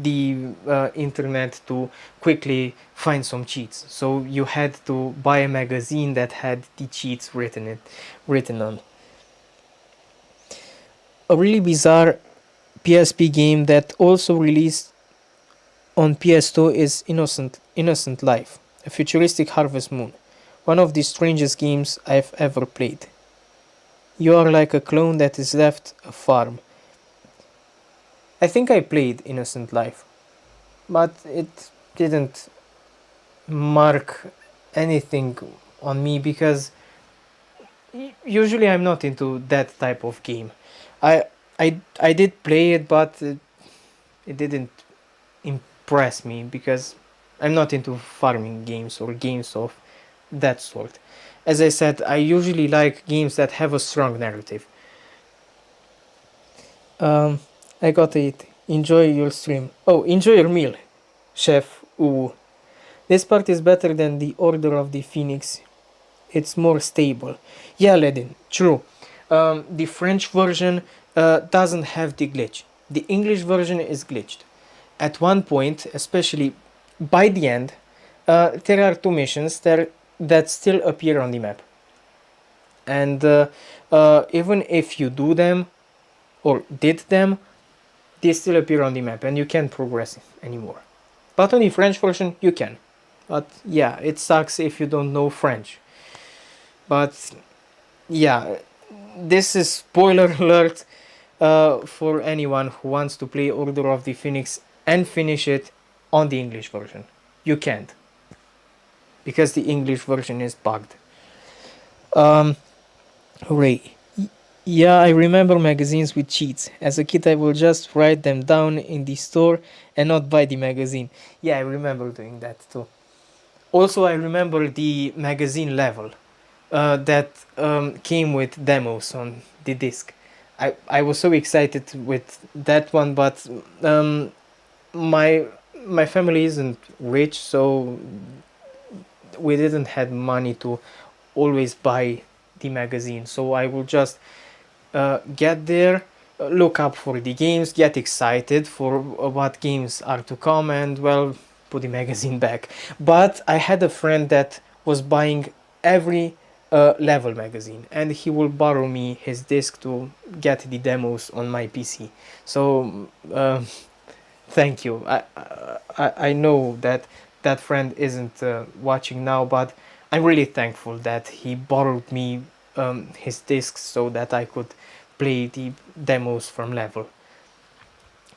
the internet to quickly find some cheats, so you had to buy a magazine that had the cheats written on. A really bizarre PSP game that also released on PS2 is Innocent Life, a futuristic Harvest Moon, one of the strangest games I've ever played. You are like a clone that is left a farm. I think I played Innocent Life, but it didn't mark anything on me because usually I'm not into that type of game. I I did play it, but it didn't impress me because I'm not into farming games or games of that sort. As I said, I usually like games that have a strong narrative. Um, I got it. Enjoy your stream. Oh, enjoy your meal, Chef Uwu. This part is better than the Order of the Phoenix. It's more stable. Yeah, Ledin, true. The French version doesn't have the glitch. The English version is glitched. At one point, especially by the end, there are two missions that still appear on the map. And even if you do them or did them, they still appear on the map and you can't progress anymore. But on the French version, you can. But yeah, it sucks if you don't know French. But yeah, this is spoiler alert for anyone who wants to play Order of the Phoenix and finish it on the English version. You can't, because the English version is bugged. Um, Hooray. Yeah, I remember magazines with cheats. As a kid, I would just write them down in the store and not buy the magazine. Yeah, I remember doing that too. Also, I remember the magazine level that came with demos on the disc. I was so excited with that one, but my my family isn't rich, so we didn't had money to always buy the magazine. So I will just get there, look up for the games, get excited for what games are to come, and well, put the magazine back. But I had a friend that was buying every level magazine, and he will borrow me his disc to get the demos on my PC. So thank you. I know that friend isn't watching now, but I'm really thankful that he borrowed me his discs so that I could play the demos from level.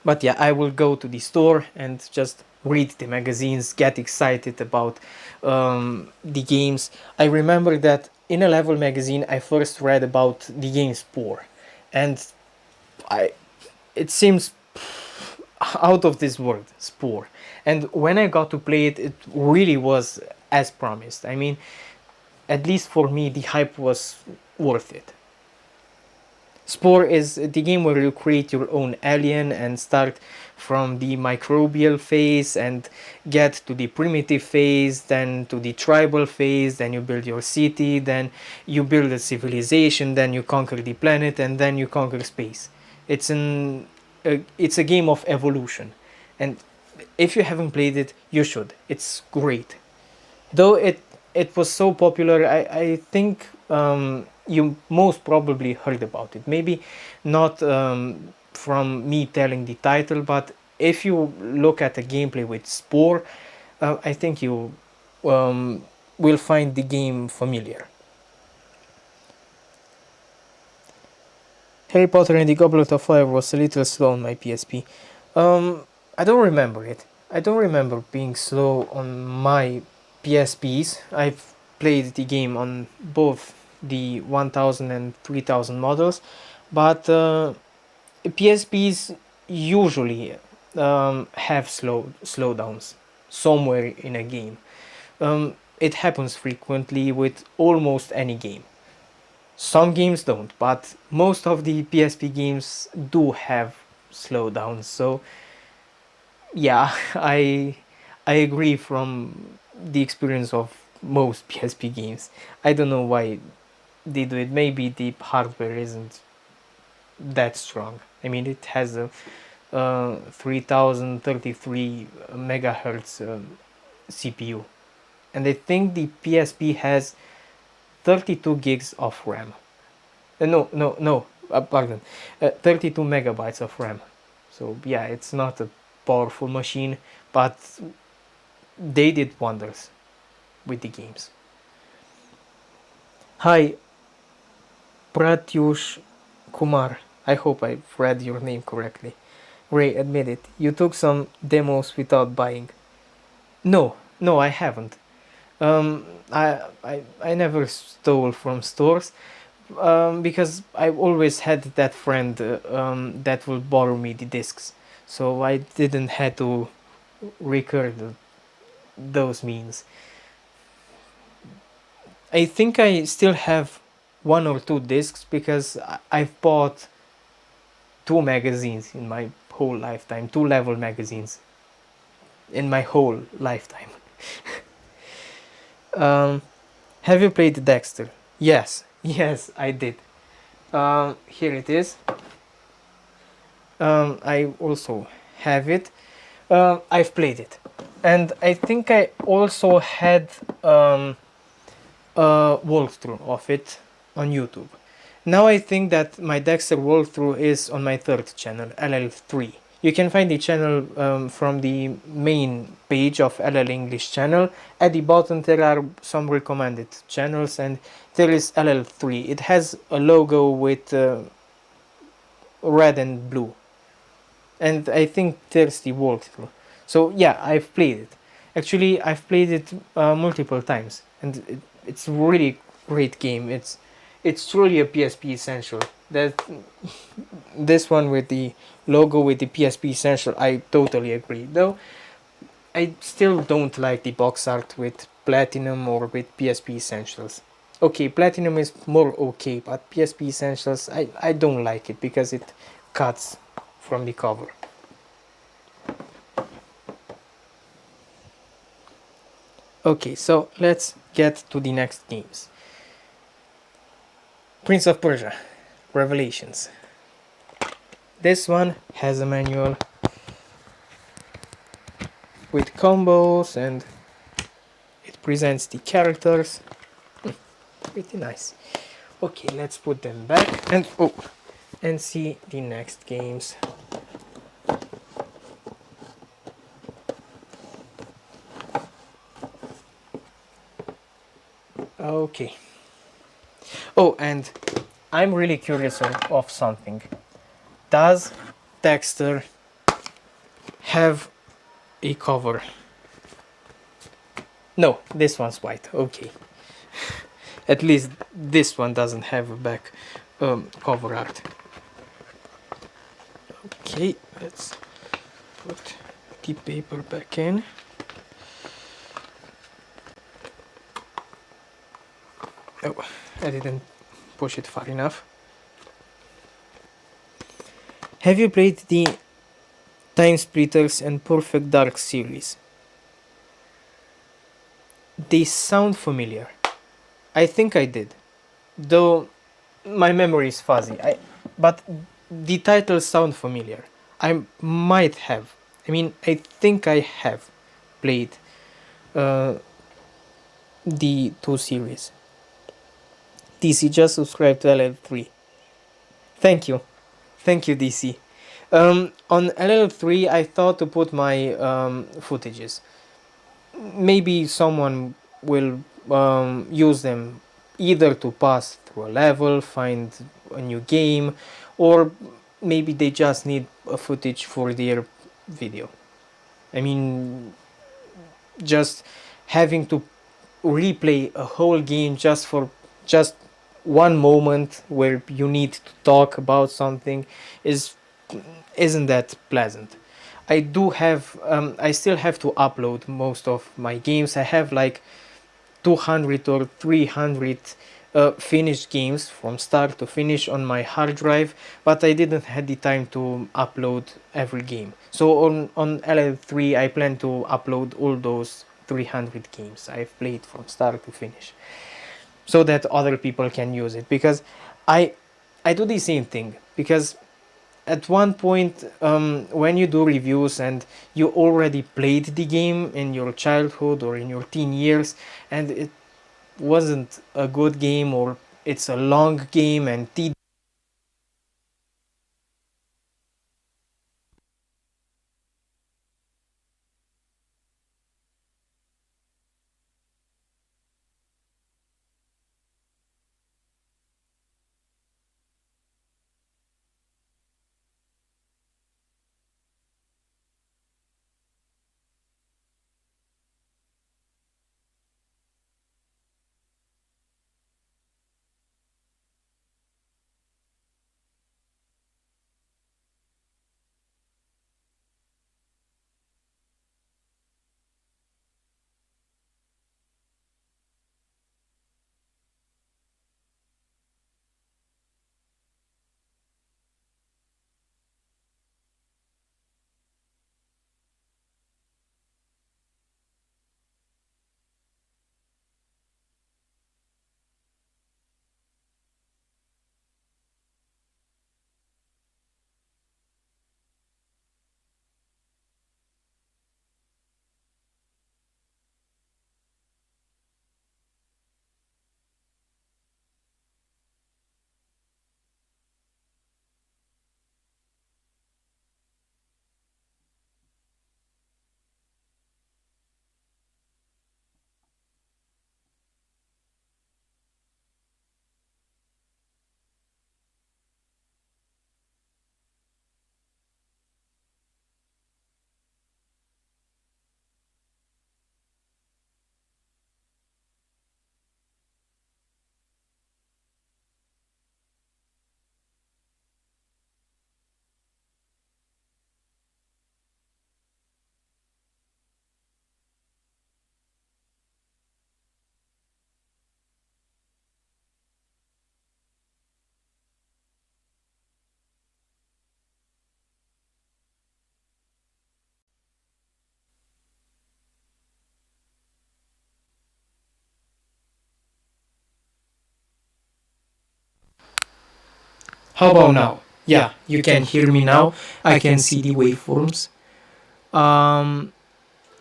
But yeah, I will go to the store and just read the magazines, get excited about the games. I remember that in a level magazine I first read about the game Spore, and I it seems out of this world, Spore. And when I got to play it, it really was as promised. I mean, at least for me, the hype was worth it. Spore is the game where you create your own alien and start from the microbial phase and get to the primitive phase, then to the tribal phase, then you build your city, then you build a civilization, then you conquer the planet, and then you conquer space. It's a game of evolution, and if you haven't played it, you should. It's great. Though it was so popular, I think you most probably heard about it. Maybe not from me telling the title, but if you look at the gameplay with Spore, I think you will find the game familiar. Harry Potter and the Goblet of Fire was a little slow on my PSP. I don't remember it. I don't remember being slow on my PSPs. I've played the game on both the 1000 and 3000 models, but PSPs usually have slowdowns somewhere in a game. It happens frequently with almost any game. Some games don't, but most of the PSP games do have slowdowns. So yeah, I agree from the experience of most PSP games. I don't know why they do it. Maybe the hardware isn't that strong. I mean, it has a 3033 megahertz CPU, and I think the PSP has 32 gigs of RAM. No, pardon, 32 megabytes of RAM. So yeah, it's not a powerful machine, but they did wonders with the games. Hi, Pratyush Kumar. I hope I've read your name correctly. Ray, admit it. You took some demos without buying. No, I haven't. I never stole from stores because I always had that friend that would borrow me the discs, so I didn't have to recur those means. I think I still have one or two discs because I've bought two magazines in my whole lifetime, two level magazines in my whole lifetime. Have you played Dexter? Yes, yes, I did. Here it is. I also have it. I've played it, and I think I also had a walkthrough of it on YouTube. Now I think that my Dexter walkthrough is on my third channel, LL3. You can find the channel from the main page of LL English channel. At the bottom there are some recommended channels, and there is LL3. It has a logo with red and blue, and I think there's the walkthrough. So yeah, I've played it. Actually, I've played it multiple times, and it's a really great game. It's truly a PSP essential. That this one with the logo with the PSP essential, I totally agree. Though I still don't like the box art with Platinum or with PSP essentials. Okay, Platinum is more okay, but PSP essentials, I don't like it because it cuts from the cover. Okay, so let's get to the next games. Prince of Persia, Revelations. This one has a manual with combos, and it presents the characters. Pretty nice. Okay, let's put them back and see the next games. Okay. Oh, and I'm really curious of something. Does Dexter have a cover? No, this one's white. Okay. At least this one doesn't have a back cover art. Okay, let's put the paper back in. Oh, I didn't push it far enough. Have you played the Time Splitters and Perfect Dark series? They sound familiar. I think I did, though my memory is fuzzy. But the titles sound familiar. I might have. I mean, I think I have played uh, the two series. DC just subscribed to LL3. Thank you, DC. On LL3, I thought to put my footages. Maybe someone will use them either to pass through a level, find a new game, or maybe they just need a footage for their video. I mean, just having to replay a whole game just for just one moment where you need to talk about something is isn't that pleasant. I still have to upload most of my games. I have like 200 or 300 finished games from start to finish on my hard drive, but I didn't have the time to upload every game. So on LL3 I plan to upload all those 300 games I've played from start to finish, so that other people can use it, because I I do the same thing, because at one point when you do reviews and you already played the game in your childhood or in your teen years and it wasn't a good game, or it's a long game and how about now? Yeah, you can hear me now. I can see the waveforms. um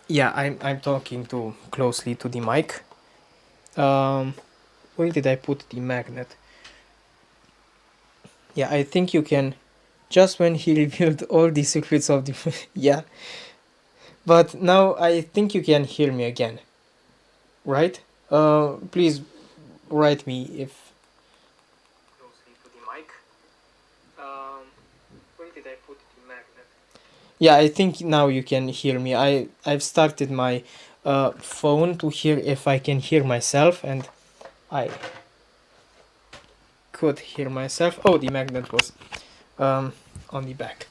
yeah, I'm talking too closely to the mic. um where did I put the magnet? Yeah, I think you can, just when he revealed all the secrets of the yeah, but now I think you can hear me again, right? Please write me if Yeah, I think now you can hear me. I've started my phone to hear if I can hear myself, and I could hear myself. Oh, the magnet was on the back.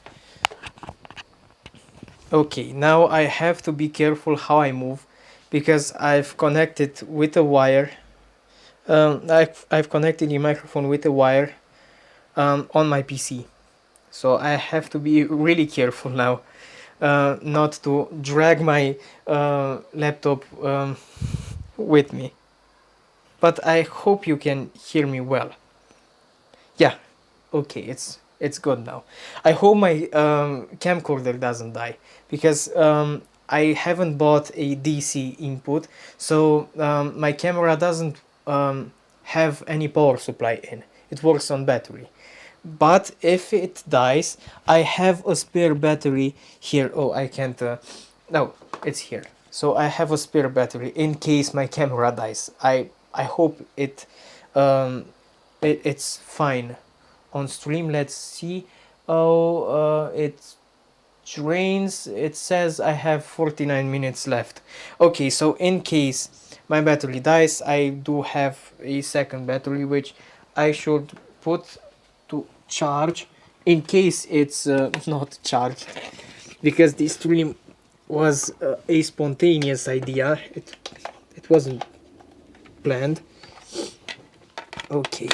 Okay, now I have to be careful how I move because I've connected with a wire. I've connected the microphone with a wire on my PC, so I have to be really careful now not to drag my laptop with me. But I hope you can hear me well. Yeah, okay, it's good now. I hope my camcorder doesn't die because I haven't bought a DC input, so my camera doesn't have any power supply in. It works on battery. But if it dies, I have a spare battery here. Oh, I can't. No, it's here. So I have a spare battery in case my camera dies. I hope it's fine on stream. Let's see. Oh, it drains. It says I have 49 minutes left. Okay, so in case my battery dies, I do have a second battery which I should put to charge in case it's not charged, because this stream was a spontaneous idea. It wasn't planned. Okay.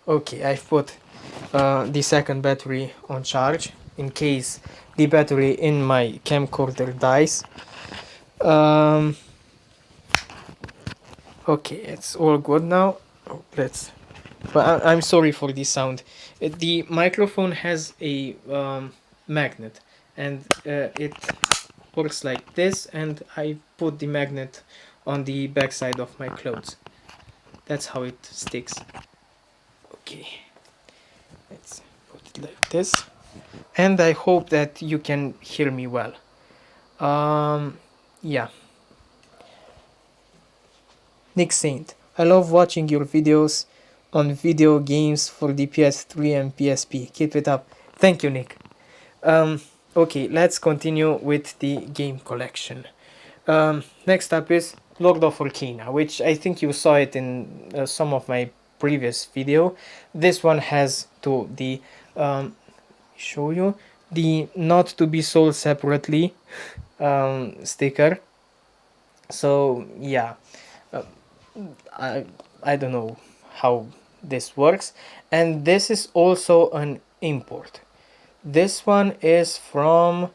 Okay, I've put the second battery on charge in case the battery in my camcorder dies. Okay, it's all good now. Oh, but I'm sorry for the sound. The microphone has a magnet, and it works like this, and I put the magnet on the backside of my clothes. That's how it sticks. Okay, let's put it like this, and I hope that you can hear me well. Yeah. Nick Saint, I love watching your videos on video games for the PS3 and PSP. Keep it up. Thank you, Nick. Okay, let's continue with the game collection. Next up is Lord of Arcana, which I think you saw it in some of my previous video. This one has the show you the not to be sold separately sticker. So yeah, I I don't know how this works, and this is also an import. This one is from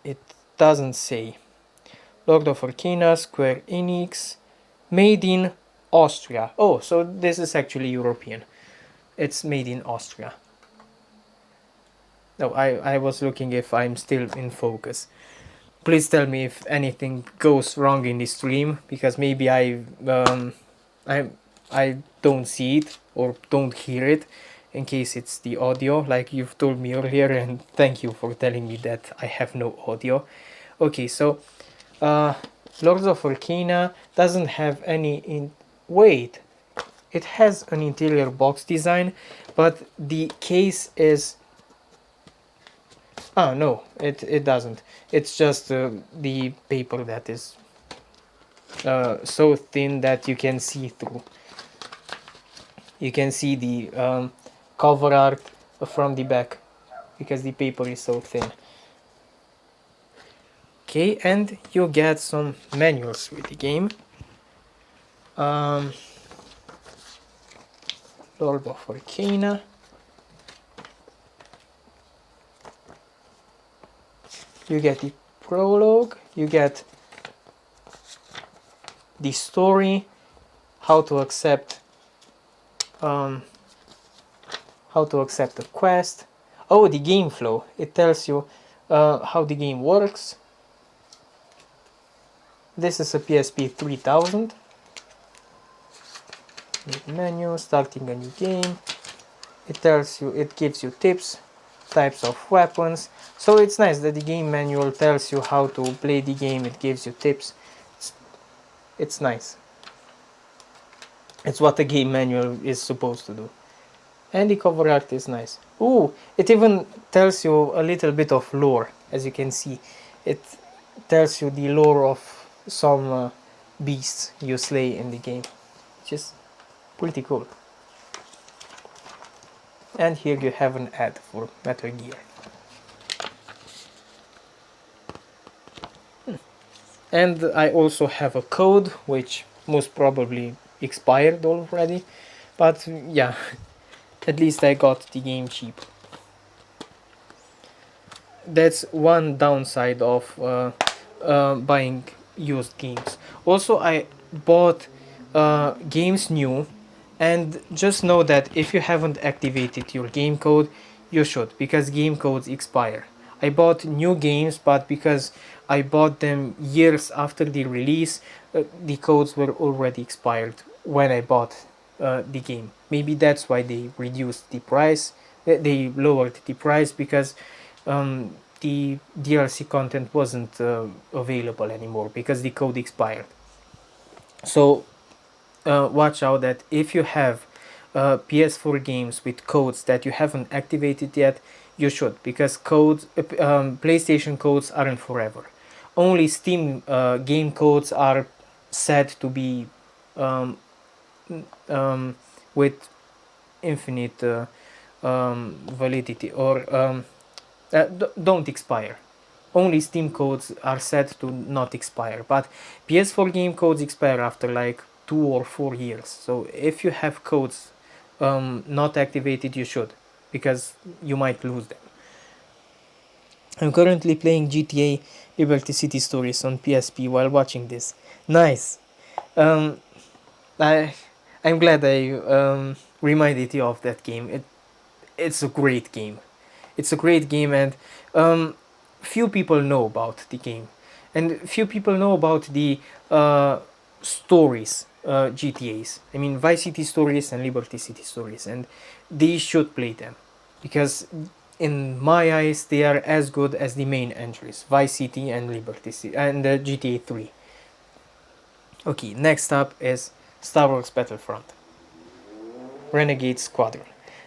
it doesn't say. Lord of Arcana, Square Enix, made in Austria. Oh, so this is actually European. It's made in Austria. No, I was looking if I'm still in focus. Please tell me if anything goes wrong in the stream, because maybe I don't see it or don't hear it, in case it's the audio like you've told me earlier, and thank you for telling me that I have no audio. Okay, so Lords of Arcana doesn't have any wait, it has an interior box design, but the case is no, it doesn't. It's just the paper that is so thin that you can see through. You can see the cover art from the back because the paper is so thin. Okay, and you get some manuals with the game. Lord of Arcana. You get the prologue, you get the story, how to accept a quest. Oh, the game flow. It tells you how the game works. This is a PSP 3000. Menu, starting a new game. It tells you, it gives you tips, types of weapons. So it's nice that the game manual tells you how to play the game. It gives you tips. It's nice. It's what a game manual is supposed to do. And the cover art is nice. Ooh, it even tells you a little bit of lore, as you can see. It tells you the lore of some beasts you slay in the game, which is pretty cool. And here you have an ad for Metal Gear. And I also have a code, which most probably expired already, but yeah, at least I got the game cheap. That's one downside of buying used games. Also, I bought games new, and just know that if you haven't activated your game code, you should, because game codes expire. I bought new games, but because I bought them years after the release, the codes were already expired when I bought the game. Maybe that's why they reduced the price. They lowered the price because the DLC content wasn't available anymore because the code expired. So watch out that if you have PS4 games with codes that you haven't activated yet, you should, because codes, PlayStation codes aren't forever. Only Steam game codes are said to be with infinite validity, or don't expire. Only Steam codes are said to not expire, but PS4 game codes expire after like 2 or 4 years. So if you have codes not activated, you should, because you might lose them. I'm currently playing GTA Liberty City Stories on PSP while watching this. Nice. Um, I I'm glad I reminded you of that game. It's a great game. It's a great game, and few people know about the game, and few people know about the stories, GTAs. I mean, Vice City stories and Liberty City stories, and they should play them, because in my eyes they are as good as the main entries, Vice City and Liberty City and GTA 3. Okay, next up is Star Wars Battlefront, Renegade Squadron.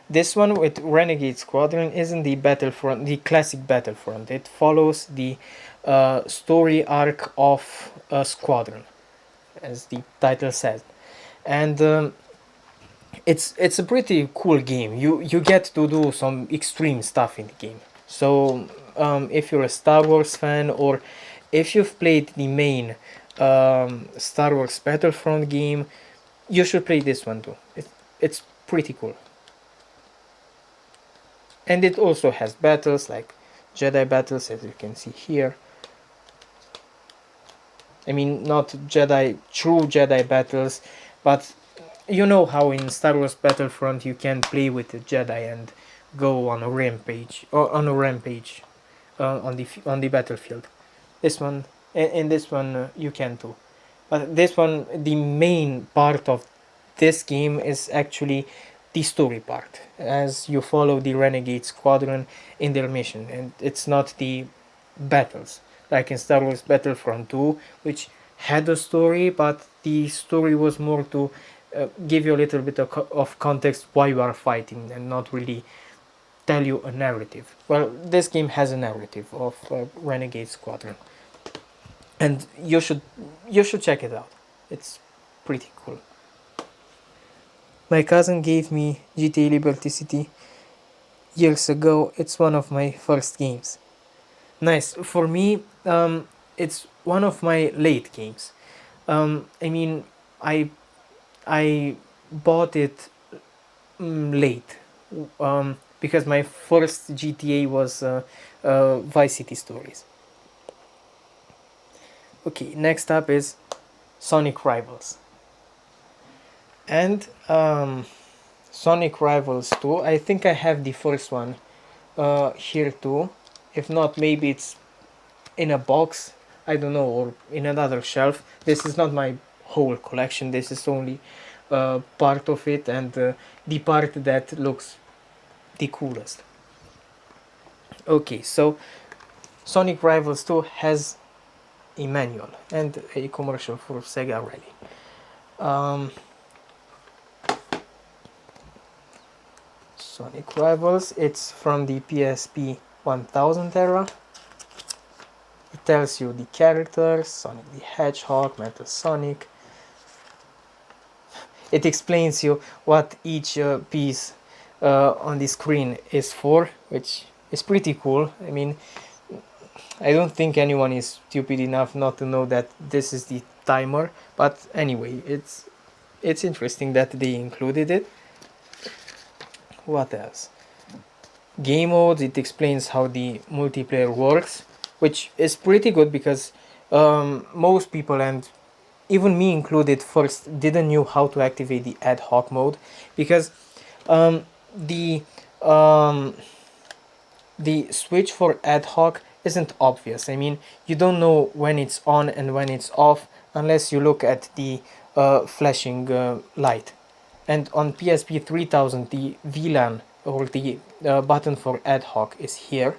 This one with Renegade Squadron isn't the Battlefront, the classic Battlefront. It follows the story arc of Squadron, as the title says, and it's a pretty cool game. You get to do some extreme stuff in the game. So if you're a Star Wars fan, or if you've played the main Star Wars Battlefront game, you should play this one too. It's pretty cool. And it also has battles like Jedi battles, as you can see here. I mean, not true Jedi battles, but you know how in Star Wars Battlefront you can play with the Jedi and go on a rampage, on the battlefield. This one, in this one, you can too. But this one, the main part of this game is actually the story part, as you follow the Renegade Squadron in their mission, and it's not the battles like in Star Wars Battlefront 2, which had a story, but the story was more to give you a little bit of context why you are fighting, and not really tell you a narrative. Well, this game has a narrative of Renegade Squadron, and you should check it out. It's pretty cool. My cousin gave me GTA Liberty City years ago. It's one of my first games. Nice. For me, it's one of my late games. I mean, I bought it late, because my first GTA was Vice City Stories. Okay, next up is Sonic Rivals. And Sonic Rivals 2, I think I have the first one here too. If not, maybe it's in a box, I don't know, or in another shelf. This is not my whole collection, this is only part of it, and the part that looks the coolest. Okay, so Sonic Rivals 2 has a manual and a commercial for Sega Rally. Sonic Rivals. It's from the PSP 1000 era. It tells you the characters, Sonic the Hedgehog, Metal Sonic. It explains you what each piece on the screen is for, which is pretty cool. I mean, I don't think anyone is stupid enough not to know that this is the timer, but anyway, it's interesting that they included it. What else? Game modes, it explains how the multiplayer works, which is pretty good because most people, and even me included, first didn't know how to activate the ad hoc mode, because the um, the switch for ad hoc isn't obvious. I mean, you don't know when it's on and when it's off unless you look at the flashing light. And on PSP 3000, the VLAN, or the button for ad hoc, is here,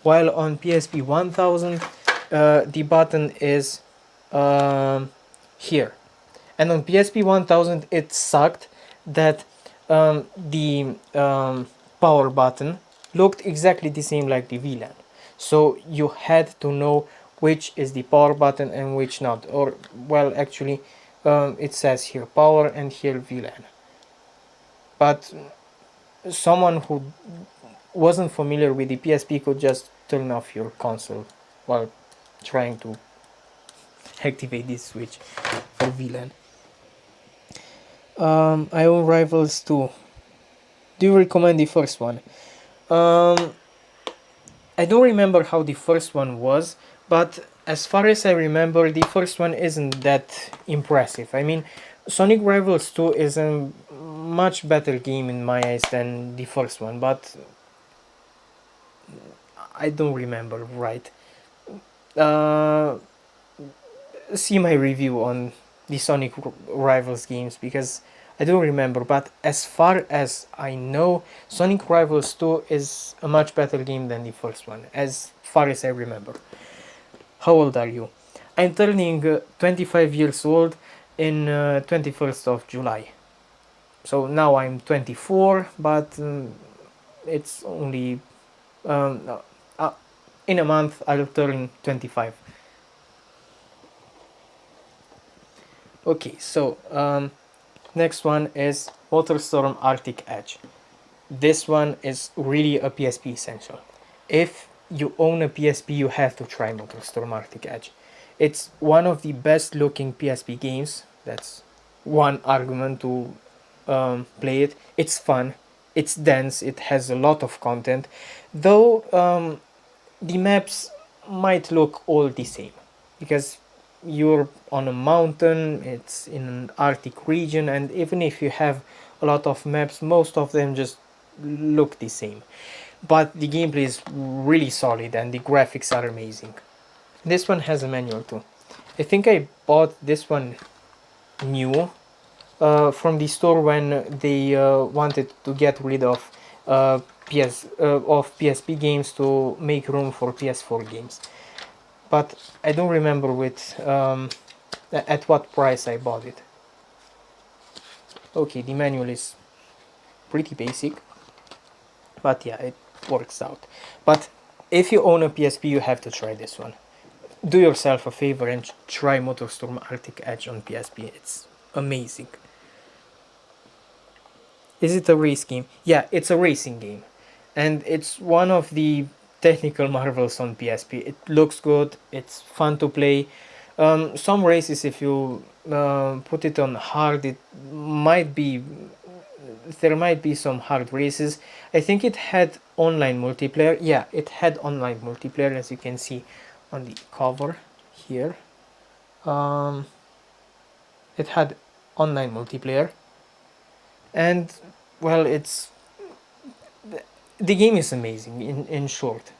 while on PSP 1000 the button is here. And on PSP 1000 it sucked that the power button looked exactly the same like the VLAN, so you had to know which is the power button and which not. Or, well, actually it says here power and here VLAN, but someone who wasn't familiar with the PSP could just turn off your console while trying to activate this switch for VLAN. I own Rivals 2. Do you recommend the first one? I don't remember how the first one was, but as far as I remember, the first one isn't that impressive. I mean, Sonic Rivals 2 is a much better game in my eyes than the first one, but I don't remember right. See my review on the Sonic Rivals games, because I don't remember, but as far as I know, Sonic Rivals 2 is a much better game than the first one, as far as I remember. How old are you? I'm turning 25 years old in 21st of July. So now I'm 24, but it's only in a month I'll turn 25. Okay, so next one is MotorStorm Arctic Edge. This one is really a PSP essential. If you own a PSP, you have to try MotorStorm Arctic Edge. It's one of the best looking PSP games. That's one argument to play it. It's fun, it's dense, it has a lot of content, though the maps might look all the same, because you're on a mountain, it's in an Arctic region, and even if you have a lot of maps, most of them just look the same. But the gameplay is really solid and the graphics are amazing. This one has a manual too. I think I bought this one new from the store when they wanted to get rid of PSP games to make room for PS4 games. But I don't remember at what price I bought it. Okay, the manual is pretty basic, but yeah, it works out. But if you own a PSP, you have to try this one. Do yourself a favor and try MotorStorm Arctic Edge on PSP. It's amazing. Is it a race game? Yeah, it's a racing game, and it's one of the technical marvels on PSP. It looks good, it's fun to play. Some races, if you put it on hard, there might be some hard races. I think it had online multiplayer. Yeah, it had online multiplayer, as you can see on the cover here. It had online multiplayer, and well, the game is amazing. In short,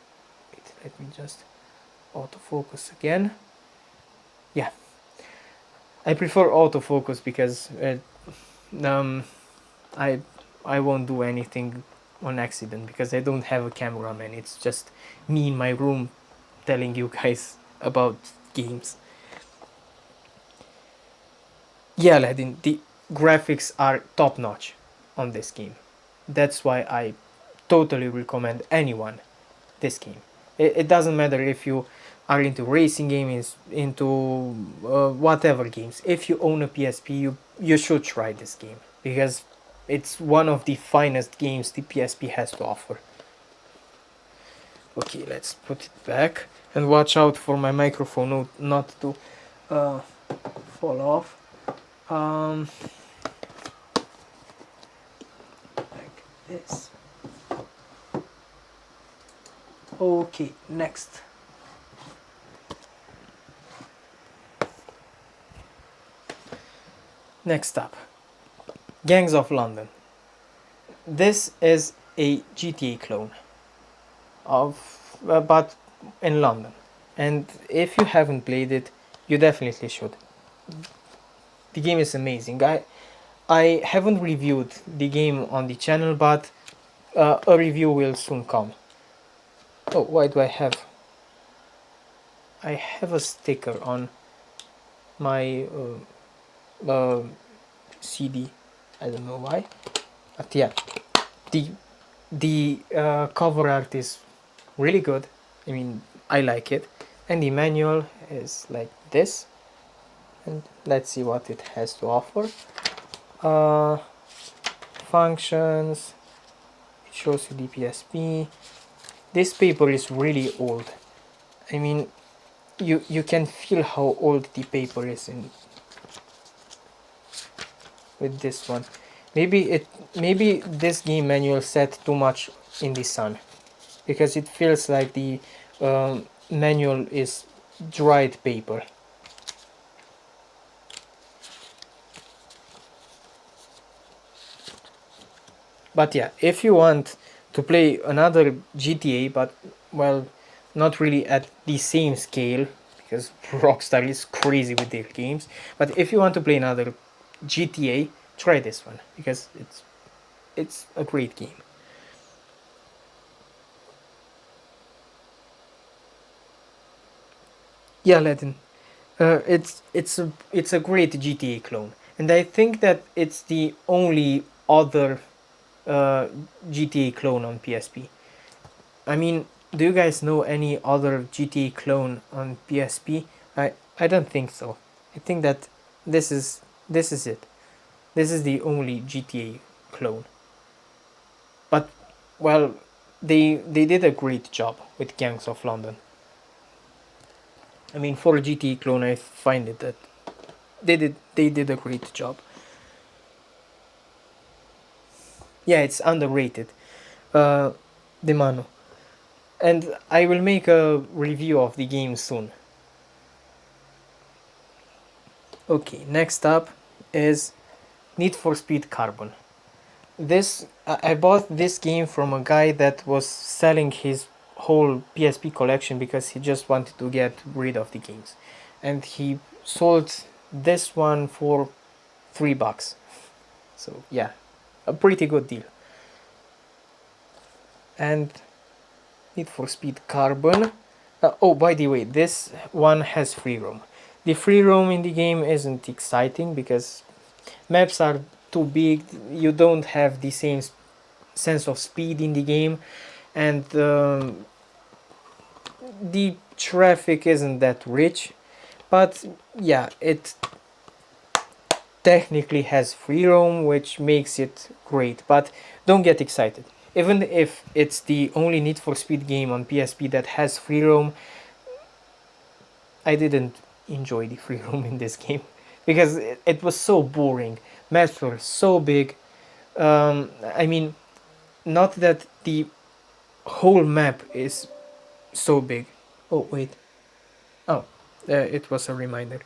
wait, let me just autofocus again. Yeah, I prefer autofocus because I won't do anything on accident, because I don't have a cameraman. It's just me in my room telling you guys about games. Yeah, Aladdin, the graphics are top notch on this game. that's why I totally recommend anyone this game. It doesn't matter if you are into racing games, into whatever games. If you own a PSP, you should try this game because it's one of the finest games the PSP has to offer. Okay, let's put it back and watch out for my microphone not to fall off. Like this. Okay, next. Next up, Gangs of London. This is a GTA clone of but in London, and if you haven't played it, you definitely should. The game is amazing. I haven't reviewed the game on the channel, but a review will soon come. Oh, why do I have? I have a sticker on my CD. I don't know why, but yeah, the cover art is really good. I mean, I like it, and the manual is like this. And let's see what it has to offer. Functions. It shows you the PSP. This paper is really old. I mean, you can feel how old the paper is in with this one. Maybe this game manual set too much in the sun, because it feels like the manual is dried paper. But yeah, if you want to play another GTA, but well, not really at the same scale, because Rockstar is crazy with their games, but if you want to play another GTA, try this one, because it's a great game. Yeah, Latin. It's a great GTA clone, and I think that it's the only other GTA clone on PSP. I mean, do you guys know any other GTA clone on PSP? I don't think so. I think that this is it. This is the only GTA clone. But well, they did a great job with Gangs of London. I mean, for a GTA clone, I find it that they did a great job. Yeah, it's underrated. The Mano. And I will make a review of the game soon. Okay, next up is Need for Speed Carbon. I bought this game from a guy that was selling his whole PSP collection because he just wanted to get rid of the games, and he sold this one for $3. So yeah, a pretty good deal. And Need for Speed Carbon. Oh, by the way, this one has free roam. The free roam in the game isn't exciting because maps are too big. You don't have the same sense of speed in the game, and the traffic isn't that rich. But yeah, it technically has free roam, which makes it great. But don't get excited. Even if it's the only Need for Speed game on PSP that has free roam, I didn't enjoy the free roam in this game because it was so boring. Maps were so big. I mean, not that the whole map is so big. Oh, wait. Oh, it was a reminder.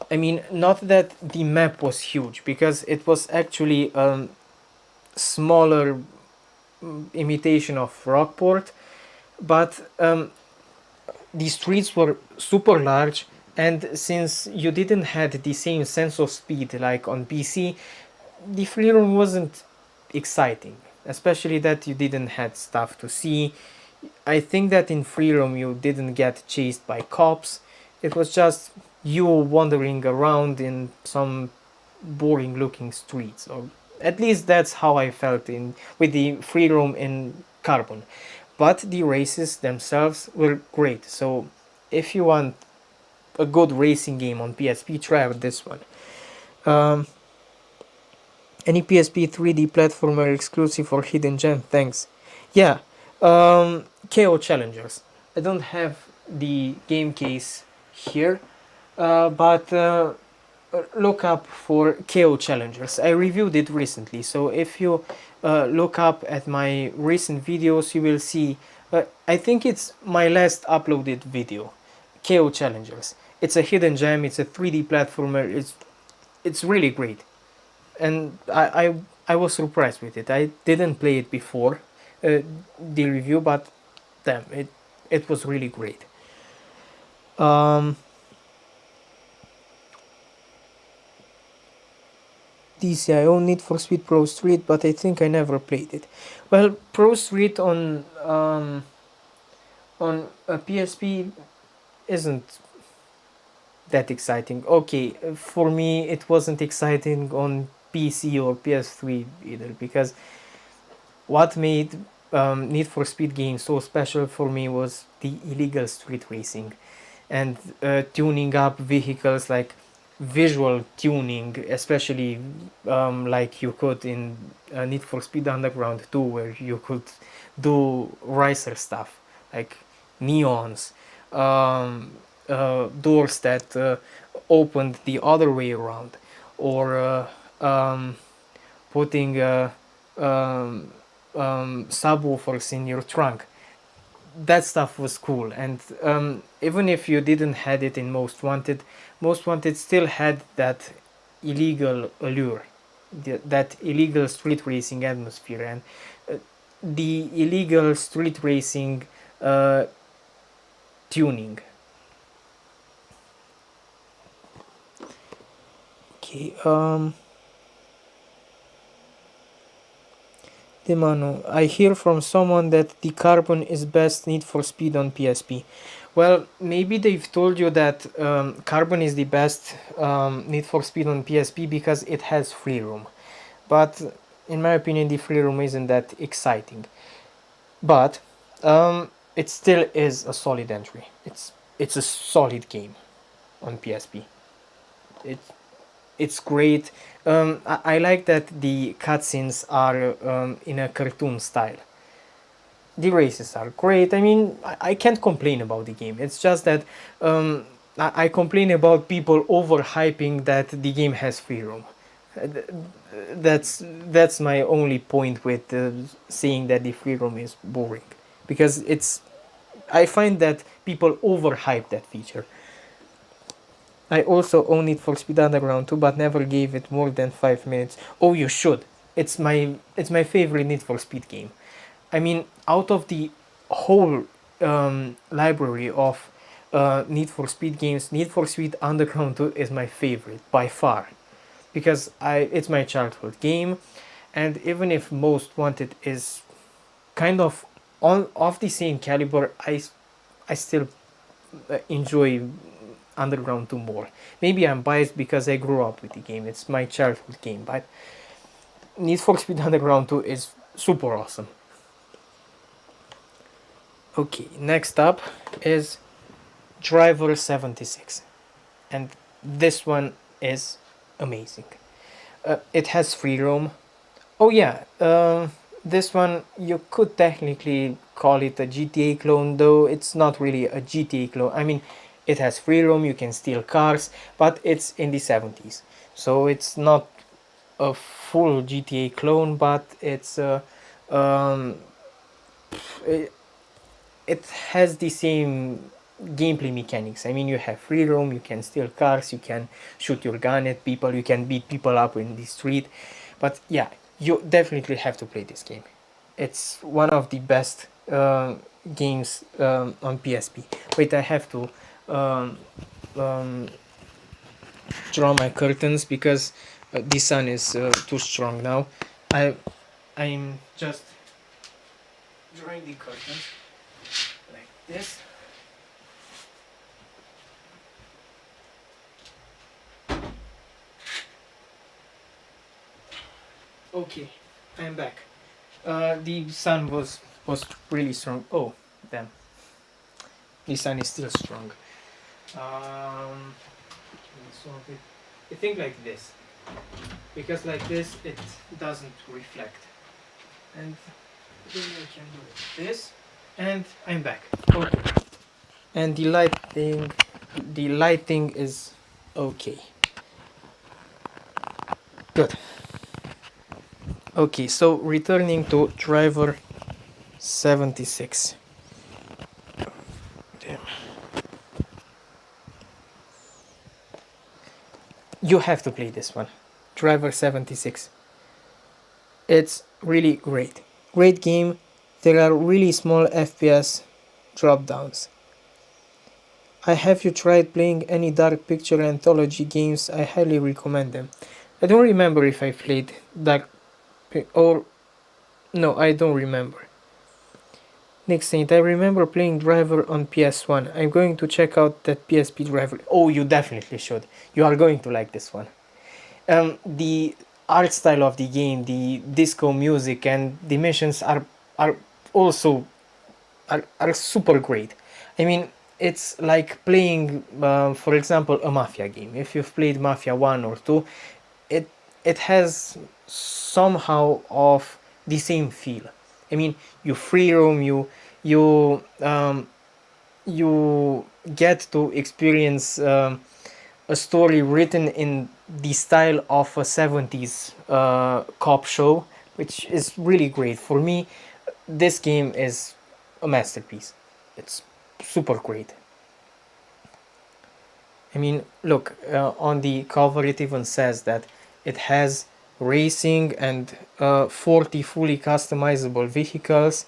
I mean, not that the map was huge, because it was actually a smaller imitation of Rockport, but the streets were super large, and since you didn't have the same sense of speed like on PC, the free roam wasn't exciting, especially that you didn't have stuff to see. I think that in free roam you didn't get chased by cops. It was just you wandering around in some boring looking streets, or At least that's how I felt in with the free roam in Carbon. But the races themselves were great. So if you want a good racing game on PSP, try out this one. Um, any PSP 3D platformer exclusive for Hidden Gem? Thanks. Yeah, KO Challengers. I don't have the game case here, but look up for KO Challengers. I reviewed it recently, so if you look up at my recent videos, you will see. I think it's my last uploaded video, KO Challengers. It's a hidden gem. It's a 3D platformer. It's really great, and I was surprised with it. I didn't play it before the review, but damn, it was really great. Um, DC, I own Need for Speed Pro Street, but I think I never played it. Well, Pro Street on a PSP isn't that exciting. Okay, for me it wasn't exciting on PC or PS3 either, because what made Need for Speed games so special for me was the illegal street racing and tuning up vehicles, like visual tuning, especially like you could in Need for Speed Underground 2, where you could do racer stuff like neons, doors that opened the other way around, or putting subwoofers in your trunk. That stuff was cool, and even if you didn't had it in Most Wanted still had that illegal allure, that illegal street racing atmosphere, and the illegal street racing uh, tuning. Okay, Demano, I hear from someone that the Carbon is best Need for Speed on PSP. Well, maybe they've told you that Carbon is the best Need for Speed on PSP because it has free roam. But in my opinion, the free roam isn't that exciting. But it still is a solid entry. It's a solid game on PSP. It it's great. I like that the cutscenes are in a cartoon style. The races are great. I mean, I can't complain about the game. It's just that I complain about people overhyping that the game has free roam. That's my only point with saying that the free roam is boring, because it's I find that people overhype that feature. I also own it for Speed Underground 2, but never gave it more than 5 minutes. Oh, you should. It's my favorite Need for Speed game. I mean, out of the whole library of Need for Speed games, Need for Speed Underground 2 is my favorite by far, because it's my childhood game, and even if Most Wanted is kind of on of the same caliber, I still enjoy Underground 2 more. Maybe I'm biased because I grew up with the game. It's my childhood game, but Need for Speed Underground 2 is super awesome. Okay, next up is Driver 76, and this one is amazing. It has free roam. Oh yeah, this one you could technically call it a GTA clone, though it's not really a GTA clone. I mean, it has free roam, you can steal cars, but it's in the 70s, so it's not a full GTA clone, but um, it, it has the same gameplay mechanics. I mean, you have free roam, you can steal cars, you can shoot your gun at people, you can beat people up in the street. But yeah, you definitely have to play this game. It's one of the best games on PSP. Wait, I have to um, um, draw my curtains because the sun is too strong now. I'm just drawing the curtains like this. Okay, I'm back. The sun was really strong. Oh, damn. The sun is still strong. Um, so I think like this, because like this it doesn't reflect, and then I can do this, and I'm back. Okay. And the lighting is okay. Good. Okay, so returning to driver 76. Damn. You have to play this one. Driver 76. It's really great. Great game. There are really small FPS drop downs. Have you tried playing any Dark Picture Anthology games? I highly recommend them. I don't remember if I played Dark or no, I don't remember. Next Saint, I remember playing Driver on PS1. I'm going to check out that PSP Driver. Oh, you definitely should. You are going to like this one. The art style of the game, the disco music, and the missions are also are super great. I mean, it's like playing, for example, a Mafia game. If you've played Mafia 1 or 2, it it has somehow of the same feel. I mean, you free roam, you get to experience a story written in the style of a 70s cop show, which is really great. For me, this game is a masterpiece. It's super great. I mean, look, on the cover it even says that it has racing and 40 fully customizable vehicles.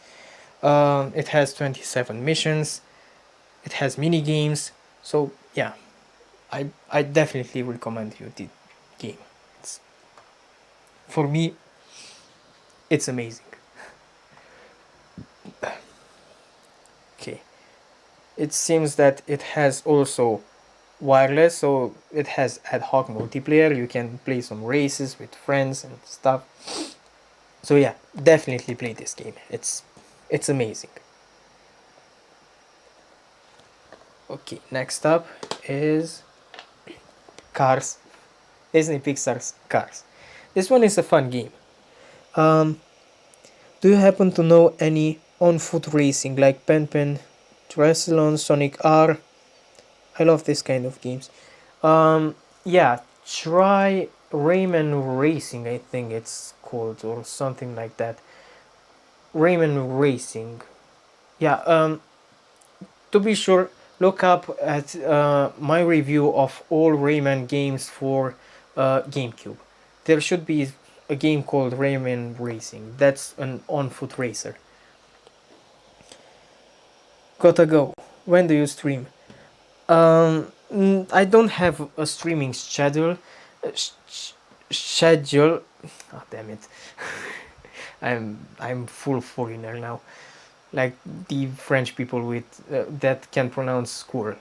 It has 27 missions. It has mini games. So yeah, I definitely recommend you the game. It's, for me, it's amazing. Okay, it seems that it has also wireless, so it has ad hoc multiplayer. You can play some races with friends and stuff. So yeah, definitely play this game. It's amazing. Okay, next up is Cars. Disney Pixar's Cars. This one is a fun game. Um, do you happen to know any on-foot racing like Pen Pen, Triathlon, Sonic R? I love this kind of games. Yeah, try Rayman Racing, I think it's called, or something like that. Rayman Racing. Yeah, to be sure, look up at my review of all Rayman games for GameCube. There should be a game called Rayman Racing. That's an on-foot racer. Gotta go. When do you stream? I don't have a streaming schedule. Schedule. Oh, damn it. I'm full foreigner now, like the French people with that can pronounce squirrel.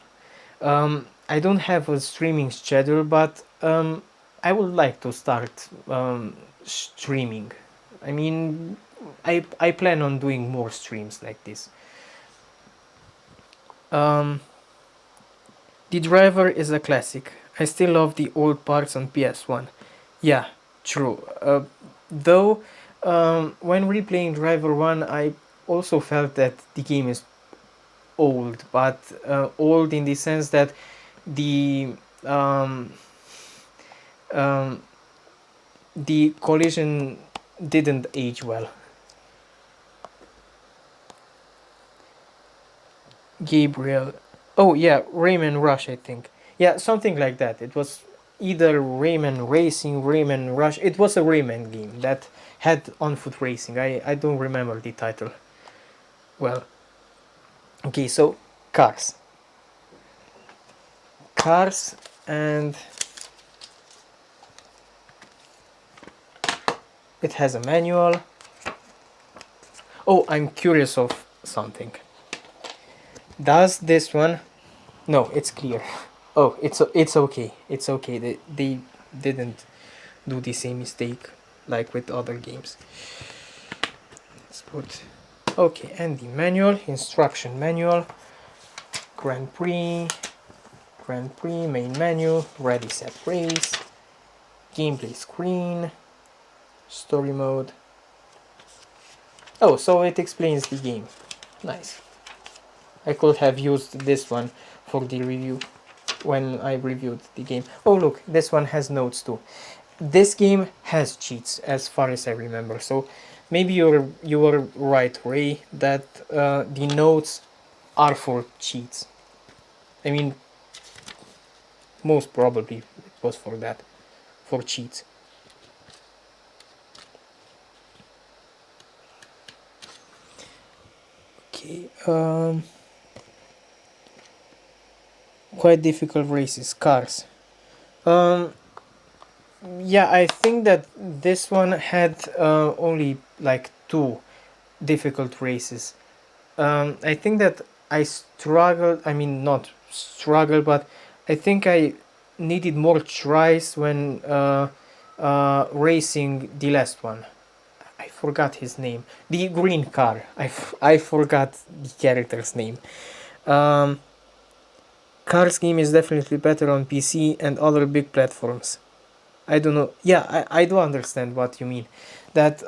I don't have a streaming schedule, but I would like to start streaming. I mean, I plan on doing more streams like this. Um, the driver is a classic. I still love the old parts on PS1. Yeah, true. Though, when replaying Driver 1, I also felt that the game is old, but old in the sense that the um, um, the collision didn't age well. Gabriel. Oh yeah, Rayman Rush, I think. Yeah, something like that. It was either Rayman Racing, Rayman Rush. It was a Rayman game that had on-foot racing. I don't remember the title. Well, okay, so cars. Cars, and it has a manual. Oh, I'm curious of something. Does this one? No, it's clear. Oh, it's okay. It's okay. They didn't do the same mistake. like with other games. Let's put, okay, and the manual, instruction manual, Grand Prix, main menu, ready set race, gameplay screen, story mode. Oh, so it explains the game. Nice. I could have used this one for the review when I reviewed the game. Oh look, this one has notes too. This game has cheats as far as I remember, so maybe you were right, Ray, that the notes are for cheats. I mean, most probably it was for that, for cheats. Okay, quite difficult races, cars. Yeah, I think that this one had only like 2 difficult races. I think that I struggled, I mean not struggled, but I think I needed more tries when racing the last one. I forgot his name. The green car. I forgot the character's name. Cars game is definitely better on PC and other big platforms. I don't know. Yeah, I do understand what you mean. That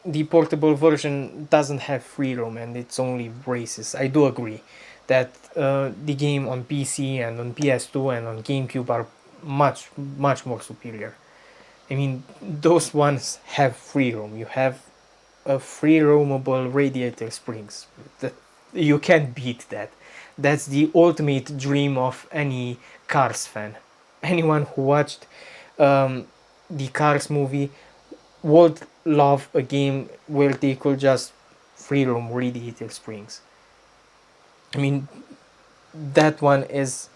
the portable version doesn't have free roam and it's only races. I do agree that the game on PC and on PS2 and on GameCube are much more superior. I mean, those ones have free roam. You have a free roamable radiator springs. That, you can't beat that. That's the ultimate dream of any Cars fan. Anyone who watched the Cars movie would love a game where they could just free roam radiator springs. I mean, that one is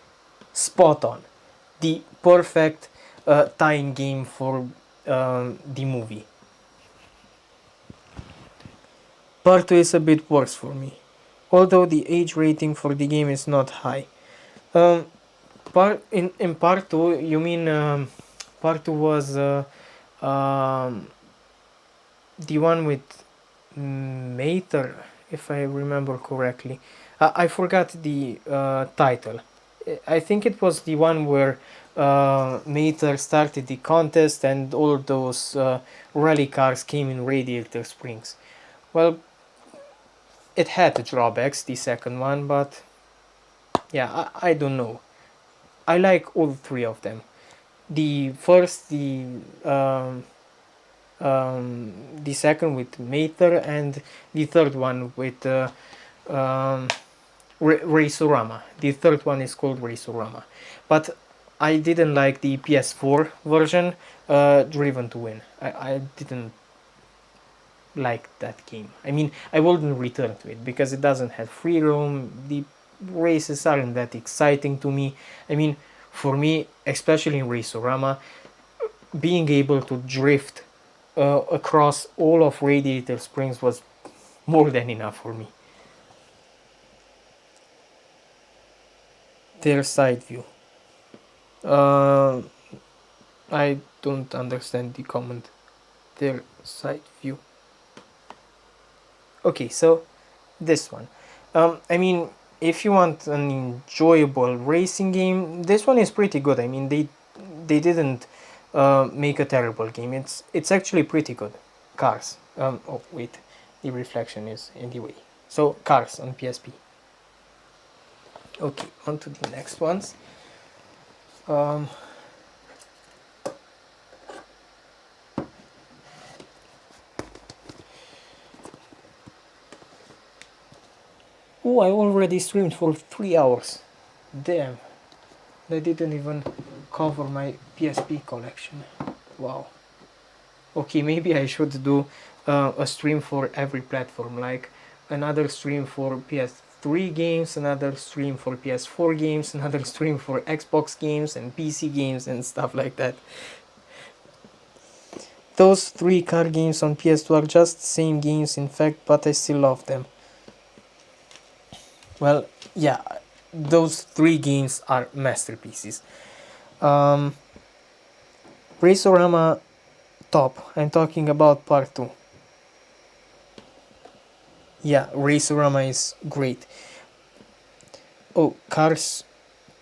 spot on. The perfect tying game for the movie. Part 2 is a bit worse for me, although the age rating for the game is not high. In part 2, you mean part 2 was the one with Mater, if I remember correctly. I forgot the title. I think it was the one where Mater started the contest and all those rally cars came in radiator springs. Well, it had drawbacks, the second one, but yeah, I don't know. I like all 3 of them. The first, the second with Mater, and the third one with Racerama. The third one is called Racerama. But I didn't like the PS4 version, Driven to Win. I didn't like that game. I mean, I wouldn't return to it because it doesn't have free roam. The races aren't that exciting to me. I mean, for me, especially in Racerama, being able to drift across all of Radiator Springs was more than enough for me. Their side view. I don't understand the comment. Their side view. Okay, so this one. I mean, if you want an enjoyable racing game, this one is pretty good. I mean, they didn't make a terrible game. It's actually pretty good. Cars. Oh wait, the reflection is in the way. So Cars on PSP. Okay, on to the next ones. Oh, I already streamed for 3 hours. Damn. They didn't even cover my PSP collection. Wow. Okay, maybe I should do a stream for every platform, like another stream for PS3 games, another stream for PS4 games, another stream for Xbox games and PC games and stuff like that. Those 3 car games on PS2 are just same games in fact, but I still love them. Well, yeah, those 3 games are masterpieces. Racerama top. I'm talking about part 2. Yeah, Racerama is great. Oh, Cars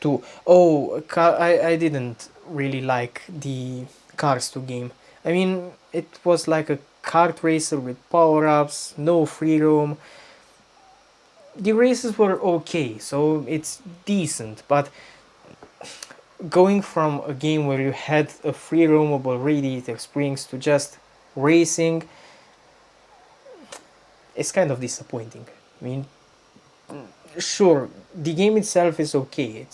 2. Oh, I didn't really like the Cars 2 game. I mean, it was like a kart racer with power-ups, no free roam. The races were okay, so it's decent, but going from a game where you had a free roamable radiator springs to just racing is kind of disappointing. I mean, sure, the game itself is okay.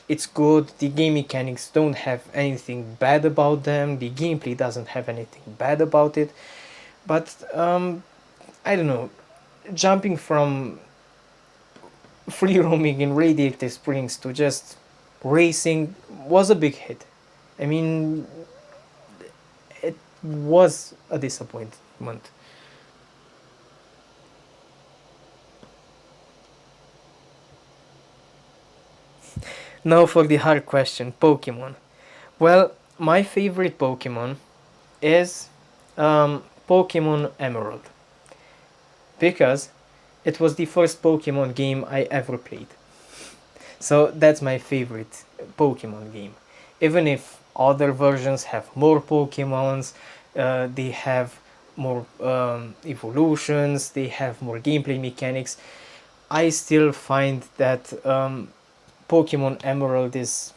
It's good. The game mechanics don't have anything bad about them. The gameplay doesn't have anything bad about it. But I don't know. Jumping from free roaming in Radiator Springs to just racing was a big hit. I mean, it was a disappointment. Now for the hard question, Pokemon. Well, my favorite Pokemon is Pokemon Emerald because it was the first Pokemon game I ever played. So that's my favorite Pokemon game. Even if other versions have more Pokemons, they have more evolutions, they have more gameplay mechanics, I still find that Pokemon Emerald is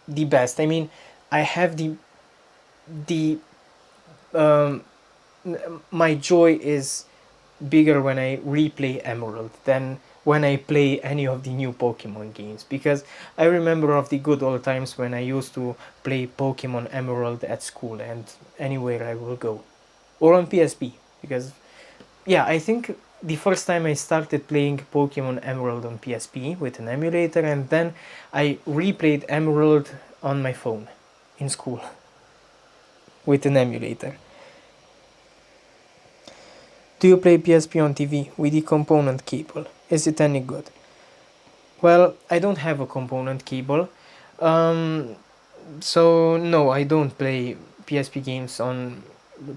the best. I mean, I have the um, my joy is bigger when I replay Emerald than when I play any of the new Pokemon games, because I remember of the good old times when I used to play Pokemon Emerald at school and anywhere I will go, or on PSP, because yeah, I think the first time I started playing Pokemon Emerald on PSP with an emulator, and then I replayed Emerald on my phone in school with an emulator. Do you play PSP on TV with the component cable? Is it any good? Well, I don't have a component cable, um, so no, I don't play PSP games on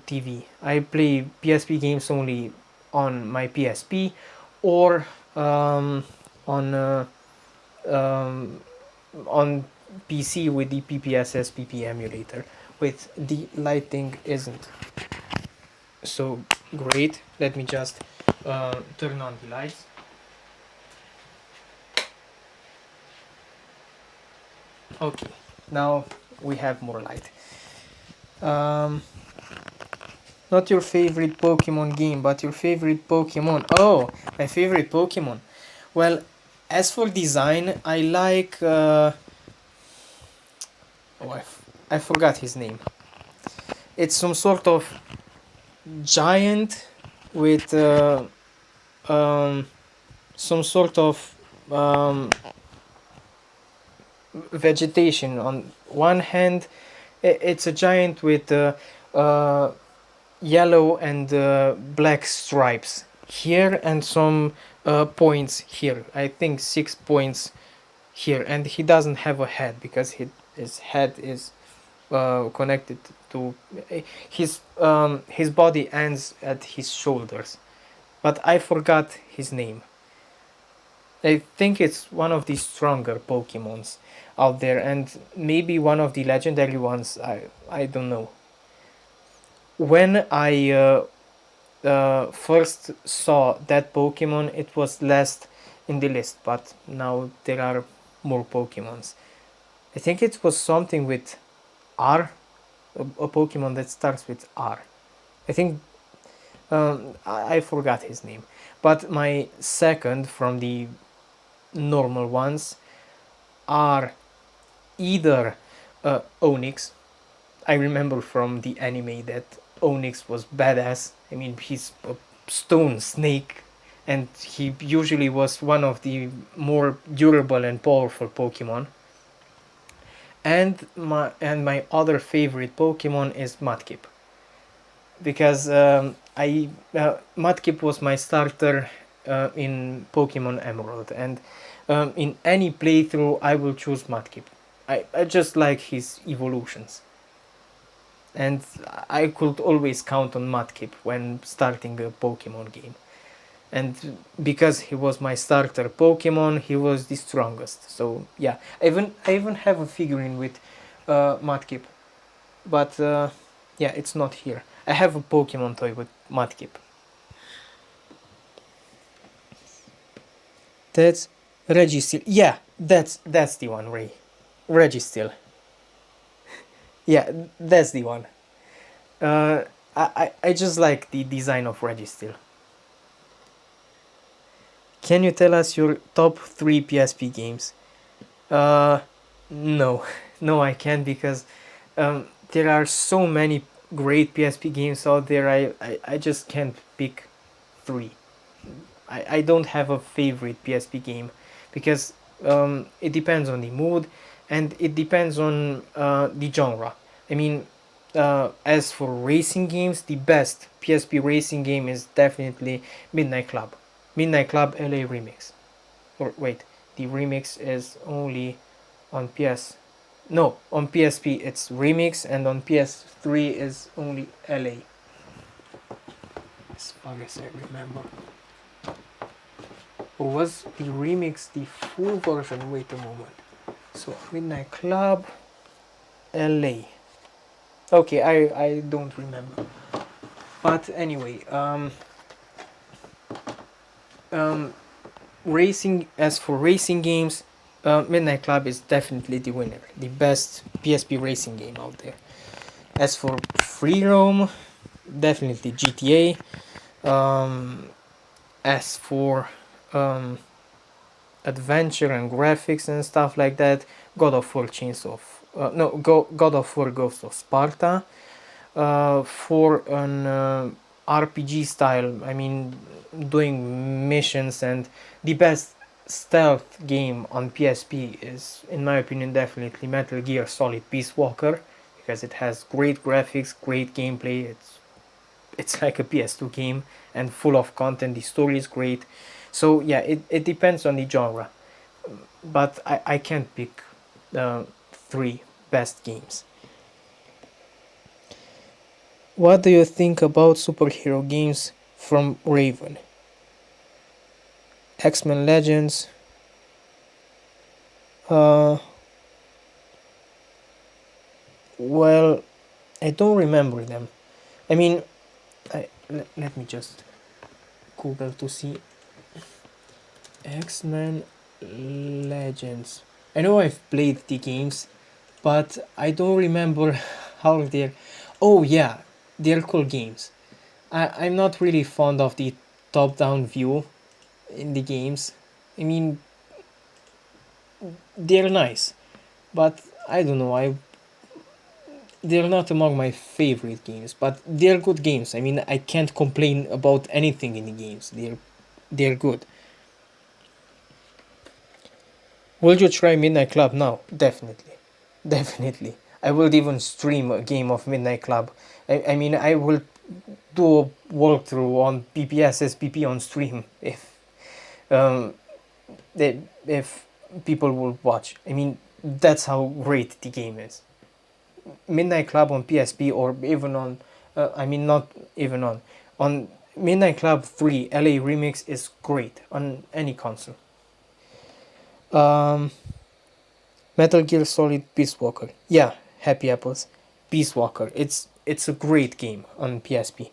TV. I play PSP games only on my PSP or on um, on PC with the PPSSPP emulator. With the lighting isn't so great. Let me just turn on the lights. Okay, now we have more light. Um, Not your favorite Pokemon game, but your favorite Pokemon. Oh, my favorite Pokemon. Well, as for design, I like. Oh, I forgot his name. It's some sort of giant with um, some sort of vegetation. On one hand, it's a giant with yellow and black stripes here and some points here. I think 6 points here, and he doesn't have a head because his head is connected to his body ends at his shoulders, but I forgot his name. I think it's one of the stronger Pokemons out there, and maybe one of the legendary ones. I don't know. When I first saw that Pokemon, it was last in the list, but now there are more Pokemons. I think it was something with R, a Pokemon that starts with R. I think I forgot his name. But my second from the normal ones are either Onyx. I remember from the anime that Onyx was badass. I mean, he's a stone snake, and he usually was one of the more durable and powerful Pokemon. And my other favorite Pokemon is Mudkip, because I Mudkip was my starter in Pokemon Emerald, and in any playthrough I will choose Mudkip. I just like his evolutions. and I could always count on Mudkip when starting a Pokemon game. And because he was my starter Pokemon, he was the strongest. So yeah, I even have a figurine with Mudkip, but yeah, it's not here. I have a Pokemon toy with Mudkip. That's Registeel. Yeah, that's the one, Ray. Registeel. Yeah, that's the one. Uh, I just like the design of Registeel. Can you tell us your top 3 PSP games? Uh, no, no, I can't because there are so many great PSP games out there. I just can't pick 3. I don't have a favorite PSP game because it depends on the mood and it depends on the genre. I mean, as for racing games, the best PSP racing game is definitely Midnight Club. Midnight Club LA Remix. Or wait, the remix is only on PS. No, on PSP it's remix and on PS3 is only LA. As far as I remember. Or was the remix the full version? Wait a moment. So Midnight Club LA. Okay, I don't remember. But anyway, racing as for racing games, Midnight Club is definitely the winner, the best PSP racing game out there. As for free roam, definitely GTA. As for adventure and graphics and stuff like that, God of War Chains of God of War Ghost of Sparta. For an RPG style, I mean, doing missions, and the best stealth game on PSP is, in my opinion, definitely Metal Gear Solid Peace Walker, because it has great graphics, great gameplay. It's like a PS2 game and full of content. The story is great. So yeah, it depends on the genre, but I can't pick 3 best games. What do you think about superhero games from Raven? X-Men Legends. Uh, well, I don't remember them. I mean, let me just Google to see. X-Men Legends. I know I've played the games, but I don't remember how they're. Oh yeah, they're cool games. I'm not really fond of the top-down view in the games. I mean, they're nice, but I don't know. They're not among my favorite games, but they're good games. I mean, I can't complain about anything in the games. They're good. Will you try Midnight Club now? Definitely, definitely. I will even stream a game of Midnight Club. I mean, I will do a walkthrough on PPSSPP on stream um, if people will watch. I mean, that's how great the game is. Midnight Club on PSP or even on, I mean, not even on Midnight Club 3 LA Remix is great on any console. Um, Metal Gear Solid Peace Walker. Yeah, Happy Apples. Peace Walker. It's a great game on PSP.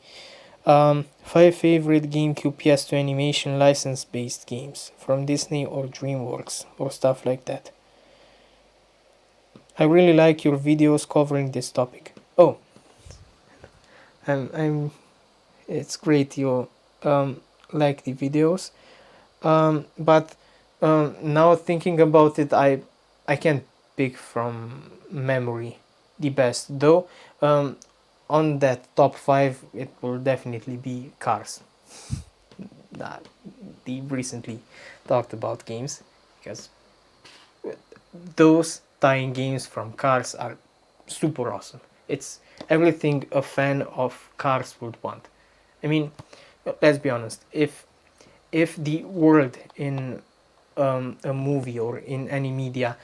5 favorite GameCube PS2 animation license based games from Disney or DreamWorks or stuff like that. I really like your videos covering this topic. Oh, I'm it's great you like the videos. But now thinking about it, I can't pick from memory the best though. On that top 5, it will definitely be Cars. That the recently talked about games, because those tying games from Cars are super awesome. It's everything a fan of Cars would want. I mean, let's be honest. If the world in a movie or in any media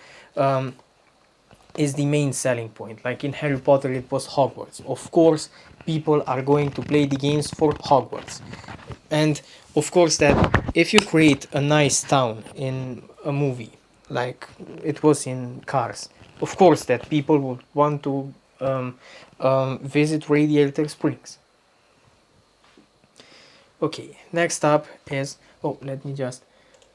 is the main selling point. Like in Harry Potter, it was Hogwarts. Of course, people are going to play the games for Hogwarts. And of course, that if you create a nice town in a movie, like it was in Cars, of course, that people would want to visit Radiator Springs. Okay, next up is, oh, let me just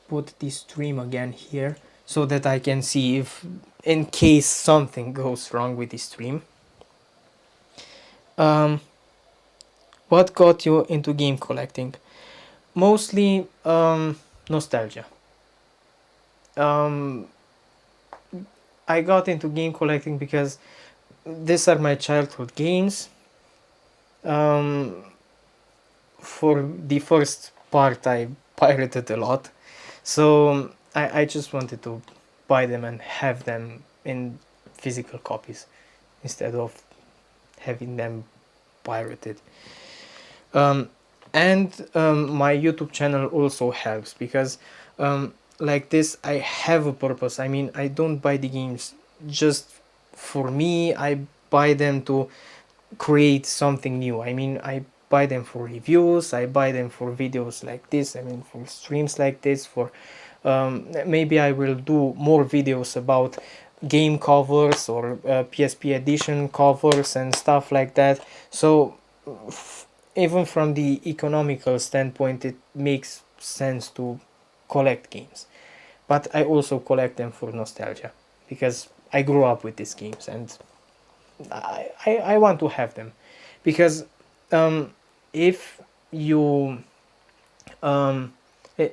put this stream again here so that I can see if, in case something goes wrong with the stream. Um, what got you into game collecting? Mostly nostalgia. Um, I got into game collecting because these are my childhood games. Um, for the first part, I pirated a lot, so I just wanted to buy them and have them in physical copies instead of having them pirated. Um, and my YouTube channel also helps because like this I have a purpose. I mean, I don't buy the games just for me. I buy them to create something new. I mean, I buy them for reviews, I buy them for videos like this, I mean for streams like this, for maybe I will do more videos about game covers or PSP edition covers and stuff like that. So even from the economical standpoint, it makes sense to collect games. But I also collect them for nostalgia because I grew up with these games and I want to have them because if you um, i-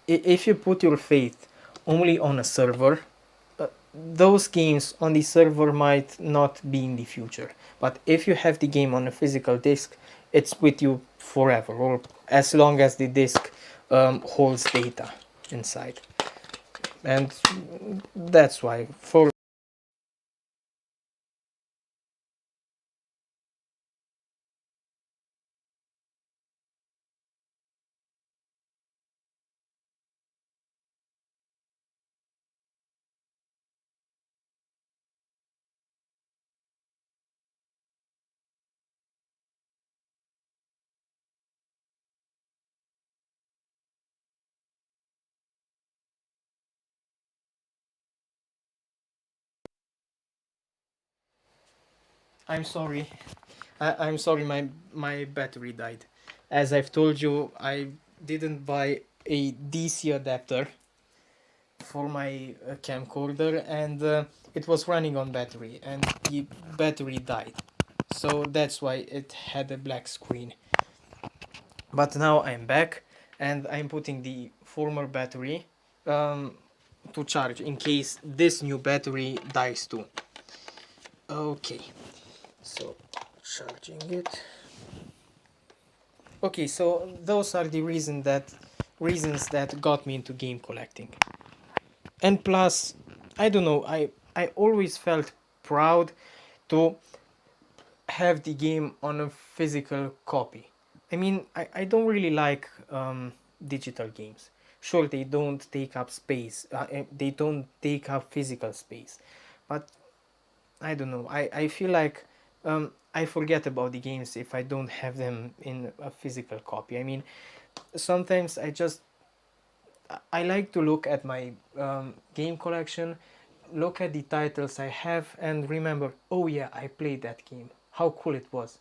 if you put your faith only on a server, those games on the server might not be in the future. But if you have the game on a physical disc, it's with you forever, or as long as the disc holds data inside. And that's why for I'm sorry. I'm sorry, my battery died. As I've told you, I didn't buy a DC adapter for my camcorder, and it was running on battery, and the battery died. So that's why it had a black screen. But now I'm back, and I'm putting the former battery um, to charge in case this new battery dies too. Okay, so charging it. Okay, so those are the reasons that got me into game collecting. And plus, I don't know, I always felt proud to have the game on a physical copy. I mean, I don't really like digital games. Sure, they don't take up space, they don't take up physical space, but I don't know. I feel like I forget about the games if I don't have them in a physical copy. I mean, sometimes I like to look at my game collection, look at the titles I have, and remember, oh yeah, I played that game. How cool it was,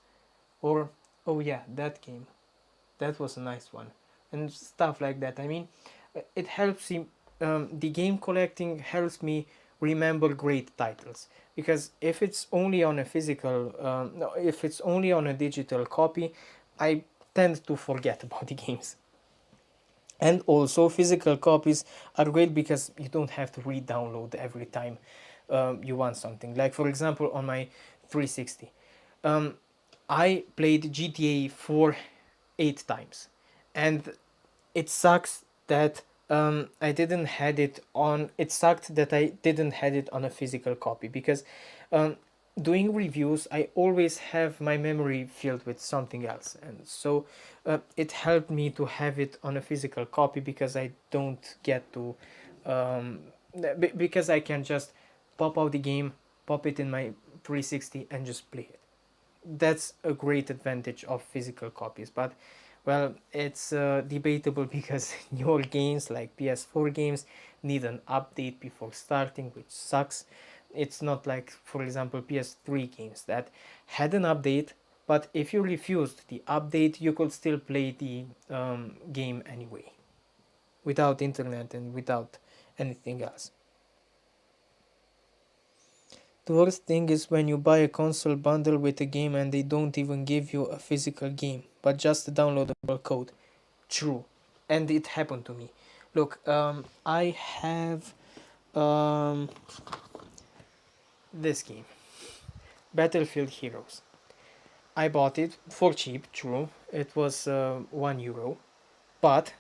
or oh yeah, that game, that was a nice one, and stuff like that. I mean, it helps me. The game collecting helps me remember great titles because if it's only on a physical, no, if it's only on a digital copy, I tend to forget about the games. And also, physical copies are great because you don't have to re-download every time you want something. Like for example, on my 360, um, I played GTA 4 8 times, and it sucks that I didn't had it on. It sucked that I didn't had it on a physical copy because um, doing reviews, I always have my memory filled with something else, and so it helped me to have it on a physical copy because I don't get to because I can just pop out the game, pop it in my 360 and just play it. That's a great advantage of physical copies, but well, it's debatable because newer games like PS4 games need an update before starting, which sucks. It's not like, for example, PS3 games that had an update, but if you refused the update, you could still play the game anyway, without internet and without anything else. The worst thing is when you buy a console bundle with a game and they don't even give you a physical game, but just a downloadable code. True, and it happened to me. Look, I have um, this game, Battlefield Heroes. I bought it for cheap, true. It was €1. But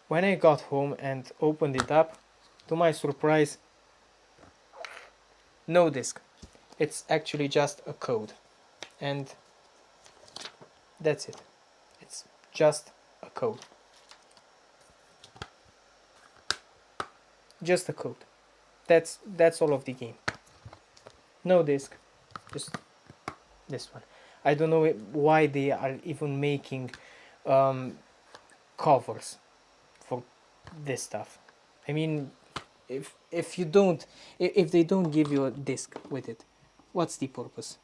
when I got home and opened it up, to my surprise, no disc. It's actually just a code. And that's it. It's just a code. Just a code. That's all of the game. No disc. Just this one. I don't know why they are even making um, covers for this stuff. I mean, if you don't, if they don't give you a disc with it, what's the purpose?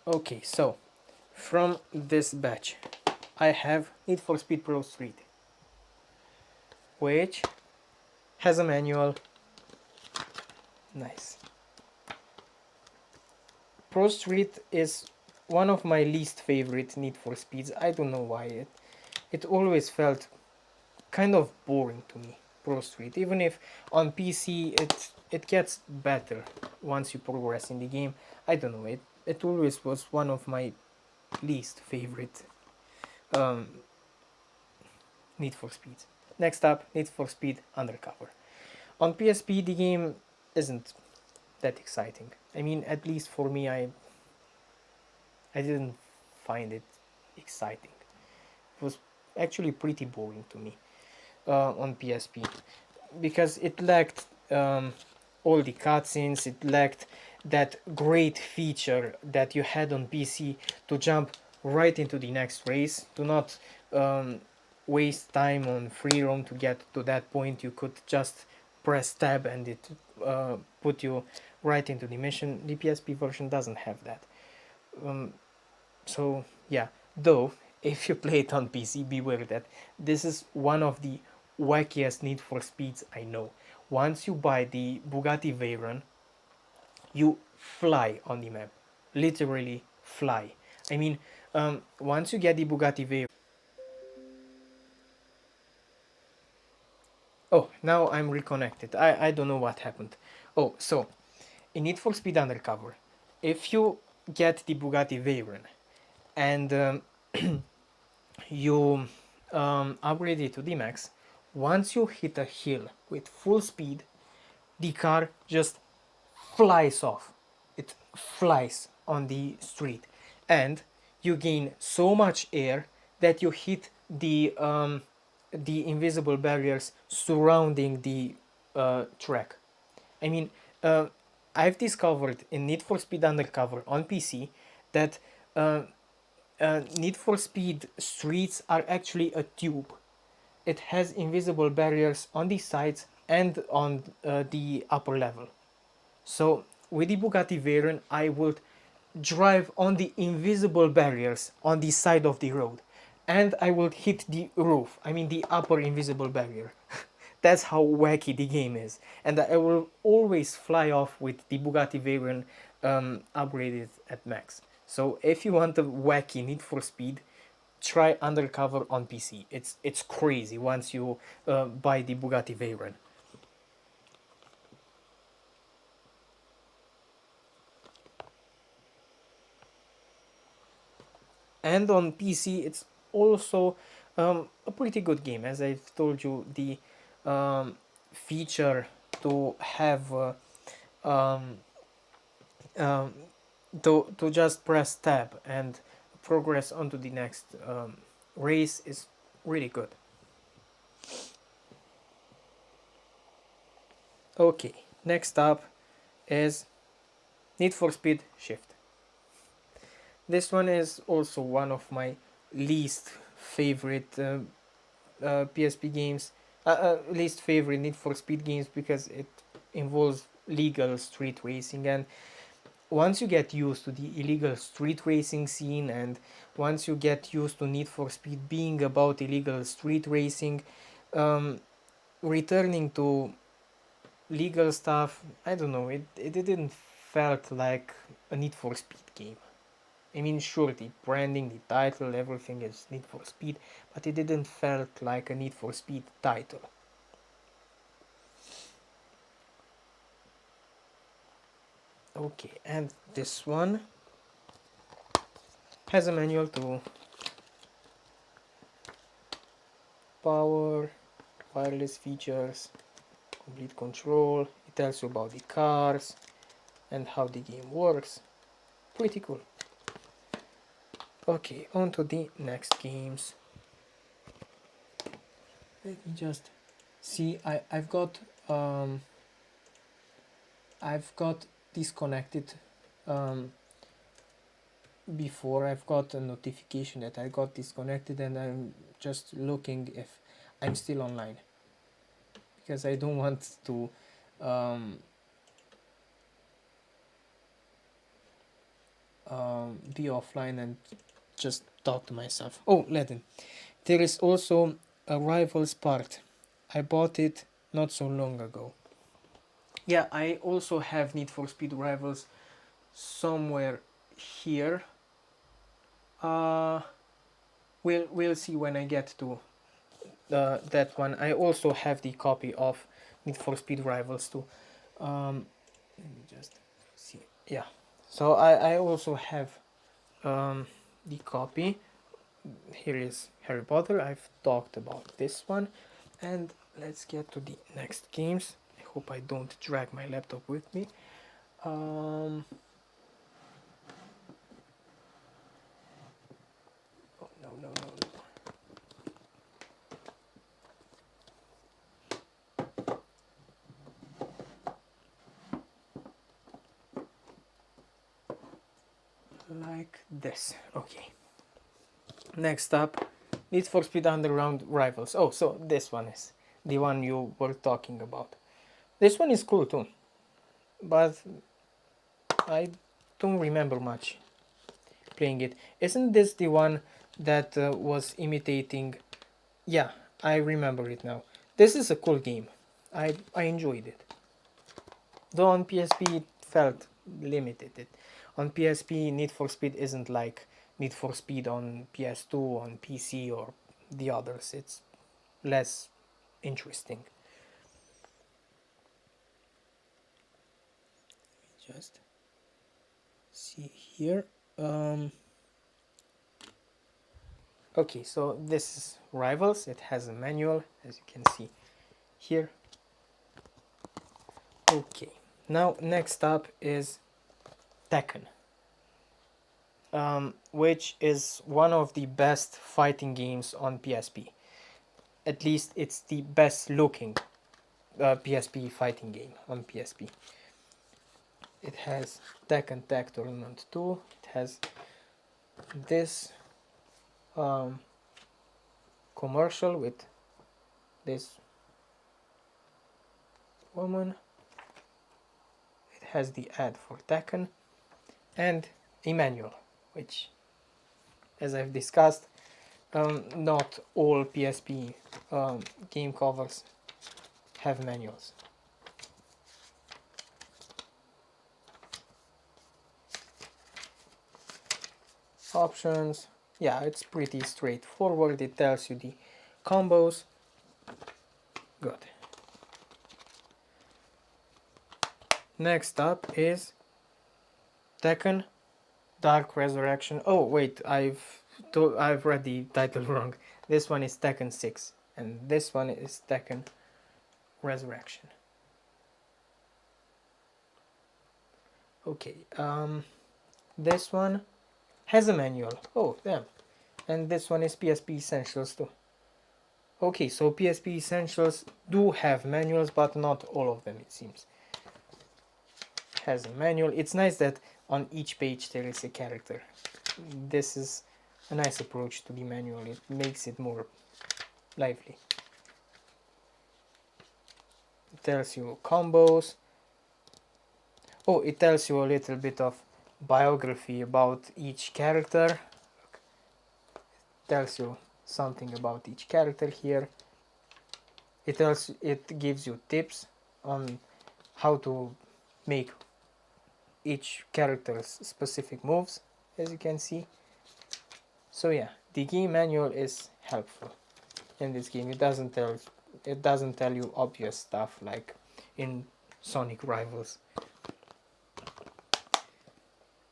Okay, so from this batch, I have Need for Speed Pro Street, which has a manual. Nice. Pro Street is one of my least favorite Need for Speeds. I don't know why. It always felt kind of boring to me, Pro Street. Even if on PC it gets better once you progress in the game. I don't know. It always was one of my least favorite um, Need for Speed. Next up, Need for Speed Undercover. On PSP, the game isn't that exciting. I mean, at least for me, I didn't find it exciting. It was actually pretty boring to me on PSP because it lacked all the cutscenes. It lacked that great feature that you had on PC to jump right into the next race, to not waste time on free roam to get to that point. You could just press tab and it put you right into the mission. The PSP version doesn't have that. So yeah, though if you play it on PC, beware that this is one of the wackiest Need for Speeds I know. Once you buy the Bugatti Veyron, you fly on the map, literally fly. I mean, once you get the Bugatti Veyron. Oh, now I'm reconnected. I don't know what happened. Oh, so in Need for Speed Undercover, if you get the Bugatti Veyron and you upgrade it to the max, once you hit a hill with full speed, the car just flies off. It flies on the street, and you gain so much air that you hit the invisible barriers surrounding the track. I mean, uh, I've discovered in Need for Speed Undercover on PC that Need for Speed streets are actually a tube. It has invisible barriers on the sides and on the upper level. So with the Bugatti Veyron, I would drive on the invisible barriers on the side of the road, and I would hit the roof. I mean the upper invisible barrier. That's how wacky the game is, and I will always fly off with the Bugatti Veyron upgraded at max. So if you want a wacky Need for Speed, try Undercover on PC. It's crazy once you buy the Bugatti Veyron. And on PC, it's also a pretty good game. As I've told you, the feature to have um, um, to just press tab and progress onto the next race is really good. Okay, next up is Need for Speed Shift. This one is also one of my least favorite PSP games, least favorite Need for Speed games, because it involves legal street racing, and once you get used to the illegal street racing scene, and once you get used to Need for Speed being about illegal street racing, um, returning to legal stuff, I don't know, it didn't felt like a Need for Speed game. I mean, sure, the branding, the title, everything is Need for Speed, but it didn't felt like a Need for Speed title. Okay, and this one has a manual to power, wireless features, complete control. It tells you about the cars and how the game works. Pretty cool. Okay, on to the next games. Let me just see. I've got disconnected before. I've got a notification that I got disconnected, and I'm just looking if I'm still online, because I don't want to be offline and just talk to myself. Oh, Latin. There is also a Rivals part. I bought it not so long ago. Yeah, I also have Need for Speed Rivals somewhere here. We'll see when I get to that one. I also have the copy of Need for Speed Rivals too. Let me just see. Yeah, so I also have the copy. Here is Harry Potter. I've talked about this one, and let's get to the next games. I hope I don't drag my laptop with me. Oh, no. Like this. Okay. Next up, Need for Speed Underground Rivals. Oh, so this one is the one you were talking about. This one is cool too, but I don't remember much playing it. Isn't this the one that was imitating? Yeah, I remember it now. This is a cool game. I enjoyed it. Though on PSP it felt limited. On PSP, Need for Speed isn't like Need for Speed on PS2, on PC, or the others. It's less interesting. Just see here. Okay, so this is Rivals. It has a manual, as you can see here. Okay, now next up is Tekken, which is one of the best fighting games on PSP. At least it's the best looking PSP fighting game on PSP. It has Tekken Tag Tournament 2. It has this commercial with this woman. It has the ad for Tekken and a manual, which, as I've discussed, not all PSP game covers have manuals. Options, yeah, it's pretty straightforward. It tells you the combos. Good. Next up is Tekken Dark Resurrection. Oh wait, I've read the title wrong. This one is Tekken 6 and this one is Tekken Resurrection. Okay, this one has a manual. Oh damn. And this one is PSP Essentials too. Okay, so PSP Essentials do have manuals, but not all of them, it seems. Has a manual. It's nice that on each page there is a character. This is a nice approach to the manual. It makes it more lively. It tells you combos. Oh, it tells you a little bit of biography about each character. It tells you something about each character here. It gives you tips on how to make each character's specific moves, as you can see. So yeah, the game manual is helpful in this game. It doesn't tell you obvious stuff like in Sonic Rivals.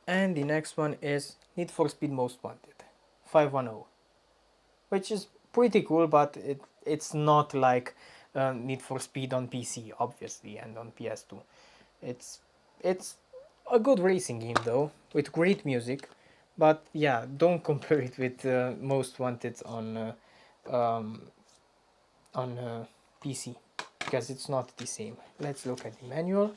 And the next one is Need for Speed Most Wanted 510, which is pretty cool, but it's not like Need for Speed on PC, obviously, and on PS2. It's a good racing game though, with great music, but yeah, don't compare it with Most Wanted um, on PC, because it's not the same. Let's look at the manual.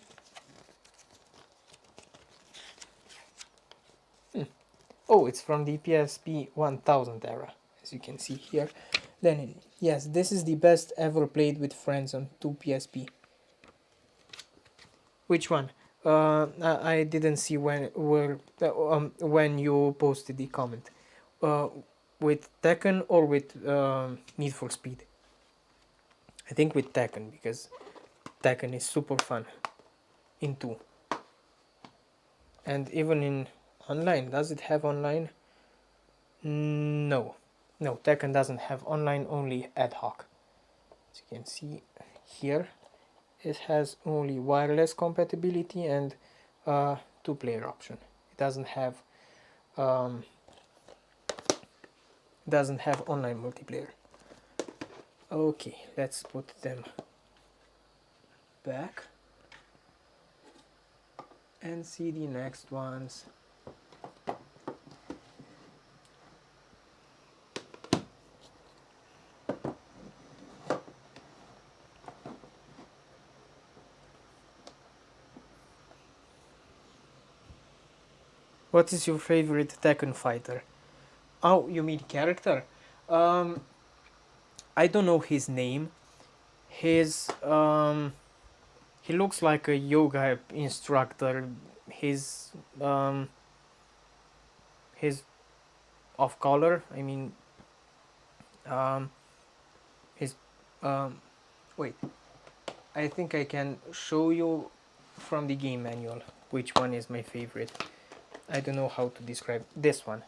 Oh, it's from the PSP 1000 era, as you can see here. Then, yes, this is the best ever played with friends on 2 PSP. Which one? I didn't see when you posted the comment. Uh, with Tekken or with Need for Speed? I think with Tekken, because Tekken is super fun in 2. And even in online. Does it have online? No. No, Tekken doesn't have online, only ad hoc. As you can see here, it has only wireless compatibility and two-player option. It um, doesn't have online multiplayer. Okay, let's put them back and see the next ones. What is your favorite Tekken fighter? Oh, you mean character? Um, I don't know his name. He looks like a yoga instructor. His um, his off color. I mean, um, his wait. I think I can show you from the game manual which one is my favorite. I don't know how to describe this one.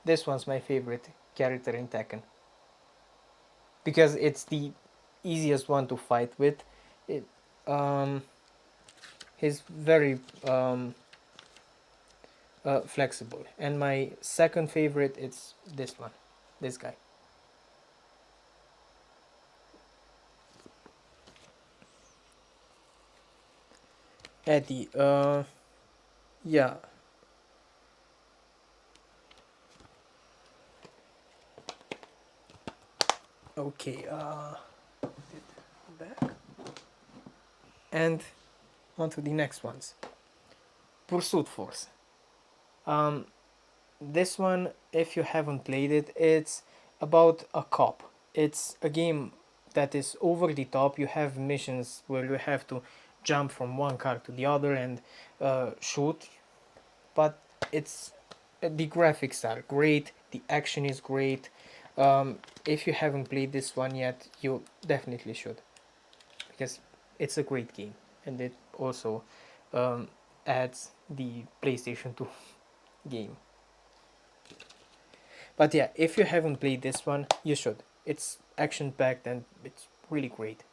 This one's my favorite character in Tekken because it's the easiest one to fight with. It he's very flexible, and my second favorite is this one, this guy. Eddie. Yeah. Okay. Back and on to the next ones. Pursuit Force. Um, this one, if you haven't played it, it's about a cop. It's a game that is over the top. You have missions where you have to jump from one car to the other and shoot, but it's the graphics are great, the action is great. If you haven't played this one yet, you definitely should, because it's a great game, and it also adds the PlayStation 2 game. But yeah, if you haven't played this one, you should. It's action packed and it's really great.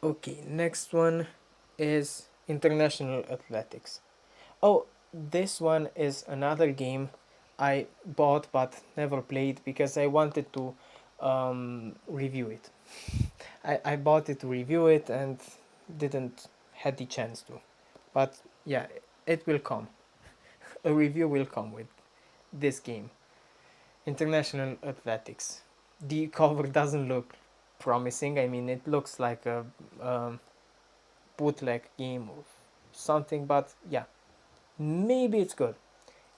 Okay, next one is International Athletics. Oh, this one is another game I bought but never played because I wanted to review it. I bought it to review it and didn't had the chance to. But yeah, it will come. A review will come with this game, International Athletics. The cover doesn't look promising. I mean, it looks like a um, bootleg game or something, but yeah, maybe it's good.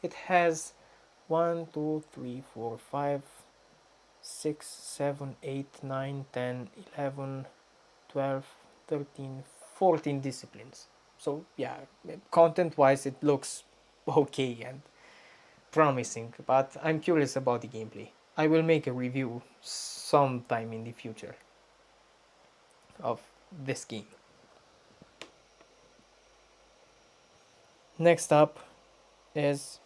It has 1, 2, 3, 4, 5, 6, 7, 8, 9, 10, 11, 12, 13, 14 disciplines. So yeah, content wise it looks okay and promising, but I'm curious about the gameplay. I will make a review sometime in the future of this game. Next up is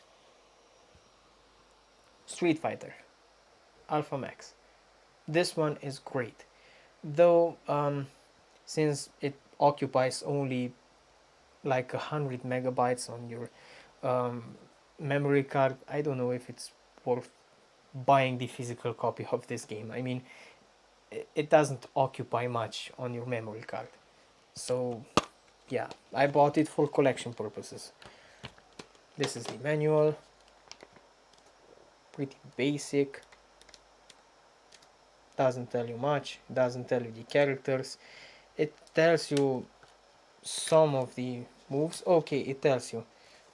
Street Fighter Alpha Max. This one is great, though since it occupies only like 100 MB on your um, memory card, I don't know if it's worth buying the physical copy of this game. I mean, it doesn't occupy much on your memory card. So yeah, I bought it for collection purposes. This is the manual, pretty basic, doesn't tell you much, doesn't tell you the characters. It tells you some of the moves. Okay, it tells you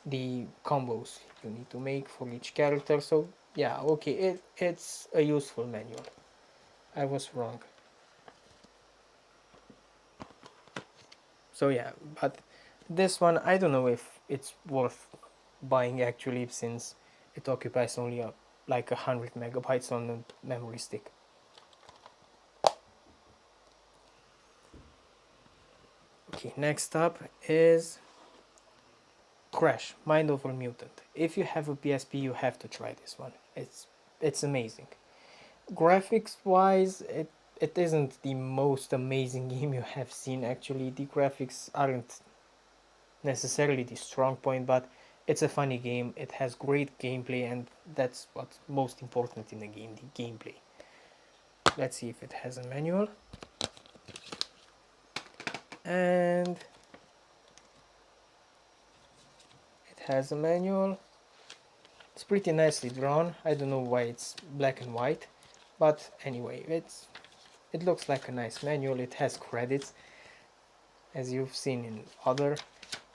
the combos you need to make for each character. So yeah, okay, it's a useful manual. I was wrong. So yeah, but this one I don't know if it's worth buying actually, since it occupies only like 100 MB on the memory stick. Okay, next up is Crash Mind Over Mutant. If you have a PSP, you have to try this one. It's amazing. Graphics wise, it isn't the most amazing game you have seen. Actually, the graphics aren't necessarily the strong point, but it's a funny game. It has great gameplay, and that's what's most important in the game, the gameplay. Let's see if it has a manual. And it has a manual. It's pretty nicely drawn. I don't know why it's black and white, but anyway, it looks like a nice manual. It has credits, as you've seen in other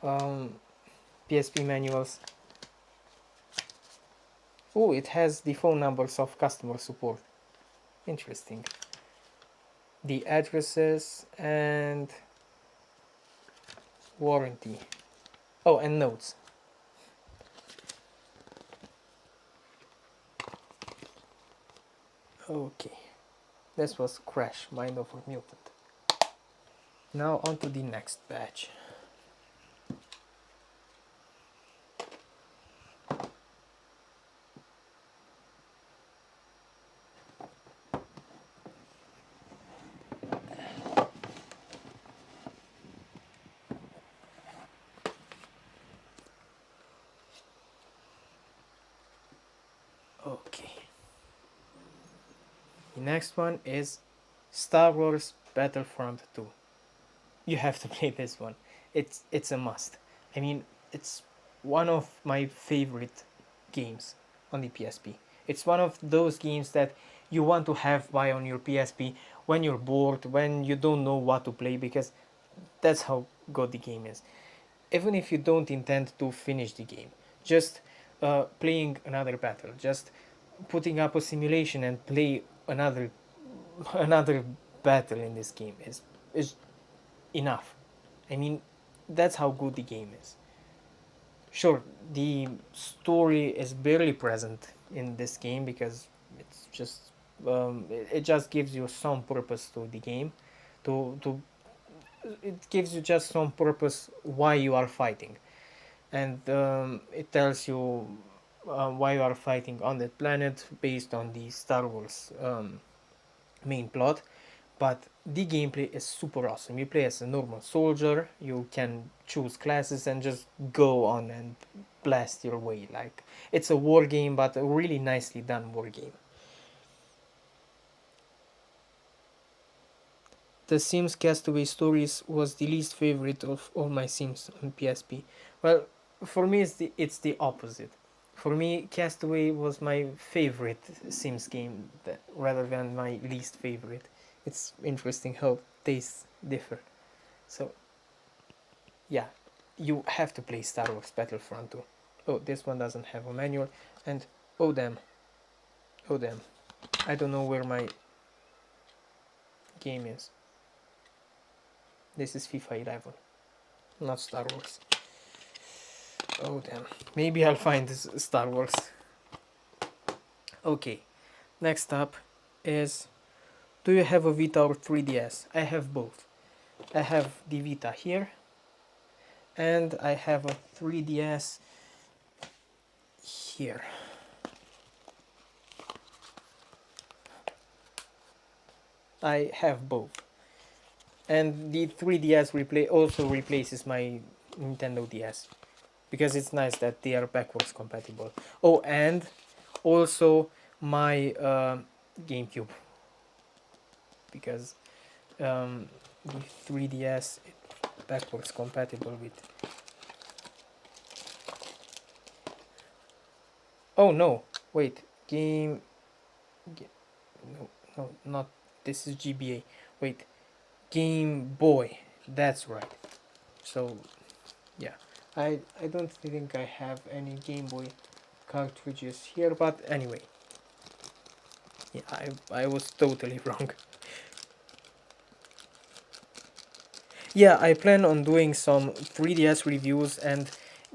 PSP manuals. Oh, it has the phone numbers of customer support. Interesting. The addresses and warranty. Oh, and notes. Okay, this was Crash Mind Over Mutant. Now on to the next batch. Okay. The next one is Star Wars Battlefront 2. You have to play this one. It's a must. I mean, it's one of my favorite games on the PSP. It's one of those games that you want to have by on your PSP when you're bored, when you don't know what to play, because that's how good the game is. Even if you don't intend to finish the game, just playing another battle, just putting up a simulation and play another battle in this game is enough. I mean, that's how good the game is. Sure, the story is barely present in this game because it's just it just gives you some purpose to the game, to it gives you just some purpose why you are fighting, and it tells you why you are fighting on that planet based on the Star Wars main plot. But the gameplay is super awesome. You play as a normal soldier, you can choose classes and just go on and blast your way. Like, it's a war game, but a really nicely done war game. The Sims Castaway Stories was the least favorite of all my Sims on PSP. Well, for me it's the opposite. For me, Castaway was my favorite Sims game rather than my least favorite. It's interesting how tastes differ. So, yeah, you have to play Star Wars Battlefront 2. Oh, this one doesn't have a manual, and oh damn, oh damn, I don't know where my game is. This is FIFA 11, not Star Wars. Oh damn, maybe I'll find this Star Wars. Okay, next up is, do you have a Vita or 3DS? I have both. I have the Vita here, and I have a 3DS here. I have both. And the 3DS also replaces my Nintendo DS, because it's nice that they are backwards compatible. Oh, and also my GameCube, because the 3DS is backwards compatible with. Oh no, wait, no, not this is GBA. Wait, Game Boy. That's right. So, yeah, I don't think I have any Game Boy cartridges here, but anyway, yeah, I was totally wrong. Yeah, I plan on doing some 3DS reviews and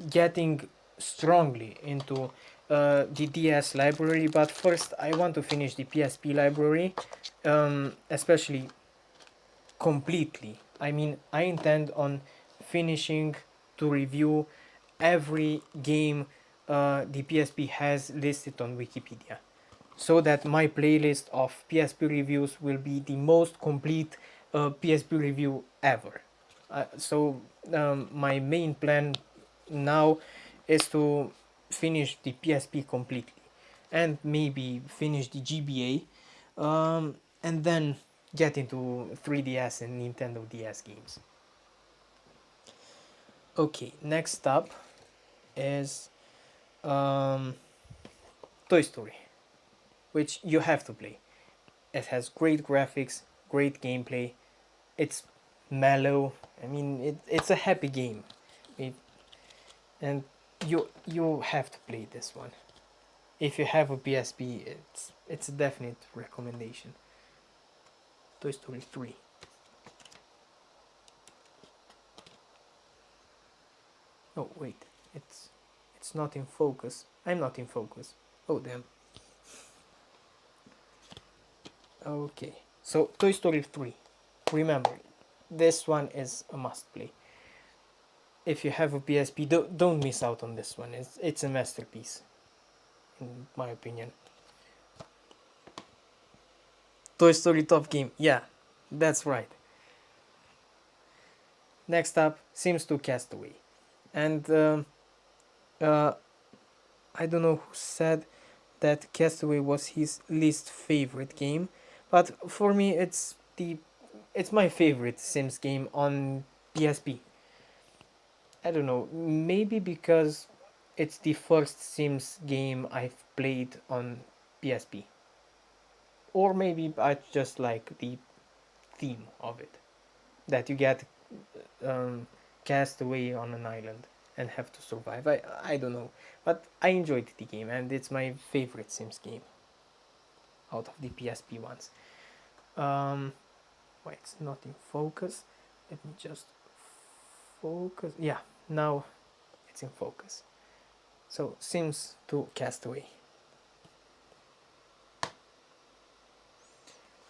getting strongly into the DS library, but first I want to finish the PSP library, especially completely. I mean, I intend on finishing to review every game the PSP has listed on Wikipedia, so that my playlist of PSP reviews will be the most complete PSP review ever. My main plan now is to finish the PSP completely, and maybe finish the GBA, and then get into 3DS and Nintendo DS games. Okay, next up is Toy Story, which you have to play. It has great graphics, great gameplay. It's mellow. I mean, it's a happy game, it, and you have to play this one. If you have a PSP, it's a definite recommendation. Toy Story 3. Oh wait, it's not in focus. I'm not in focus. Oh damn. Okay, so Toy Story 3. Remember, this one is a must play. If you have a PSP, don't miss out on this one. It's a masterpiece, in my opinion. Toy Story top game. Yeah, that's right. Next up, Sims 2 Castaway. And uh, I don't know who said that Castaway was his least favorite game, but for me it's my favorite Sims game on PSP. I don't know, maybe because it's the first Sims game I've played on PSP. Or maybe I just like the theme of it. That you get cast away on an island and have to survive. I don't know. But I enjoyed the game, and it's my favorite Sims game out of the PSP ones. Why it's not in focus? Let me just focus. Yeah, now it's in focus. So, Sims 2 Castaway.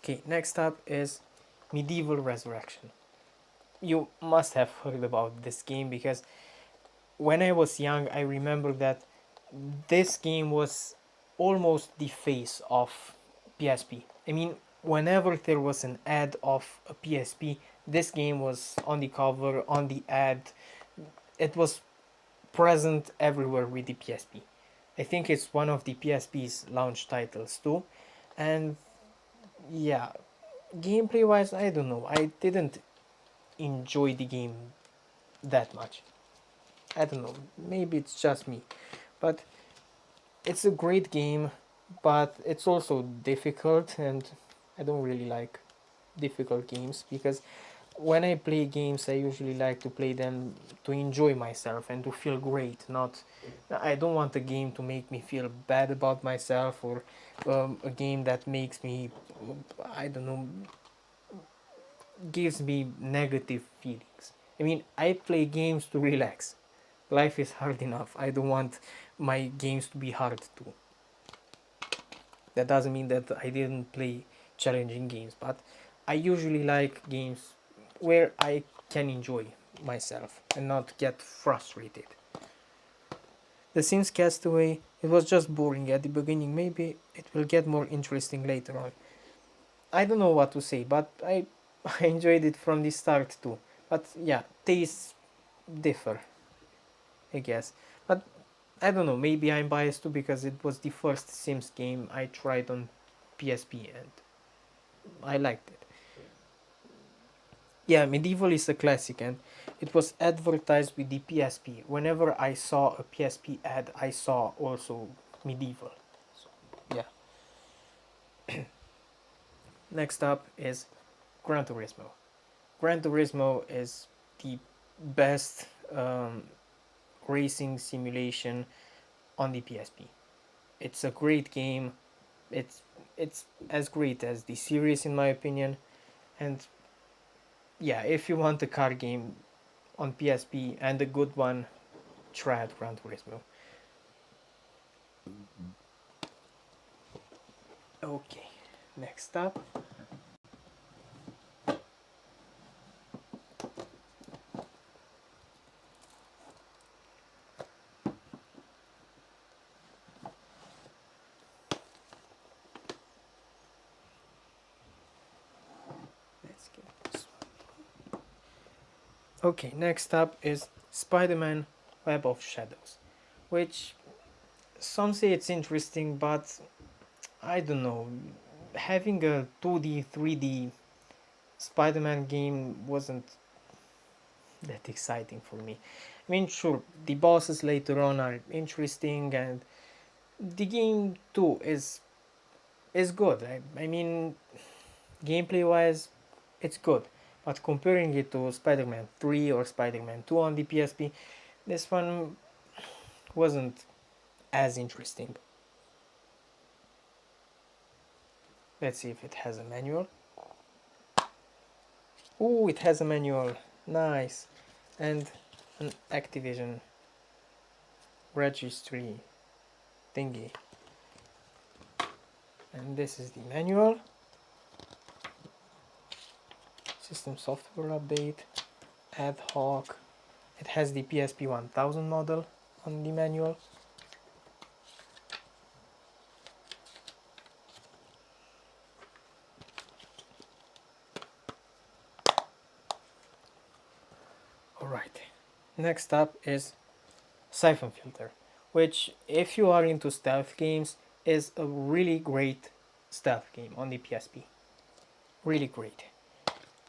Okay, next up is MediEvil Resurrection. You must have heard about this game because when I was young, I remember that this game was almost the face of PSP. I mean, whenever there was an ad of a PSP, this game was on the cover, on the ad. It was present everywhere with the PSP. I think it's one of the PSP's launch titles too. And yeah, gameplay wise, I don't know. I didn't enjoy the game that much. I don't know. Maybe it's just me. But it's a great game, but it's also difficult, and I don't really like difficult games because when I play games, I usually like to play them to enjoy myself and to feel great. Not, I don't want a game to make me feel bad about myself, or a game that makes me, I don't know, gives me negative feelings. I mean, I play games to relax. Life is hard enough. I don't want my games to be hard too. That doesn't mean that I didn't play challenging games, but I usually like games where I can enjoy myself and not get frustrated. The Since Castaway, it was just boring at the beginning. Maybe it will get more interesting later on. I don't know what to say, but I enjoyed it from the start too. But yeah, tastes differ, I guess. But I don't know, maybe I'm biased too because it was the first Sims game I tried on PSP and I liked it. Yeah, MediEvil is a classic and it was advertised with the PSP. Whenever I saw a PSP ad, I saw also MediEvil. So, yeah. Next up is Gran Turismo. Gran Turismo is the best racing simulation on the PSP. It's a great game. It's it's as great as the series in my opinion. And yeah, if you want a car game on PSP and a good one, try out Gran Turismo. Okay, next up. Let's get this one. Okay, next up is Spiderman Web of Shadows, which some say it's interesting, but I don't know. Having a 2D, 3D Spider-Man game wasn't that exciting for me. I mean, sure, the bosses later on are interesting, and the game too is good. I mean, gameplay wise, it's good. But comparing it to Spider-Man 3 or Spider-Man 2 on the PSP, this one wasn't as interesting. Let's see if it has a manual. Ooh, it has a manual. Nice. And an Activision registry thingy. And this is the manual. System software update. Ad hoc. It has the PSP 1000 model on the manual. Alright, next up is Siphon Filter, which, if you are into stealth games, is a really great stealth game on the PSP. Really great.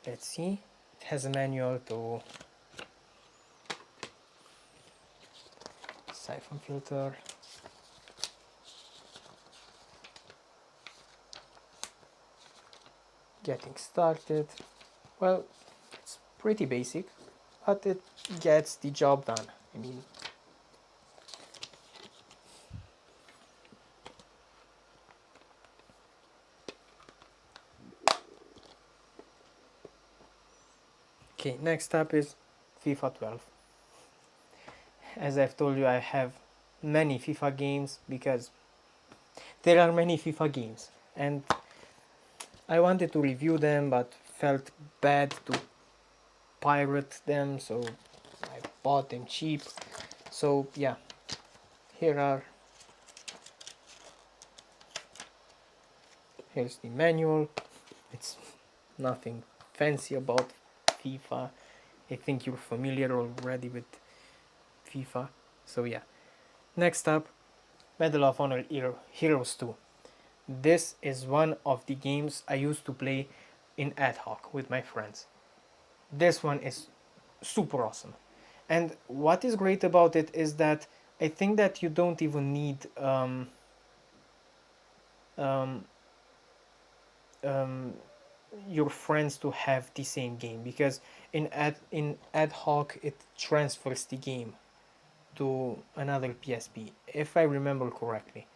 Let's see, it has a manual to Siphon Filter. Getting started. Well, it's pretty basic, but it gets the job done. I mean, okay, next up is FIFA 12. As I've told you, I have many FIFA games because there are many FIFA games, and I wanted to review them but felt bad to pirate them, so I bought them cheap. So yeah, here's the manual. It's nothing fancy about FIFA. I think you're familiar already with FIFA. So yeah. Next up, Medal of Honor Heroes 2. This is one of the games I used to play in ad hoc with my friends. This one is super awesome. And what is great about it is that I think that you don't even need um, um, your friends to have the same game, because in ad hoc it transfers the game to another PSP, if I remember correctly.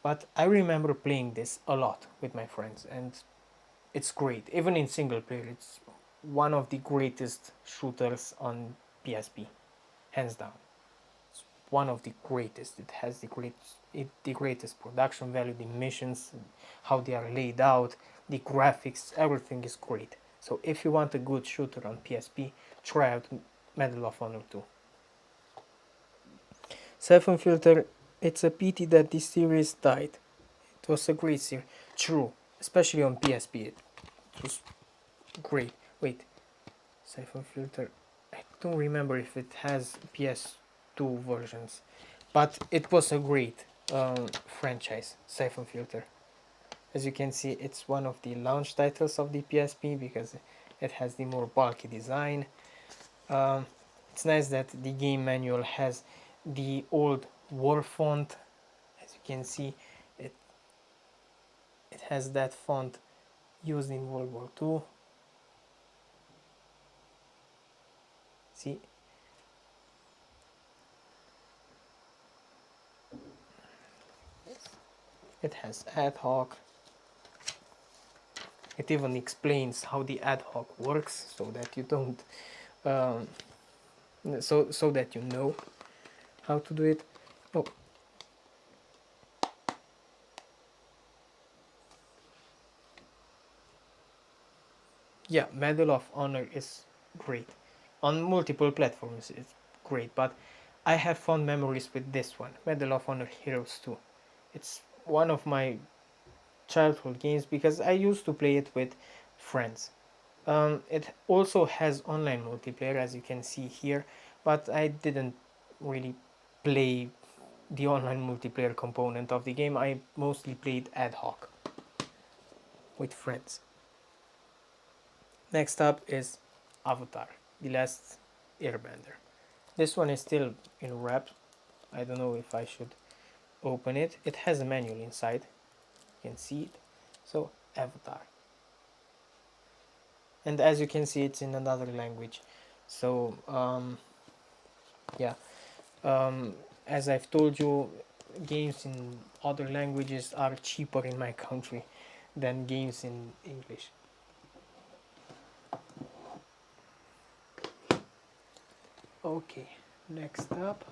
But I remember playing this a lot with my friends, and it's great. Even in single player, it's one of the greatest shooters on PSP, hands down. It's one of the greatest. It has the greatest production value, the missions, how they are laid out, the graphics, everything is great. So if you want a good shooter on PSP, try out Medal of Honor 2. Siphon Filter, it's a pity that this series died. It was a great series. True, especially on PSP. It was great. Wait, Siphon Filter. I don't remember if it has PS2 versions, but it was a great franchise, Siphon Filter. As you can see, it's one of the launch titles of the PSP because it has the more bulky design. Um, it's nice that the game manual has the old war font. As you can see, it it has that font used in World War II. See, it has ad hoc. It even explains how the ad hoc works, so that you don't, um, so that you know how to do it. Oh, yeah, Medal of Honor is great. On multiple platforms, it's great, but I have fond memories with this one, Medal of Honor Heroes 2. It's one of my childhood games because I used to play it with friends. It also has online multiplayer, as you can see here, but I didn't really play the online multiplayer component of the game. I mostly played ad hoc with friends. Next up is Avatar, The Last Airbender. This one is still in wrap. I don't know if I should open it. It has a manual inside. You can see it. So, Avatar. And as you can see, it's in another language. So, yeah. Um, as I've told you, games in other languages are cheaper in my country than games in English. Okay, next up.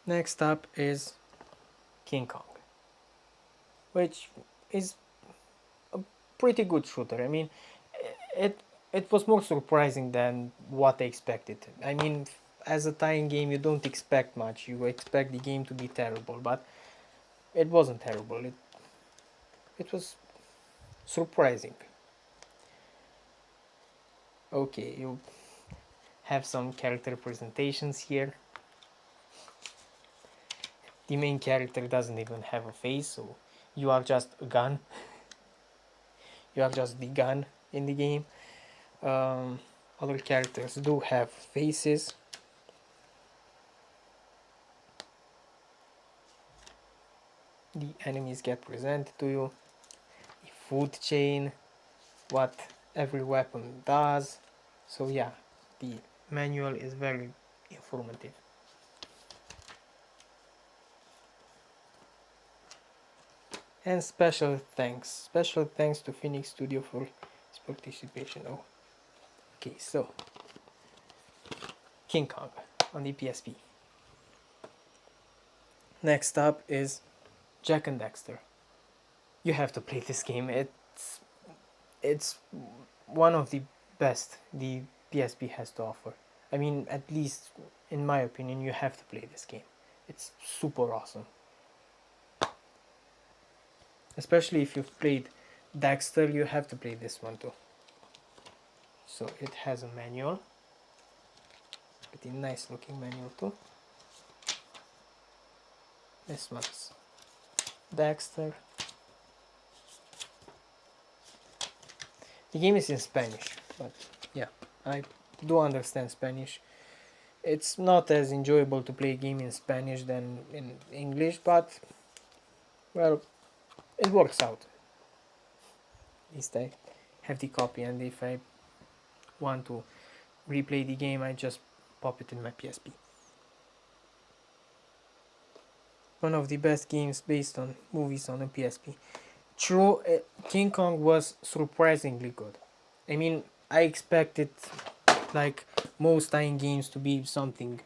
Next up is King Kong, which is a pretty good shooter. I mean, it it was more surprising than what I expected. I mean, as a tying game, you don't expect much. You expect the game to be terrible, but it wasn't terrible. It was surprising. Okay, you have some character presentations here. The main character doesn't even have a face, so you are just a gun. You are just the gun in the game. Um, Other characters do have faces. The enemies get presented to you. The food chain, what every weapon does. So yeah, the manual is very informative. And special thanks to Phoenix Studio for its participation. Oh, okay, so King Kong on the PSP. Next up is Jak and Dexter. You have to play this game. It's one of the best the PSP has to offer. I mean, at least in my opinion, you have to play this game. It's super awesome. Especially if you've played Dexter, you have to play this one too. So it has a manual, pretty nice looking manual too. This one's Dexter. The game is in Spanish, but yeah, I do understand Spanish. It's not as enjoyable to play a game in Spanish than in English, but well, it works out. At least I have the copy, and if I want to replay the game, I just pop it in my PSP. One of the best games based on movies on a PSP. True, King Kong was surprisingly good. I mean, I expected, like most tie-in games, to be something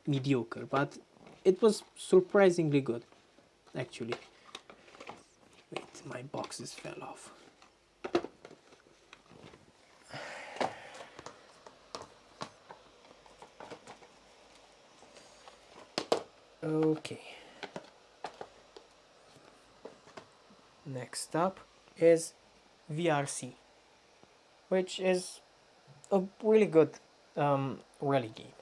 mediocre, but it was surprisingly good, actually. Wait, my boxes fell off. Okay. Next up is VRC, which is a really good rally game.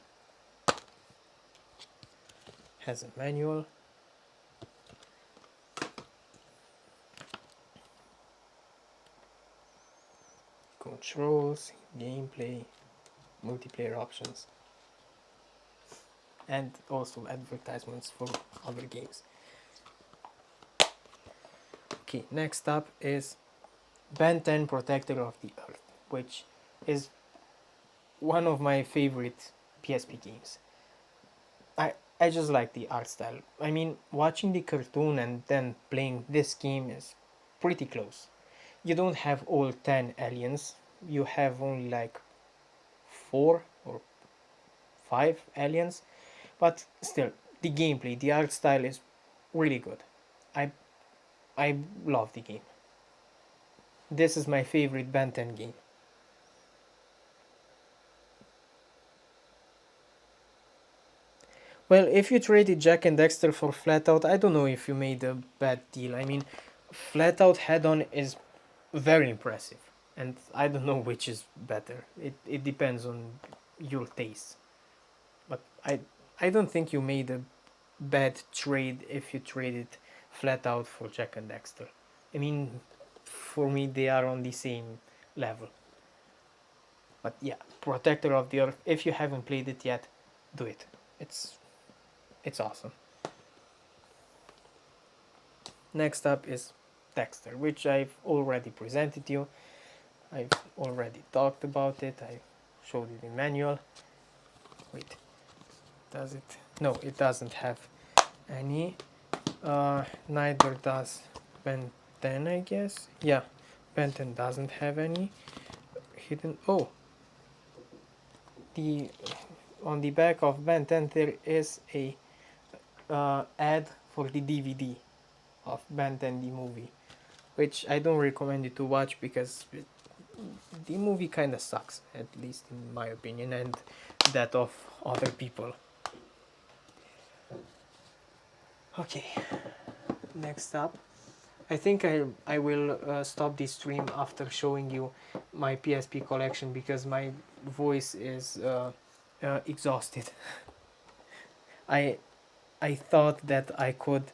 Has a manual. Controls, gameplay, multiplayer options, and also advertisements for other games. Okay, next up is Ben 10 Protector of the Earth, which is one of my favorite PSP games. I just like the art style. I mean, watching the cartoon and then playing this game is pretty close. You don't have all 10 aliens, you have only like 4 or 5 aliens, but still, the gameplay, the art style is really good. I I love the game. This is my favorite Ben 10 game. Well, if you traded Jack and Dexter for Flatout, I don't know if you made a bad deal. I mean, Flatout head-on is very impressive, and I don't know which is better. It depends on your taste. But I don't think you made a bad trade if you traded Flatout for Jack and Dexter. I mean, for me they are on the same level. But yeah, Protector of the Earth. If you haven't played it yet, do it. It's it's awesome. Next up is Dexter, which I've already presented you. I've already talked about it. I showed it in manual. Wait, does it? No, it doesn't have any. Neither does Ben 10, I guess. Yeah, Ben 10 doesn't have any hidden. Oh, the on the back of Ben 10 there is a ad for the DVD of Ben 10 the movie, which I don't recommend you to watch because the movie kind of sucks, at least in my opinion, and that of other people. Okay, next up, I think I will stop this stream after showing you my PSP collection because my voice is exhausted. I I thought that I could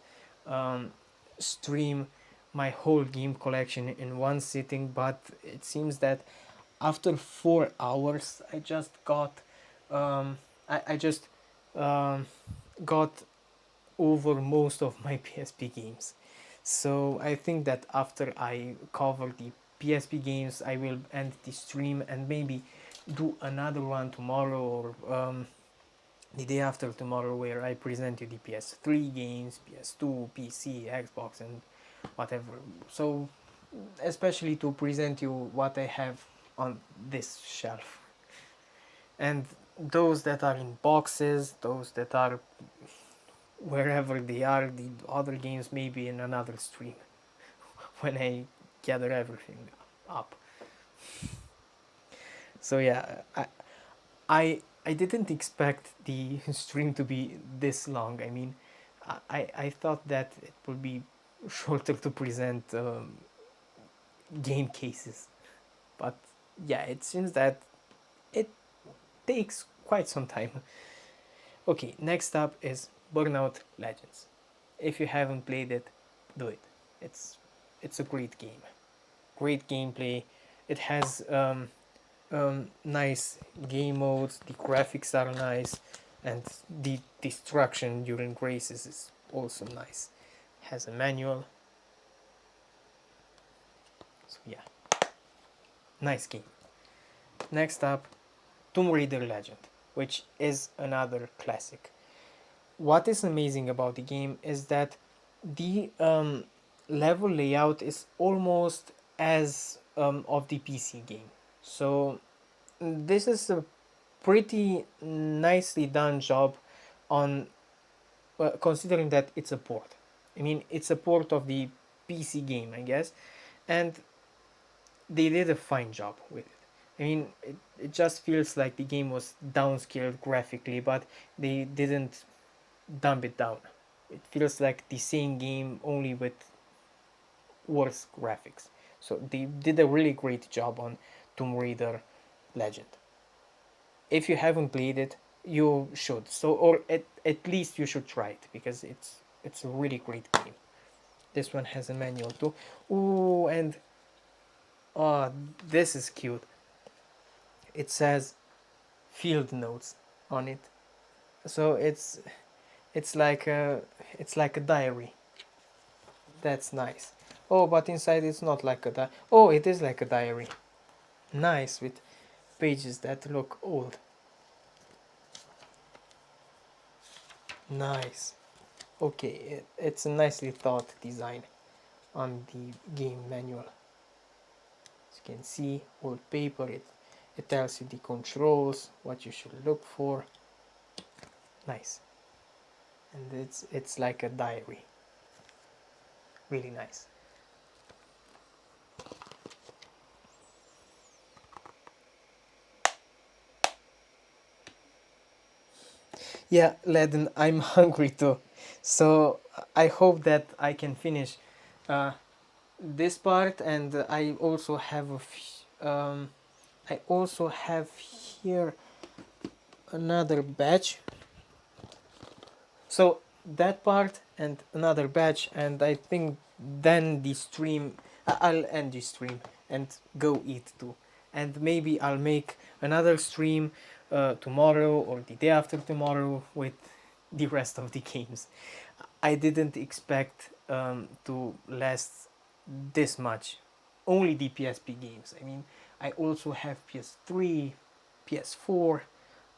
stream my whole game collection in one sitting, but it seems that after 4 hours I just um, got over most of my PSP games. So I think that after I cover the PSP games, I will end the stream and maybe do another one tomorrow or the day after tomorrow where I present you the PS3 games, PS2, PC, Xbox, and whatever. So especially to present you what I have on this shelf. And those that are in boxes, those that are wherever they are, the other games maybe in another stream when I gather everything up. So yeah, I didn't expect the stream to be this long. I mean, I thought that it would be shorter to present game cases, but yeah, it seems that it takes quite some time. Okay, next up is Burnout Legends. If you haven't played it, do it. It's a great game, great gameplay. It has nice game modes. The graphics are nice, and the destruction during races is also nice. Has a manual, so yeah, nice game. Next up, Tomb Raider Legend, which is another classic. What is amazing about the game is that the level layout is almost as of the PC game. So this is a pretty nicely done job on considering that it's a port. I mean, it's a port of the PC game, I guess, and they did a fine job with it. I mean, it just feels like the game was downscaled graphically, but they didn't dumb it down. It feels like the same game, only with worse graphics. So they did a really great job on Tomb Raider Legend. If you haven't played it, you should. So, or at least you should try it, because it's a really great game. This one has a manual too. Ooh, and oh, this is cute. It says field notes on it. So it's like a diary. That's nice. Oh, but inside it's not like a diary. Oh, it is like a diary. Nice, with pages that look old. Nice. Okay, it's a nicely thought design on the game manual. As you can see, old paper. It tells you the controls, what you should look for. Nice. And it's like a diary. Really nice. Yeah, Ledden, I'm hungry too. So I hope that I can finish this part, and I also have here another batch. So that part and another batch, and I think then the stream, I'll end the stream and go eat too. And maybe I'll make another stream tomorrow or the day after tomorrow with the rest of the games. I didn't expect to last this much. Only the PSP games. I mean, I also have PS3, PS4.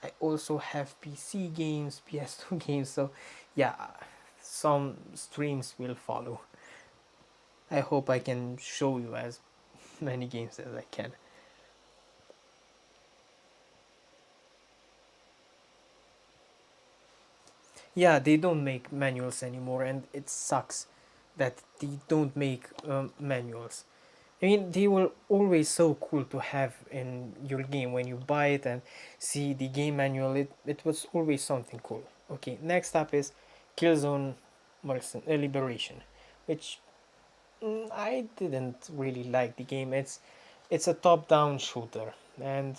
I also have PC games, PS2 games. So, yeah, some streams will follow. I hope I can show you as many games as I can. Yeah, they don't make manuals anymore, and it sucks that they don't make manuals. I mean, they were always so cool to have in your game when you buy it and see the game manual. It was always something cool. Okay, next up is Killzone Liberation, which I didn't really like the game. It's a top-down shooter, and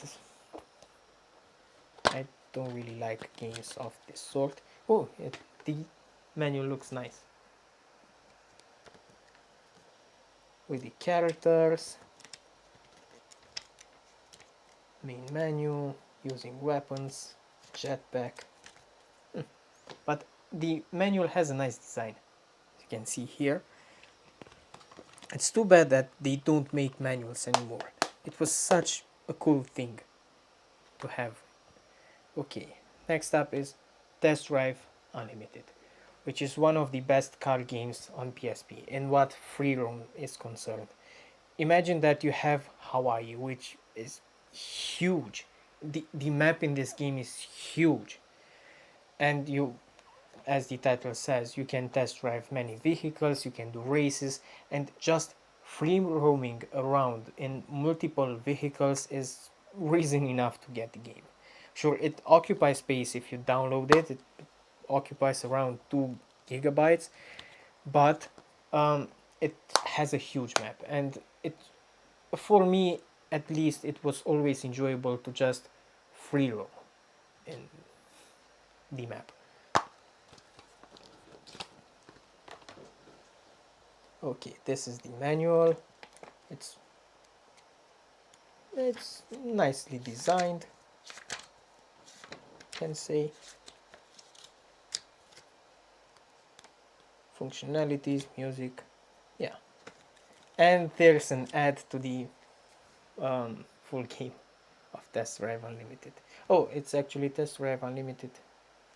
I don't really like games of this sort. Oh, the menu looks nice with the characters, main menu, using weapons, jetpack. But the manual has a nice design, as you can see here. It's too bad that they don't make manuals anymore. It was such a cool thing to have. Okay, next up is Test Drive Unlimited, which is one of the best car games on PSP in what free roam is concerned. Imagine that you have Hawaii, which is huge. The map in this game is huge, and you, as the title says, you can test drive many vehicles, you can do races, and just free roaming around in multiple vehicles is reason enough to get the game. Sure, it occupies space if you download it. It occupies around 2 GB, but it has a huge map, and it, for me at least, it was always enjoyable to just free roam in the map. Okay, this is the manual. It's nicely designed, can say. Functionalities, music, yeah. And there's an ad to the full game of Test Drive Unlimited. Oh, it's actually Test Drive Unlimited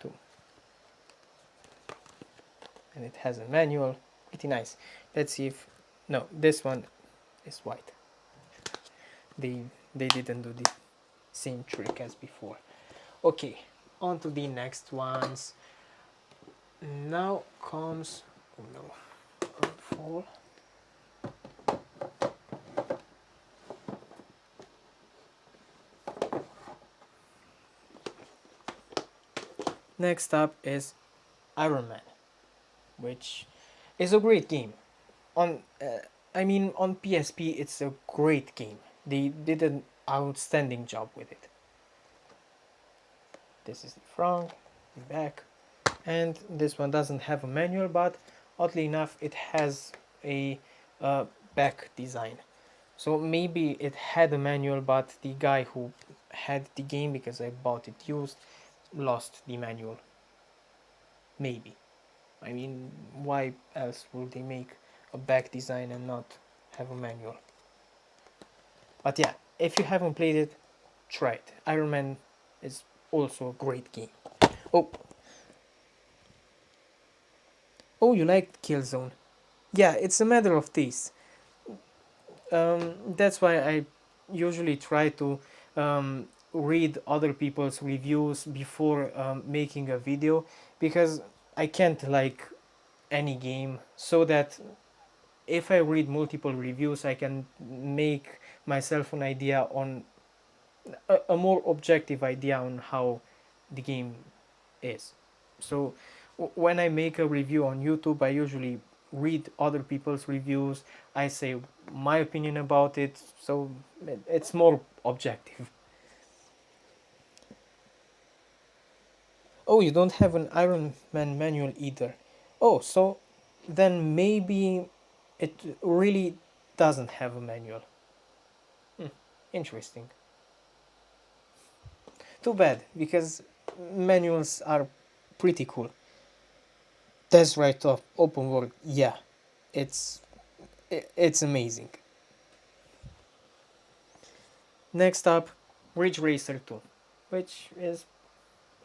too. And it has a manual, pretty nice. Let's see if, no, this one is white. They didn't do the same trick as before. Okay, on to the next ones. Now comes, oh no, don't fall. Next up is Iron Man, which is a great game. On, on PSP, it's a great game. They did an outstanding job with it. This is the front, the back, and this one doesn't have a manual, but oddly enough, it has a back design. So maybe it had a manual, but the guy who had the game, because I bought it used, lost the manual. Maybe. I mean, why else would they make a back design and not have a manual? But yeah, if you haven't played it, try it. Iron Man is also a great game. Oh, oh, you liked Killzone? Yeah, it's a matter of taste. That's why I usually try to read other people's reviews before making a video, because I can't like any game, so that if I read multiple reviews I can make myself an idea on a more objective idea on how the game is. So when I make a review on YouTube, I usually read other people's reviews, I say my opinion about it, so it's more objective. Oh, you don't have an Iron Man manual either. Oh, so then maybe it really doesn't have a manual. Interesting. Too bad, because manuals are pretty cool. That's right, off open world, yeah, it's it's amazing. Next up, Ridge Racer 2, which is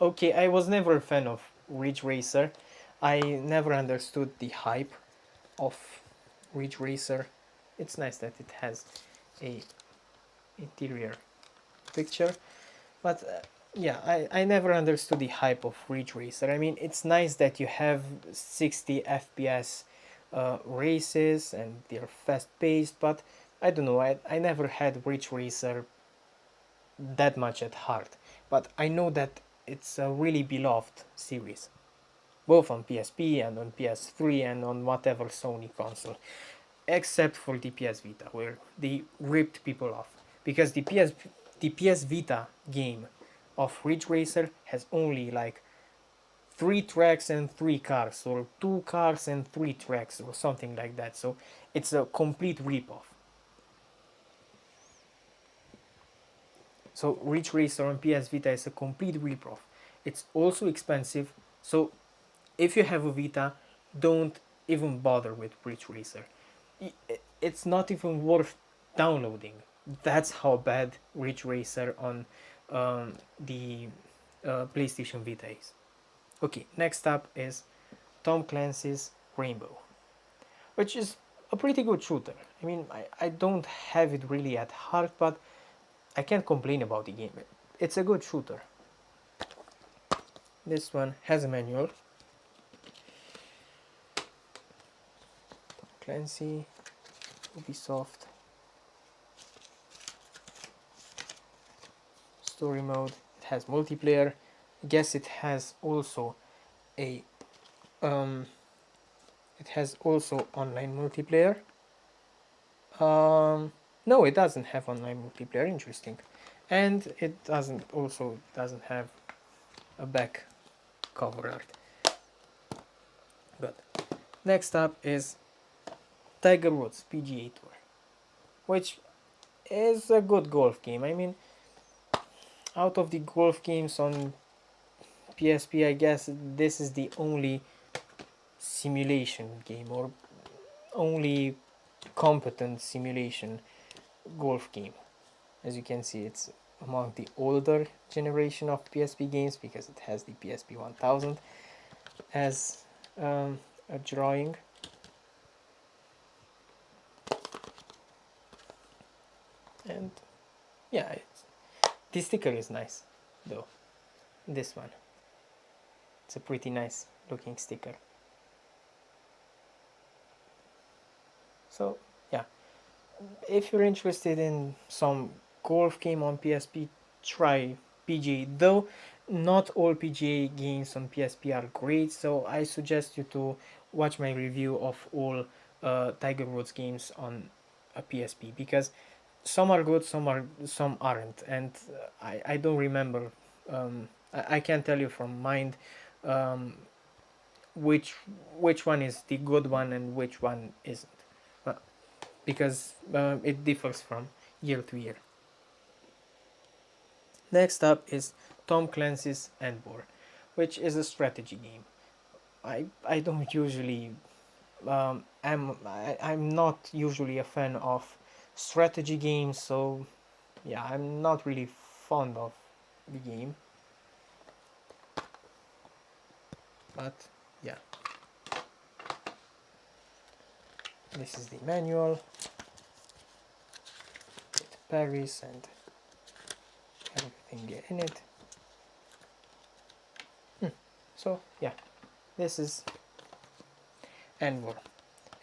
okay. I was never a fan of Ridge Racer. I never understood the hype of Ridge Racer. It's nice that it has a interior picture, but yeah, I never understood the hype of Ridge Racer. I mean, it's nice that you have 60 FPS races and they're fast paced, but I don't know, I never had Ridge Racer that much at heart. But I know that it's a really beloved series, both on PSP and on PS3 and on whatever Sony console, except for the PS Vita, where they ripped people off, because the PS Vita game of Ridge Racer has only like 3 tracks and 3 cars, or 2 cars and 3 tracks, or something like that. So it's a complete rip-off. So Ridge Racer on PS Vita is a complete rip-off. It's also expensive, so if you have a Vita, don't even bother with Ridge Racer. It's not even worth downloading. That's how bad Ridge Racer on the PlayStation Vita is. Okay, next up is Tom Clancy's Rainbow, which is a pretty good shooter. I mean, I don't have it really at heart, but I can't complain about the game. It's a good shooter. This one has a manual. Tom Clancy, Ubisoft. Story mode. It has multiplayer. I guess it has also a it has also online multiplayer. No, it doesn't have online multiplayer. Interesting. And it doesn't have a back cover art. But next up is Tiger Woods PGA Tour, which is a good golf game. I mean, out of the golf games on PSP, I guess this is the only simulation game, or only competent simulation golf game. As you can see, it's among the older generation of PSP games because it has the PSP 1000 as a drawing. And yeah, the sticker is nice though. This one, it's a pretty nice looking sticker. So yeah, if you're interested in some golf game on PSP, try PGA. Though not all PGA games on PSP are great, so I suggest you to watch my review of all Tiger Woods games on a PSP, because some are good, some aren't, and I don't remember. I can't tell you from mind um, which one is the good one and which one isn't, because it differs from year to year. Next up is Tom Clancy's Endwar, which is a strategy game. I don't usually I'm not usually a fan of strategy games, so yeah, I'm not really fond of the game. But yeah, this is the manual with Paris and everything in it. So yeah, this is Endwar.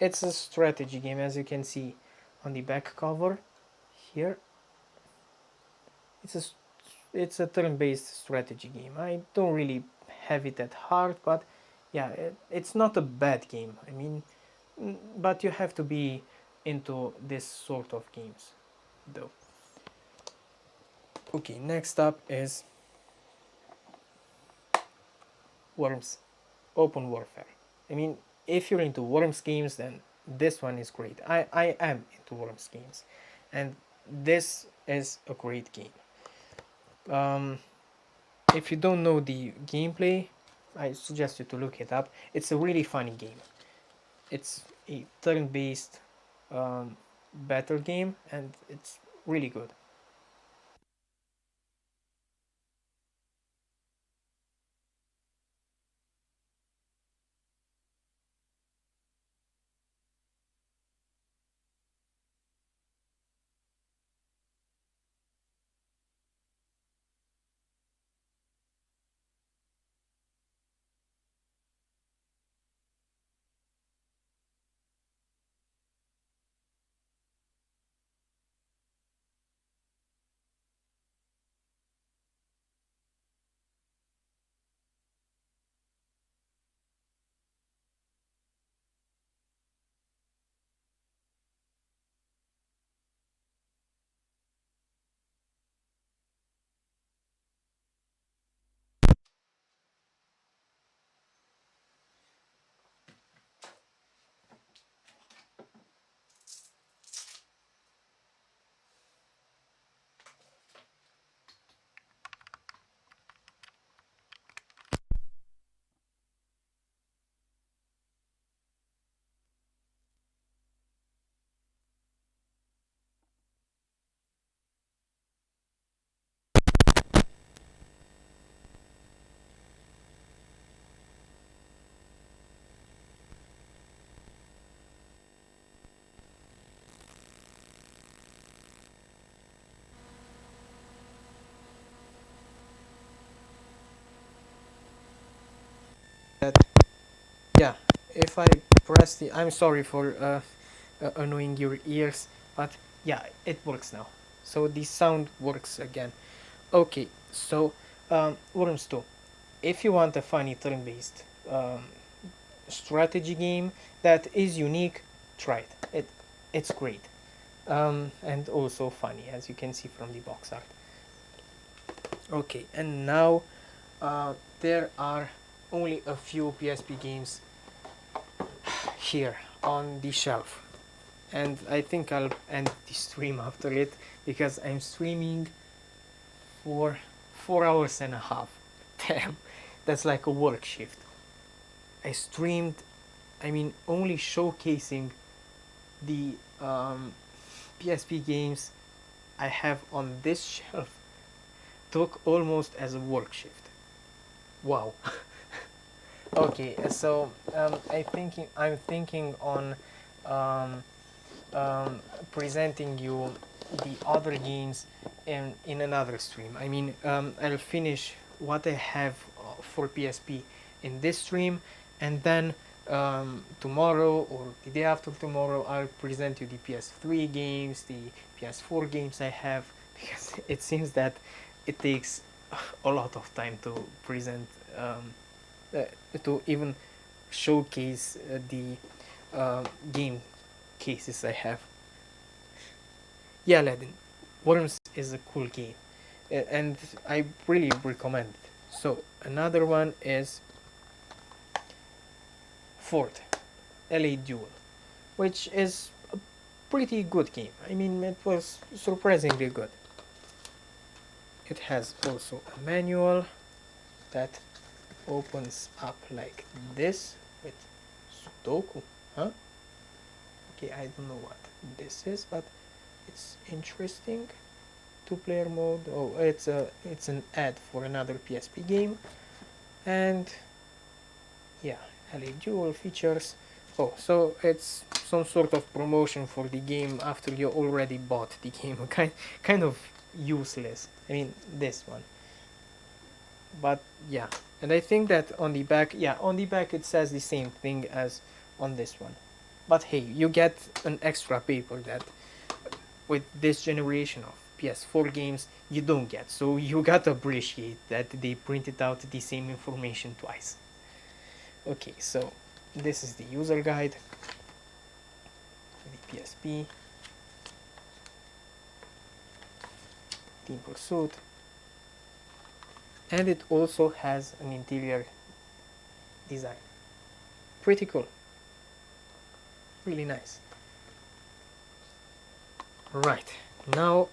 It's a strategy game, as you can see on the back cover here. It's a turn-based strategy game. I don't really have it at heart, but yeah, it's not a bad game. I mean, but you have to be into this sort of games though. Okay, next up is Worms Open Warfare. I mean, if you're into Worms games, then this one is great. I am into Worms games, and this is a great game. If you don't know the gameplay, I suggest you to look it up. It's a really funny game. It's a turn-based battle game, and it's really good. That yeah, if I press the, I'm sorry for annoying your ears, but yeah, it works now. So the sound works again. Okay, so Worms 2. If you want a funny turn-based strategy game that is unique, try it. It's great, and also funny, as you can see from the box art. Okay, and now there are only a few PSP games here on the shelf and I think I'll end the stream after it because I'm streaming for 4 hours and a half. Damn, that's like a work shift. I streamed, I mean, only showcasing the PSP games I have on this shelf took almost as a work shift. Wow. Okay, so I'm thinking on um, presenting you the other games in another stream. I mean, I'll finish what I have for PSP in this stream, and then tomorrow or the day after tomorrow I'll present you the PS3 games, the PS4 games I have, because it seems that it takes a lot of time to present, uh, to even showcase the game cases I have. Yeah, Aladdin, Worms is a cool game, and I really recommend it. So another one is Fort LA Duel, which is a pretty good game. I mean, it was surprisingly good. It has also a manual that opens up like this with Sudoku, huh? Okay, I don't know what this is, but it's interesting. Two-player mode. Oh, it's an ad for another PSP game, and yeah, LA Duel features. Oh, so it's some sort of promotion for the game after you already bought the game. Kind of useless. I mean, this one. But yeah, and I think that on the back, yeah, on the back it says the same thing as on this one. But hey, you get an extra paper that with this generation of PS4 games you don't get. So you gotta appreciate that they printed out the same information twice. Okay, so this is the user guide for the PSP. Team Pursuit. And it also has an interior design. Pretty cool. Really nice. Right, now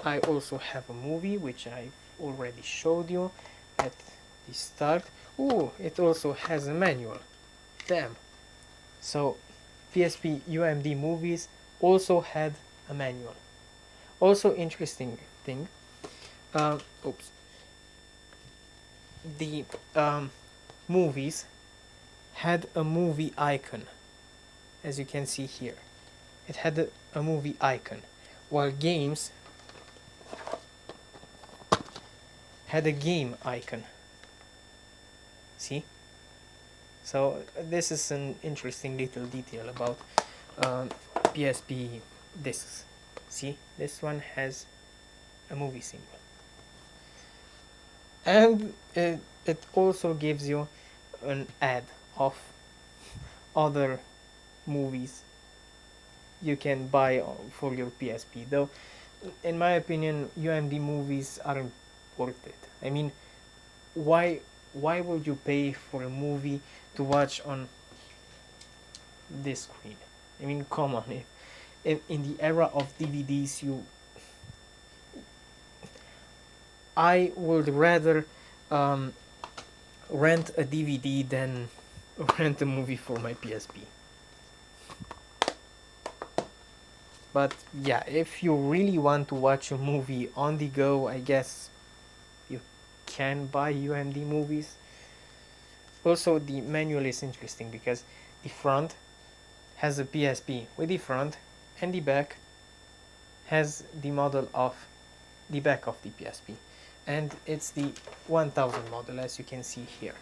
I also have a movie which I've already showed you at the start. Oh, it also has a manual. Damn. So PSP UMD movies also had a manual. Also interesting thing. Oops. The movies had a movie icon, as you can see here. It had a movie icon, while games had a game icon. See? So this is an interesting little detail about PSP discs. See, this one has a movie symbol. And it also gives you an ad of other movies you can buy for your PSP. Though, in my opinion, UMD movies aren't worth it. I mean, why would you pay for a movie to watch on this screen? I mean, come on. In the era of DVDs, I would rather rent a DVD than rent a movie for my PSP. But yeah, if you really want to watch a movie on the go, I guess you can buy UMD movies. Also, the manual is interesting because the front has a PSP with the front, and the back has the model of the back of the PSP. And it's the 1000 model, as you can see here,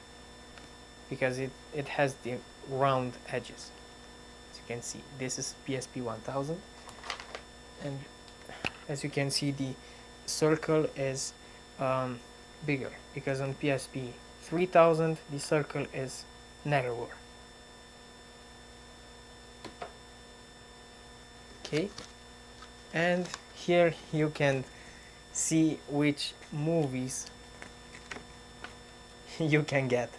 because it has the round edges. As you can see, this is PSP 1000, and as you can see, the circle is bigger, because on PSP 3000 the circle is narrower. Okay, and here you can see which movies you can get,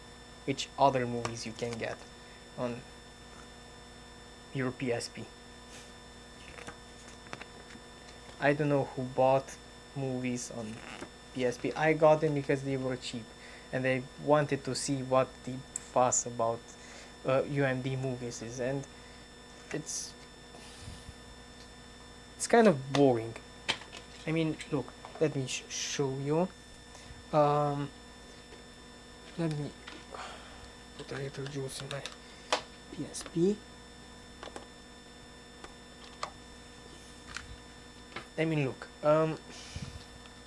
which other movies you can get on your PSP. I don't know who bought movies on PSP. I got them because they were cheap, and I wanted to see what the fuss about UMD movies is, and it's it's kind of boring. I mean, look, let me show you. Um, let me put a little juice in my PSP. I mean, look,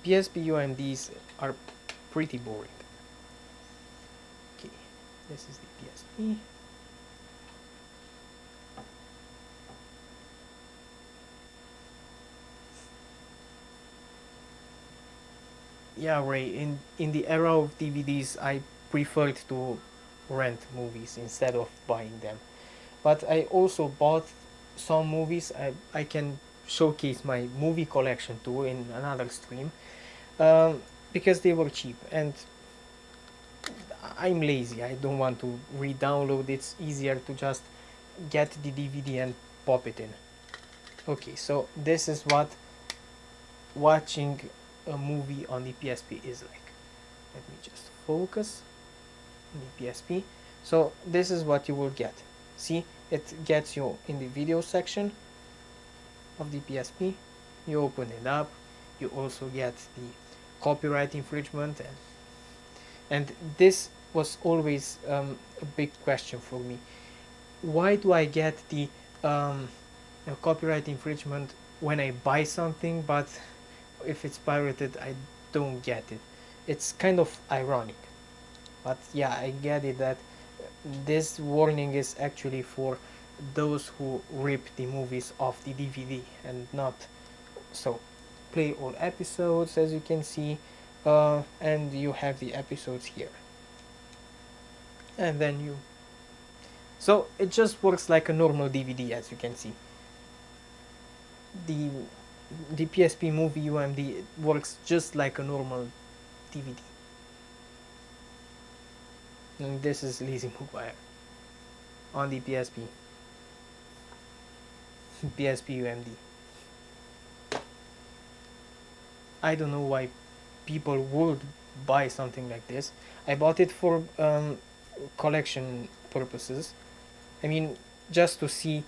PSP UMDs are pretty boring. Okay, this is the PSP. Yeah, Ray, in the era of DVDs, I preferred to rent movies instead of buying them. But I also bought some movies. I can showcase my movie collection too in another stream, because they were cheap, and I'm lazy. I don't want to re-download. It's easier to just get the DVD and pop it in. Okay, so this is what watching a movie on the PSP is like. Let me just focus on the PSP. So this is what you will get. See, it gets you in the video section of the PSP. You open it up. You also get the copyright infringement, and this was always a big question for me. Why do I get the copyright infringement when I buy something, but if it's pirated I don't get it? It's kind of ironic, but yeah, I get it that this warning is actually for those who rip the movies off the DVD and not so. Play all episodes, as you can see, and you have the episodes here, and then you, so it just works like a normal DVD, as you can see. the the PSP movie UMD works just like a normal DVD. And this is Lizzie McGuire on the PSP. PSP UMD. I don't know why people would buy something like this. I bought it for collection purposes. I mean, just to see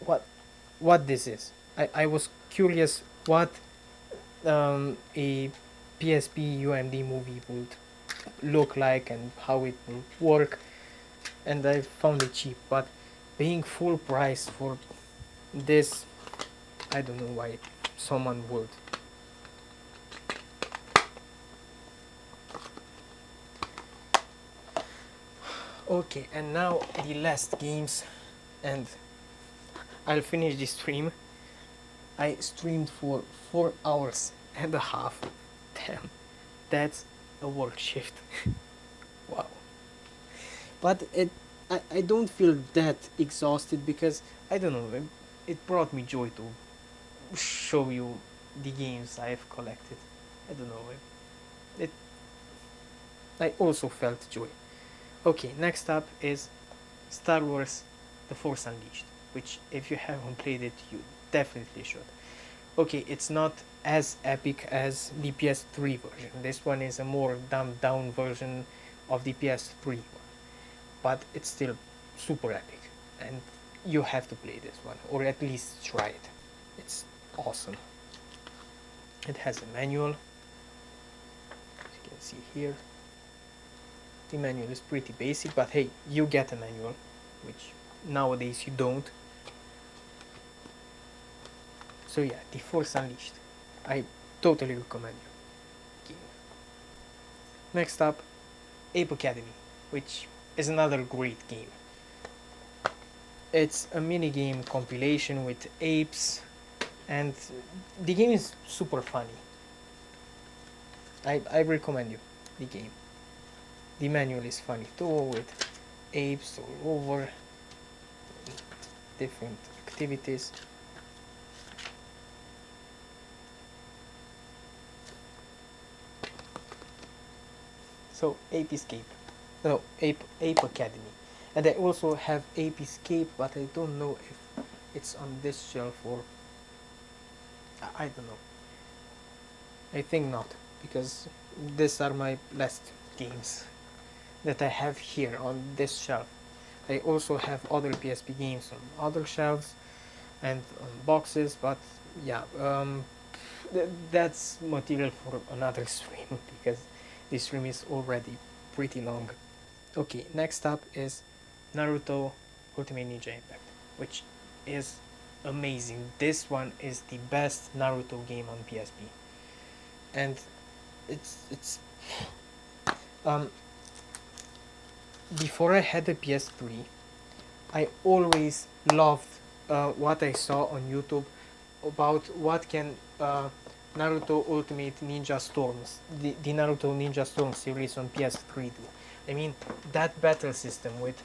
what this is. I was curious what a PSP UMD movie would look like and how it would work, and I found it cheap, but paying full price for this, I don't know why someone would. Okay, and now the last games, and I'll finish this stream. I streamed for 4 hours and a half. Damn, that's a work shift. Wow. But I don't feel that exhausted because, I don't know, it brought me joy to show you the games I've collected. I don't know, I also felt joy. Okay, next up is Star Wars The Force Unleashed, which if you haven't played it, you definitely should. Okay, it's not as epic as the PS3 version. This one is a more dumbed down version of the PS3 one, but it's still super epic, and you have to play this one, or at least try it. It's awesome. It has a manual, as you can see here. The manual is pretty basic, but hey, you get a manual, which nowadays you don't. So yeah, The Force Unleashed. I totally recommend you. Next up, Ape Academy, which is another great game. It's a mini-game compilation with apes, and the game is super funny. I recommend you the game. The manual is funny too, with apes all over, different activities. So Ape Escape, no, Ape Academy, and I also have Ape Escape, but I don't know if it's on this shelf or I don't know. I think not, because these are my last games that I have here on this shelf. I also have other PSP games on other shelves and on boxes, but yeah, that's material for another stream because this stream is already pretty long. Okay, next up is Naruto Ultimate Ninja Impact, which is amazing. This one is the best Naruto game on PSP, and it's um before I had a PS3, I always loved what I saw on YouTube about what can Naruto Ultimate Ninja Storms, the Naruto Ninja Storm series on PS3 do. I mean, that battle system with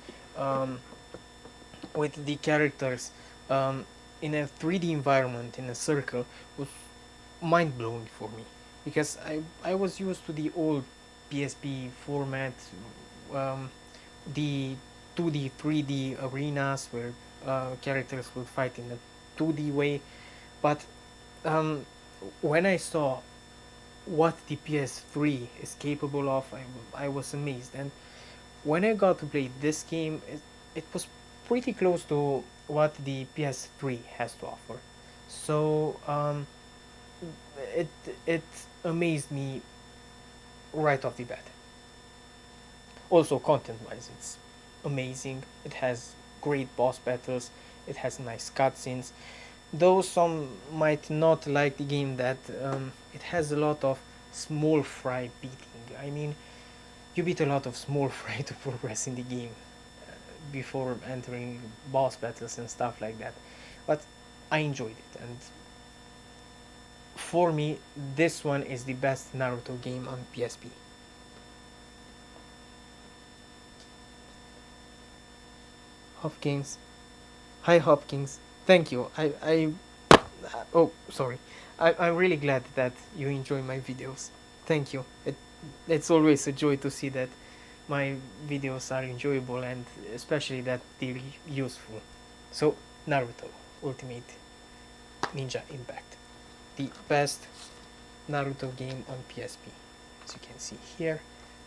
the characters in a 3D environment in a circle was mind blowing for me, because I was used to the old PSP format, um, the 2D 3D arenas where characters would fight in a 2D way, but um, when I saw what the PS3 is capable of, I was amazed. And when I got to play this game, it was pretty close to what the PS3 has to offer. So it it amazed me right off the bat. Also, content-wise, it's amazing. It has great boss battles. It has nice cutscenes. Though some might not like the game, that it has a lot of small fry beating. I mean, you beat a lot of small fry to progress in the game before entering boss battles and stuff like that. But I enjoyed it, and for me, this one is the best Naruto game on PSP. Hopkins. Hi Hopkins. Thank you. Oh, sorry. I'm really glad that you enjoy my videos. Thank you. It's always a joy to see that my videos are enjoyable, and especially that they're useful. So, Naruto Ultimate Ninja Impact. The best Naruto game on PSP. As you can see here,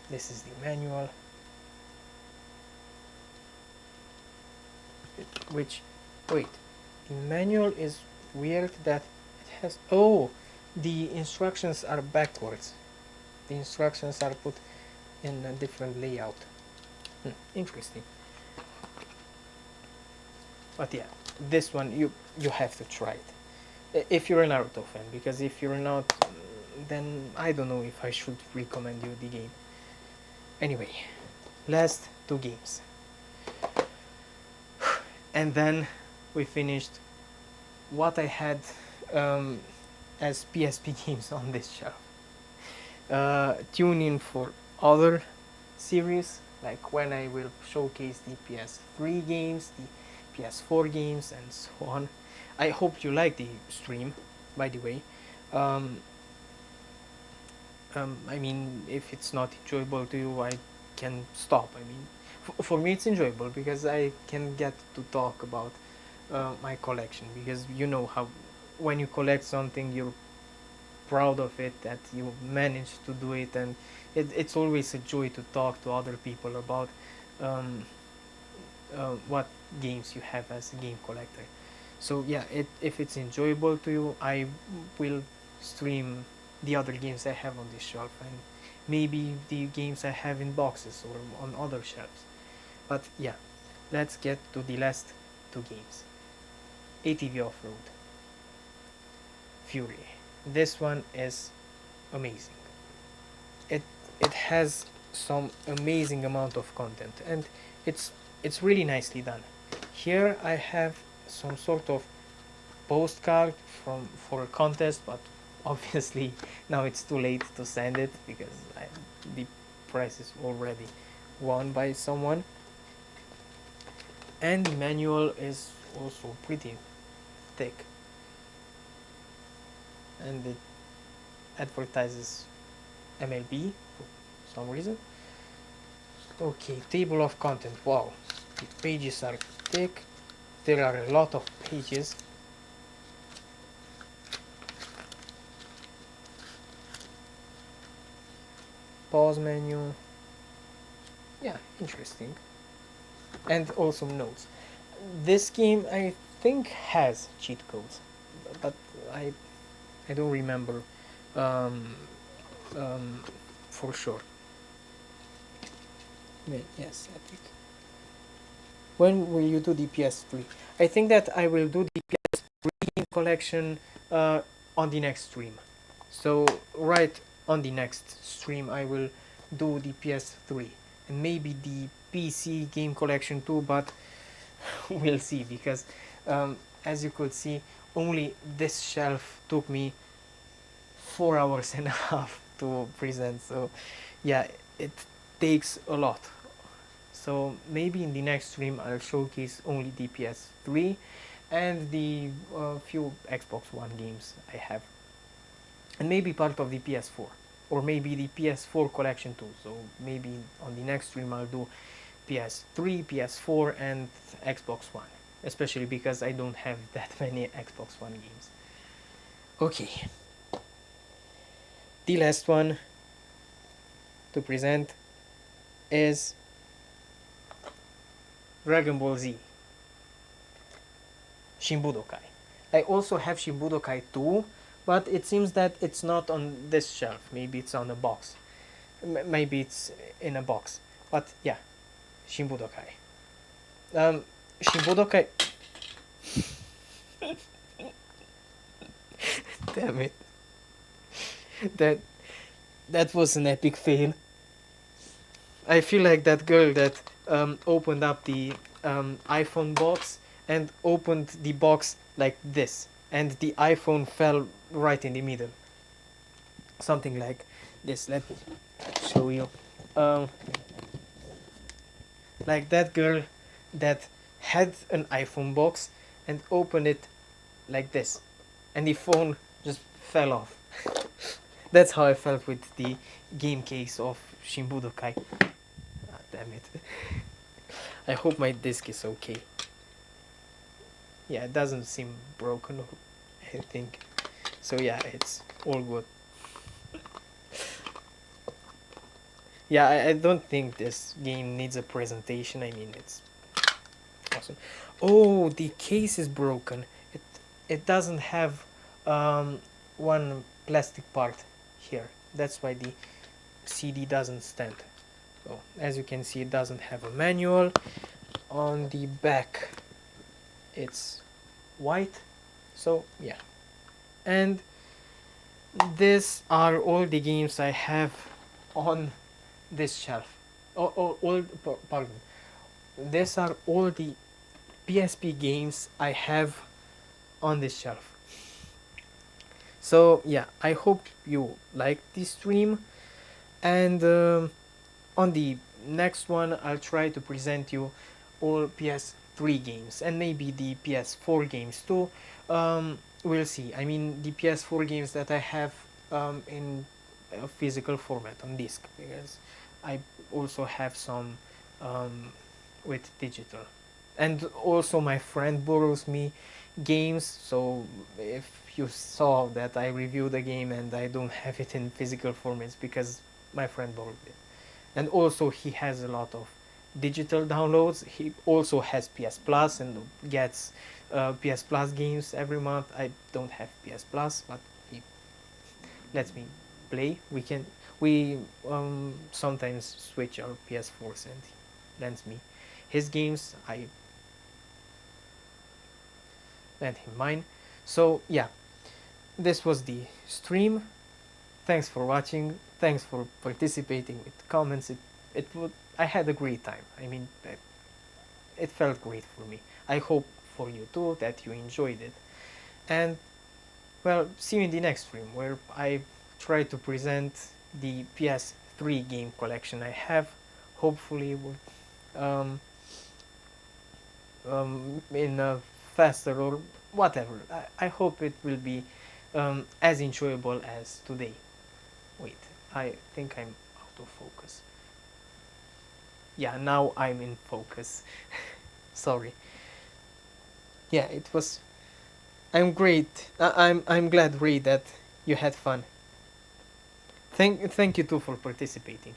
this is the manual. Which, wait, the manual is weird that it has, oh, the instructions are backwards. The instructions are put in a different layout. Interesting. But yeah, this one you have to try it if you're a Naruto fan, because if you're not, then I don't know if I should recommend you the game. Anyway, last two games. And then we finished what I had as PSP games on this shelf. Tune in for other series, like when I will showcase the PS3 games, the PS4 games, and so on. I hope you like the stream, by the way. I mean, if it's not enjoyable to you, I can stop. I mean, for me it's enjoyable because I can get to talk about my collection, because you know how when you collect something, you're proud of it, that you managed to do it, and it's always a joy to talk to other people about what games you have as a game collector. So yeah, if it's enjoyable to you, I will stream the other games I have on this shelf, and maybe the games I have in boxes or on other shelves. But yeah, let's get to the last two games. ATV Off-Road Fury. This one is amazing. It has some amazing amount of content, and it's really nicely done. Here I have some sort of postcard for a contest, but obviously now it's too late to send it because the prize is already won by someone. And the manual is also pretty thick, and it advertises MLB for some reason. Okay, table of content. Wow, the pages are thick. There are a lot of pages. Pause menu. Yeah, interesting. And also notes. This game I think has cheat codes, but I I don't remember um, um, for sure. Yes, epic. When will you do the PS3? I think that I will do the PS3 collection on the next stream. So right on the next stream I will do the PS3 and maybe the PC game collection too, but we'll see because as you could see, only this shelf took me 4 hours and a half to present. So yeah, it takes a lot. So maybe in the next stream I'll showcase only the PS3 and the few Xbox One games I have, and maybe part of the PS4, or maybe the PS4 collection too. So maybe on the next stream I'll do PS3, PS4 and Xbox One, especially because I don't have that many Xbox One games. Okay, the last one to present is Dragon Ball Z Shin Budokai. I also have Shin Budokai 2, but it seems that it's not on this shelf. Maybe it's on a box. Maybe it's in a box. But yeah, Shin Budokai. Shin Budokai. Damn it. That was an epic fail. I feel like that girl that opened up the iPhone box and opened the box like this, and the iPhone fell right in the middle. Something like this. Let me show you. Like that girl that had an iPhone box and opened it like this, and the phone just fell off. That's how I felt with the game case of Shin Budokai. Ah, damn it. I hope my disc is okay. Yeah, it doesn't seem broken or anything. So yeah, it's all good. Yeah, I don't think this game needs a presentation. I mean, it's awesome. Oh, the case is broken. It doesn't have one plastic part here. That's why the CD doesn't stand. So as you can see, it doesn't have a manual. On the back it's white. So yeah, and these are all the games I have on this shelf. Pardon, these are all the PSP games I have on this shelf. So yeah, I hope you like this stream, and on the next one I'll try to present you all PS3 games and maybe the PS4 games too. We'll see. I mean, the PS4 games that I have in a physical format on disc, because I also have some with digital, and also my friend borrows me games. So if you saw that I reviewed a game and I don't have it in physical formats, because my friend borrowed it. And also he has a lot of digital downloads. He also has PS Plus and gets PS Plus games every month. I don't have PS Plus, but he lets me play. We sometimes switch our PS4s and he lends me his games. I lend him mine. So yeah, this was the stream. Thanks for watching. Thanks for participating with comments. I had a great time. I mean, it felt great for me. I hope for you too that you enjoyed it. And well, see you in the next stream where I try to present the PS3 game collection I have. Hopefully, in a faster or whatever. I hope it will be as enjoyable as today. Wait, I think I'm out of focus. Yeah, now I'm in focus. Sorry. Yeah, it was. I'm great. I'm glad, Ray, that you had fun. Thank you too for participating.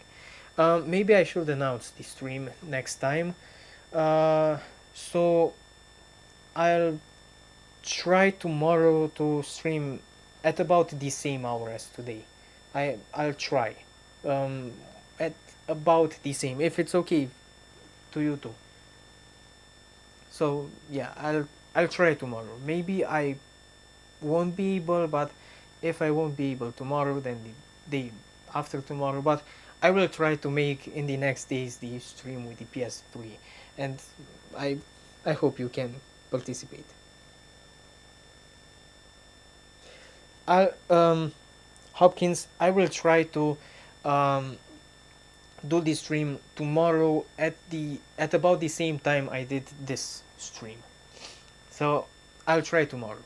Maybe I should announce the stream next time. Uh, so I'll try tomorrow to stream at about the same hour as today. I'll try. Um, at about the same, if it's okay to you too. So yeah, I'll try tomorrow. Maybe I won't be able, but if I won't be able tomorrow, then the day after tomorrow. But I will try to make in the next days the stream with the PS3, and I I hope you can participate. I Hopkins, I will try to um, do the stream tomorrow at about the same time I did this stream. So I'll try tomorrow.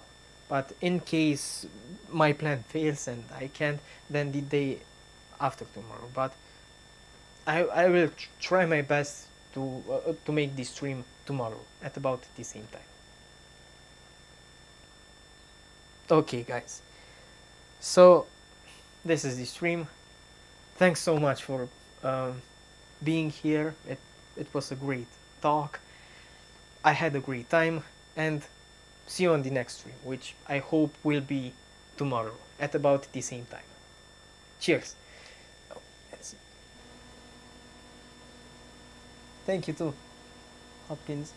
But in case my plan fails and I can't, then the day after tomorrow. But I will try my best to make the stream tomorrow at about the same time. Okay, guys. So this is the stream. Thanks so much for um, being here. It was a great talk. I had a great time, and see you on the next stream, which I hope will be tomorrow at about the same time. Cheers. Oh, thank you too, Hopkins.